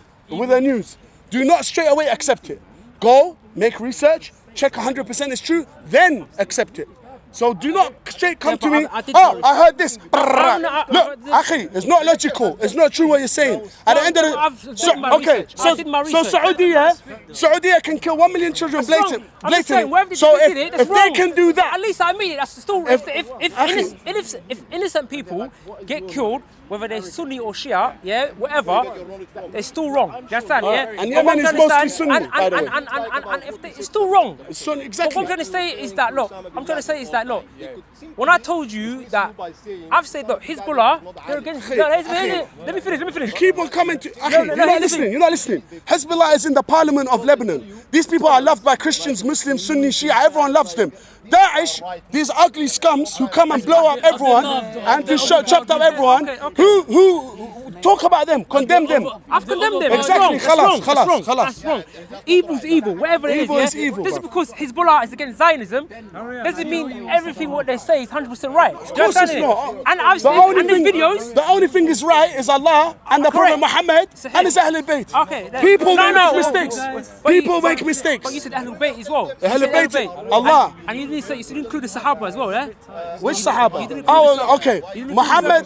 do not straight away accept it. Go, make research, check 100% is true, then accept it. So do not straight come to me, I heard this. Look, Akhi, it's not logical. It's not true what you're saying. At the end of the so Saudiya can kill 1 million children blatantly. So if they can do that, at least I mean it. That's still if innocent people get killed, whether they're Sunni or Shia, yeah, whatever, they're still wrong. Do you understand? Yeah. And Yemen is mostly Sunni, by the way. And if it's still wrong. Exactly. But what I'm trying to say is that look, when I told you that I've said look, Hezbollah, they're against. Let me finish. You keep on coming to. You're not listening. Hezbollah is in the parliament of Lebanon. These people are loved by Christians, Muslims, Sunni, Shia. Everyone loves them. Daesh, these ugly scums who come and blow up everyone and to chop up everyone. Who talk about them, condemn them. I've condemned them. Exactly. That's wrong. Evil's evil. Whatever it is. Evil is evil. Just because Hezbollah is against Zionism doesn't mean everything what they say is 100% right. Of course it's not. And I've seen these videos. The only thing is right is Allah and the Prophet Muhammad and his Ahlul Bayt. People make mistakes. People make mistakes. But you said Ahlul Bayt as well. Ahlul Bayt, Allah. And you didn't include the Sahaba as well, yeah? Which Sahaba? Oh, okay. Muhammad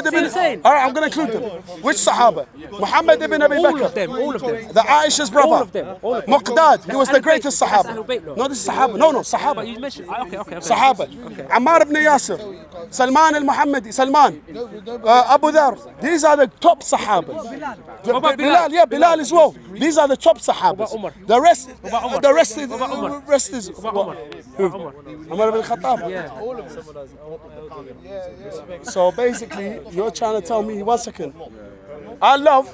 ibn. All right, I'm going to include them. Which Sahaba? Muhammad ibn Abi Bakr. All of them. The Aisha's brother. All of them. Muqdad. He was the greatest Sahaba. No, this is Sahaba. No, Sahaba. But you mentioned. Okay. Sahaba. Ammar ibn Yasir. Salman al-Muhammadi. Salman. Abu Dhar. These are the top Sahabas. Bilal as well. These are the top Sahabas. The rest is Umar ibn Khattab. So basically, you're trying to tell me, 1 second, I love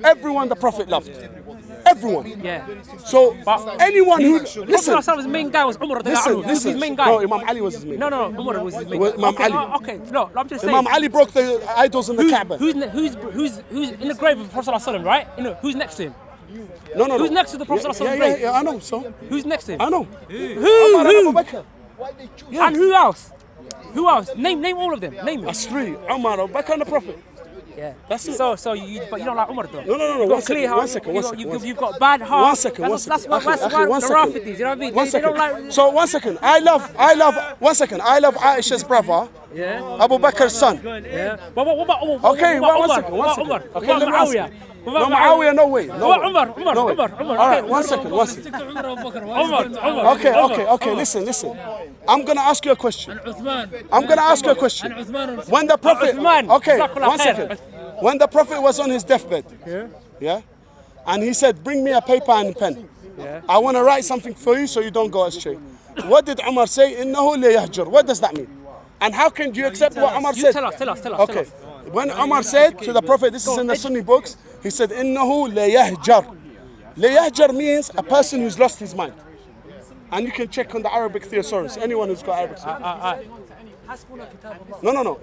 everyone the Prophet loved. Everyone. Yeah. So anyone who his main guy was Umar. Listen. His main guy. No, Imam Ali was his main guy. No, Umar was his main guy. Imam Ali. Okay, no, I'm just saying. Imam Ali broke the idols in the Kaaba. Who's in the grave of the Prophet ﷺ, right? Who's next to him? No. Who's next to the Prophet ﷺ? Yeah, I know. So who's next to him? I know. Who? And who else? Who else? Name all of them. Name them. That's three. Umar, Abu Bakr, and the Prophet. Yeah. That's it. So you don't like Umar though? No. One second. You've got bad heart. 1 second. That's why the Rafidis, you know what I mean? 1 second. So 1 second. I love 1 second. I love Aisha's brother. Yeah. Abu Bakr's son. Yeah. But what about okay, one second. Okay, let me ask. No, Muawiyah, no way. Umar. All right, 1 second. Okay. Listen. I'm gonna ask you a question. When the Prophet, okay, 1 second. When the Prophet was on his deathbed, yeah, and he said, bring me a paper and a pen. I want to write something for you so you don't go astray. What did Umar say? إنه لا يهجر. What does that mean? And how can you accept what Umar said? Tell us. Okay. When Umar said to the Prophet, this is in the Sunni books, he said, إنه لا يهجر. لا يهجر means a person who's lost his mind. And you can check on the Arabic thesaurus, anyone who's got Arabic. No.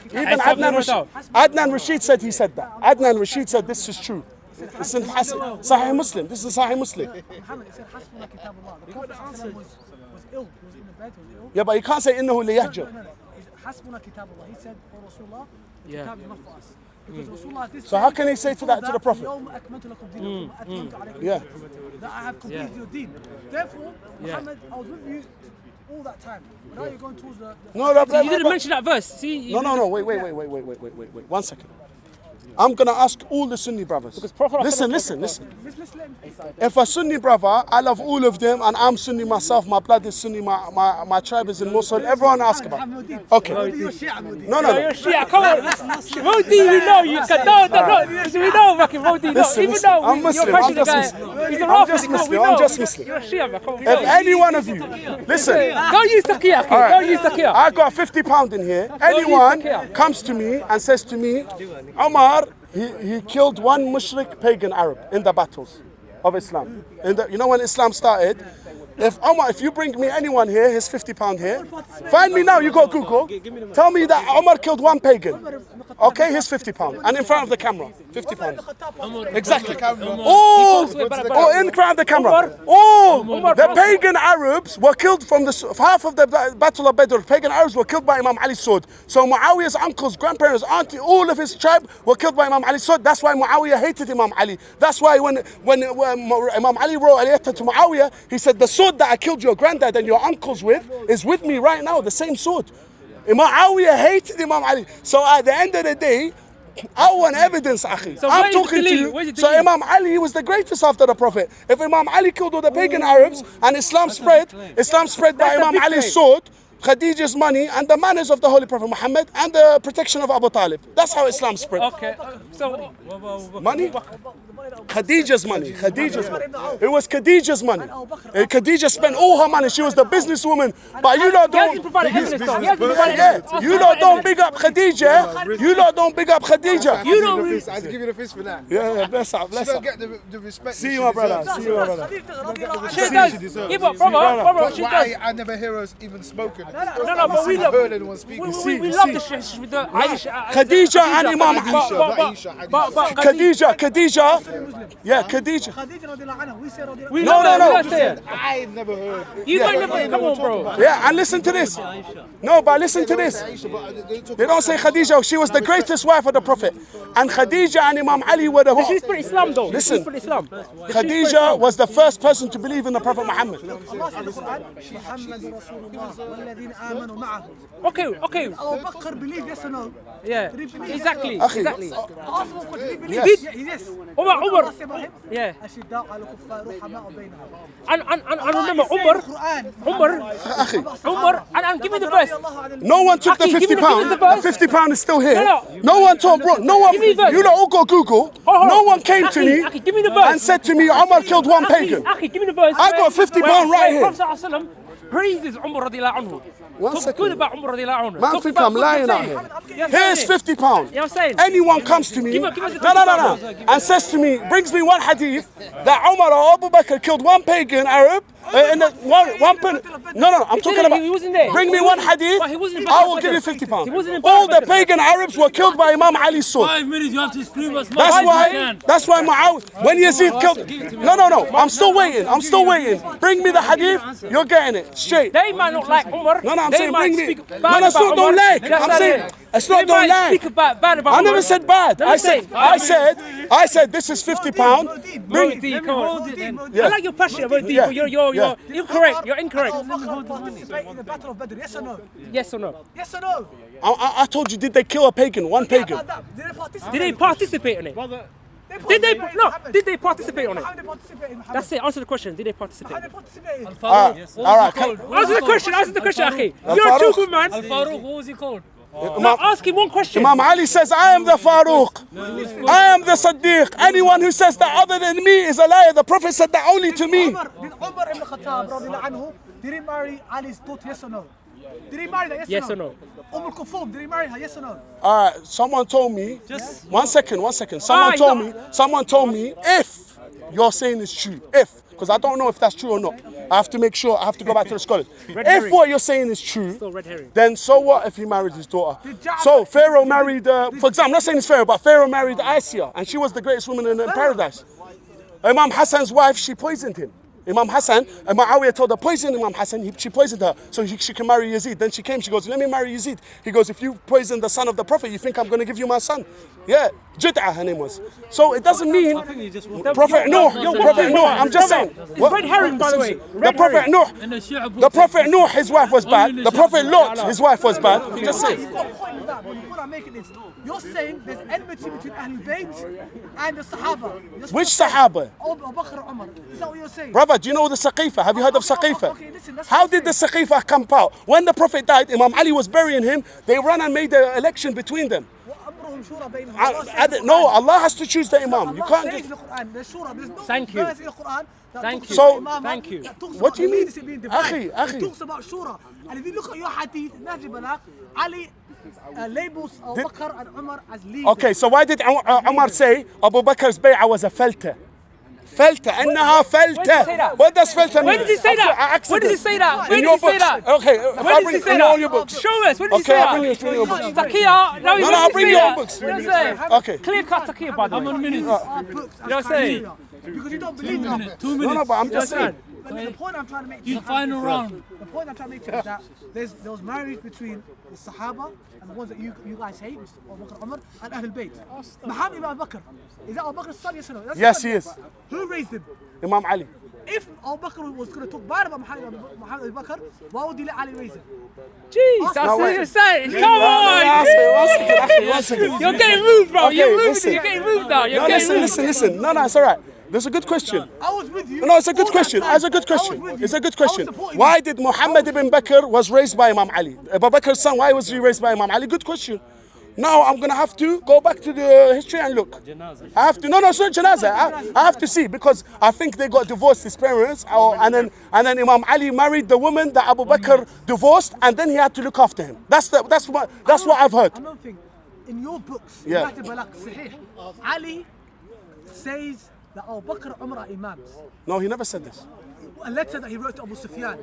Even Adnan Rashid said he said that. Adnan Rashid said this is true. It's in Sahih Muslim. This is Sahih Muslim. Muhammad said, Hasbuna kitabullah. The Prophet was ill. He was in the bed. He was ill. Yeah, but you can't say إنه لا يهجر. No. Hasbuna kitabullah. He said for Rasulullah, the kitab is not for us. Because Rasulullah did So how can he say to that to the Prophet? Yeah. That I have completed your deen. Therefore, Muhammad, I was with you all that time. But now you're going towards the... No, you didn't mention that verse. See, No. Wait. 1 second. I'm going to ask all the Sunni brothers. Listen. If a Sunni brother, I love all of them, and I'm Sunni myself, my blood is Sunni, my tribe is in Mosul, everyone ask about it. Okay. No. You're Shia, come on. Modi, we know you can. No. We know, fucking Modi. Even though I'm Muslim. I'm just Muslim. You're Shia, man. Come on. If any one of you, listen. Don't use Takia. Don't use Takia. I got £50 in here. Anyone comes to me and says to me, Omar, he killed one mushrik pagan Arab in the battles of Islam. You know when Islam started? If you bring me anyone here, here's £50 here. Find me now, you go Google. Tell me that Omar killed one pagan. Okay, here's £50. And in front of the camera, £50. Exactly. All in front of the camera. All the pagan Arabs were killed from half of the Battle of Badr. Pagan Arabs were killed by Imam Ali's sword. So Muawiyah's uncles, grandparents, auntie, all of his tribe were killed by Imam Ali's sword. That's why Muawiyah hated Imam Ali. That's why when Imam Ali wrote a letter to Muawiyah, he said, the sword that I killed your granddad and your uncles with is with me right now, the same sword. Muawiyah hated Imam Ali. So at the end of the day, I want evidence, akhi. So I'm talking to you. So Imam Ali was the greatest after the Prophet. If Imam Ali killed all the pagan Arabs and Islam spread by Imam Ali's sword, Khadija's money, and the manners of the Holy Prophet Muhammad, and the protection of Abu Talib. That's how Islam spread. Okay, so money? Khadija's money. It was Khadija's money. Khadija spent all her money. She was the businesswoman. But you lot don't. You lot don't big up Khadija. You lot don't big up Khadija. You don't. I'll give you the fist for that. Yeah, bless up. She don't get the respect. See you, my brother. She does. Yeah, but brother, she does. I never hear her even spoken. No, but we love. We love the shit with the Khadija and Imam Khadija. Yeah, Khadija. No. I never heard. You never. Come on, bro. Yeah, and listen to this. No, but listen to this. They don't say Khadija. She was the greatest wife of the Prophet. And Khadija and Imam Ali were the... She's pretty Islam though. Listen, Khadija was the first person to believe in the Prophet Muhammad. Okay. Abu Bakr believe, yes or no? Yeah, exactly. Yes. Umar. Yeah. And I remember Umar, and give me the verse. No one took the £50. The £50 is still here. No one told, bro. No one. You don't all go Google. No one came to me and said to me, Umar killed one pagan. Give me the verse. I got £50 right here. Prophet praises Umar radiallahu anhu. Talk good about Umar radiallahu anhu. Man, I think I'm lying out here. Here's £50. You know what I'm saying? Anyone comes to me, Give us no, and says to me, brings me one hadith that Umar or Abu Bakr killed one pagan Arab. I'm talking about. He wasn't there. Bring me one hadith. I will give you £50. All the pagan Arabs were killed by Imam Ali's sword. 5 minutes, you have to scream as much That's why Muawiyah, when Yazid killed. No. I'm still waiting. Bring me the hadith. You're getting it straight. They might not like Umar. No, I'm saying bring me. No, that's not don't like. I'm saying it's not don't like. I never said bad. I said this is £50. Bring. I like your passion about deep, but you're incorrect. You're incorrect. Participate in the Battle of Badr, yes or no? Yes or no? Yes or no? I told you, did they kill a pagan? One pagan. Did they participate? Did they participate on it? Did they participate on it? That's it. Answer the question. Did they participate? All right. Answer the question, Akhi. You're a true good man. Al-Faruq, what was he called? No, ask him one question. Imam Ali says, I am the Farouk. I am the Siddiq. Anyone who says that other than me is a liar. The Prophet said that only to me. Umar ibn Khattab, radiallahu anhu, did he marry Ali's daughter, yes or no? Did he marry that, Yes or no? Kulthum, did he marry her, yes or no? Alright, someone told me, one second. Someone told me, if you're saying is true, because I don't know if that's true or not. I have to make sure, I have to go back to the scholars. If what you're saying is true, then so what if he married his daughter? So Pharaoh married, for example, I'm not saying it's Pharaoh, but Pharaoh married Asiya, and she was the greatest woman in paradise. Imam Hassan's wife, she poisoned him. Imam Hassan, and Muawiyah told her, poison Imam Hassan, she poisoned her so she can marry Yazid. Then she came, she goes, let me marry Yazid. He goes, if you poison the son of the Prophet, you think I'm going to give you my son? Yeah, Jud'ah her name was. So it doesn't mean Prophet Nuh, I'm just saying. Red herring, by the way. The Prophet Nuh, his wife was bad. The Prophet Lot, his wife was bad. I'm just saying. You've got a point with that, but the point I'm making is, you're saying there's enmity between Ahlul Bayt and the Sahaba. Which Sahaba? Abu Bakr and Umar. Is that what you're saying? Brother, do you know the Saqifa? Have you heard of Saqifa? Okay, listen, that's How did the Saqifa come out? When the Prophet died, Imam Ali was burying him, they ran and made the election between them. No, Allah has to choose the Imam. You can't just... Thank you. Thank you. So, thank you. What do you mean? It talks about Shura. And if you look at your hadith, Nahj Balagh, Ali labels Abu Bakr and Umar as leaders. Okay, so why did Umar say Abu Bakr's bay'ah was a falta? Falta, انها falta. What does falta mean? Where did he say that? Where did he say that? In your books. Okay, I'll bring in all your books. Show us. Where did he say that? Okay, I'll bring your books. Taqiyya. No, I'll bring your books. Okay. Clear cut Taqiyya, by the way. How many minutes? You know what I'm saying? Because you don't believe me. 2 minutes. No, but I'm just saying. The point I'm trying to make You final round. The point I'm trying to make is that there was marriage between the Sahaba and the ones that you guys hate, Abu Bakr, Umar, and Ahlul Bayt. Muhammad ibn Abu Bakr, is that Abu Bakr's son, yes or no? Yes, he is. Who raised him? Imam Ali. If Abu Bakr was going to talk bad about Muhammad Abu Bakr, why would he let Ali raise him? Jeez, that's what you're saying. Come on! One second. You're getting moved, bro. Okay, You're moving. listen. You're getting moved now. You're No, getting moved. listen. No, it's all right. That's a good question. I was with you. No, it's a good question. It's a good question. It's a good question. Why did Muhammad ibn Bakr was raised by Imam Ali? Abu Bakr's son, why was he raised by Imam Ali? Good question. Now I'm gonna have to go back to the history and look. I have to. No, it's not Janazah. I have to see because I think they got divorced, his parents, and then Imam Ali married the woman that Abu Bakr divorced, and then he had to look after him. That's what I've heard. Another thing, in your books, Yeah. Ali says that Abu Bakr and Umar are imams. No, he never said this. A letter that he wrote to Abu Sufyan.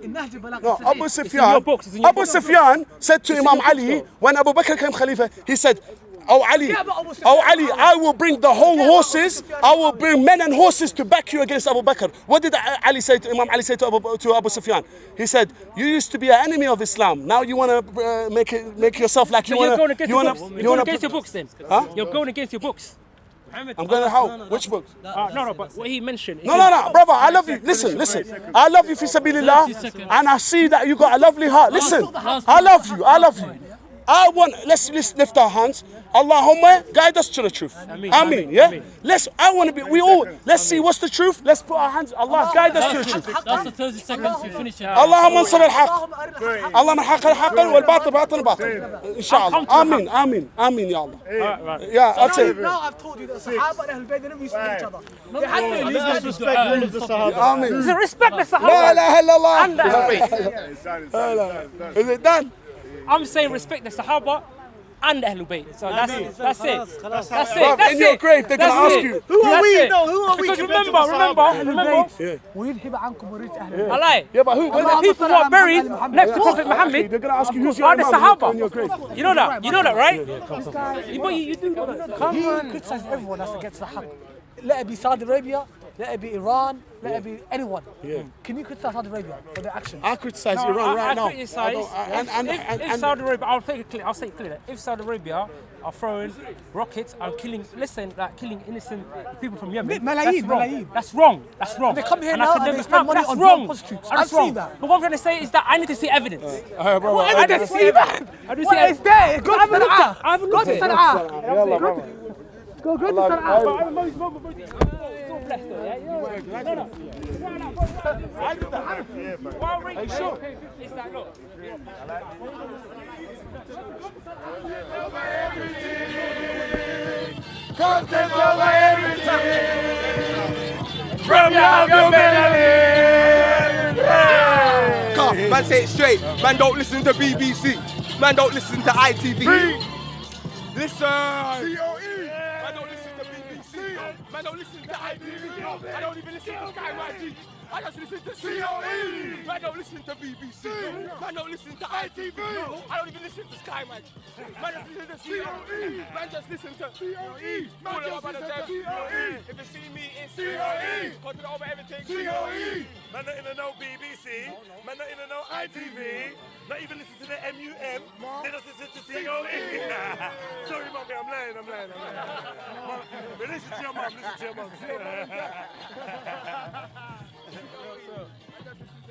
In Nahj Balagh. No, Sahih. Abu Sufyan said to Imam Ali when Abu Bakr came Khalifa, he said, Oh Ali, I will bring the whole horses, I will bring men and horses to back you against Abu Bakr. What did Imam Ali say to Abu Sufyan? He said, you used to be an enemy of Islam. Now you want to make yourself like you want to... You're going against your books then? Huh? You're going against your books. I'm going to how? Which book? No, but what he mentioned... No, brother, I love you. Listen. I love you, fi sabilillah, and I see that you got a lovely heart. Listen, I love you. Let's lift our hands. Allahumma guide us to the truth. Ameen. Yeah. Let's see what's the truth. Let's put our hands. Allah guide us to the truth. That's the 30 seconds. You finish it. Allahumma ansur al-haq. Allahumma haq al-haq wal batil batil. Inshallah. Ameen. Ya Allah. Yeah, I'll say. Now I've told you that Sahaba and Ahlul Bayt, they never used to hate each other. They had to Let's respect all of the Sahaba. Ameen. Respect the Sahaba. La ilaha illallah. Is it done? I'm saying respect the Sahaba and Ahlul Bayt. So that's it. That's it. In your grave, they're going to ask you. Who are we? No, who are we? Because remember. I lie. Yeah, but who? When the people who are buried next to Prophet Muhammad They're going to ask you who's your are the Imam in your grave. Sahaba. You know that, right? You do know that. He criticizes everyone that's against the haqq. Let it be Saudi Arabia, let it be Iran, let it be anyone. Yeah. Can you criticize Saudi Arabia for their actions? I criticize Iran right now. If Saudi Arabia, I'll say it clear. If Saudi Arabia are throwing rockets and killing innocent people from Yemen, that's wrong. They come here now and they spend money on drug prostitutes. I've seen that. But what I'm trying to say is that I need to see evidence. I didn't see that. What is there? Go to Sana'a. Go to Sana'a. Go to stand out. I'm most so blessed though, yeah? No. I did that. Are you sure? It's like, look. Content over everything. From your melody. Come, man, say it straight. Man, don't listen to BBC. Man, don't listen to ITV. Listen. COE. Man, don't listen to BBC. Man, don't listen to ITV. I don't even listen to Sky YG. I just listen to COE. Man, don't listen to BBC. Man, don't listen to ITV. I don't even listen to Sky YG. Man, just listen to COE. Man, just listen to COE. Man, just listen to COE. If you see me, it's COE. Content over everything. COE. Man, not even know BBC. Man, not even know ITV. Not even listen to the MUM. They just listen to COE. Sorry, mommy, I'm lying. But listen to your mum.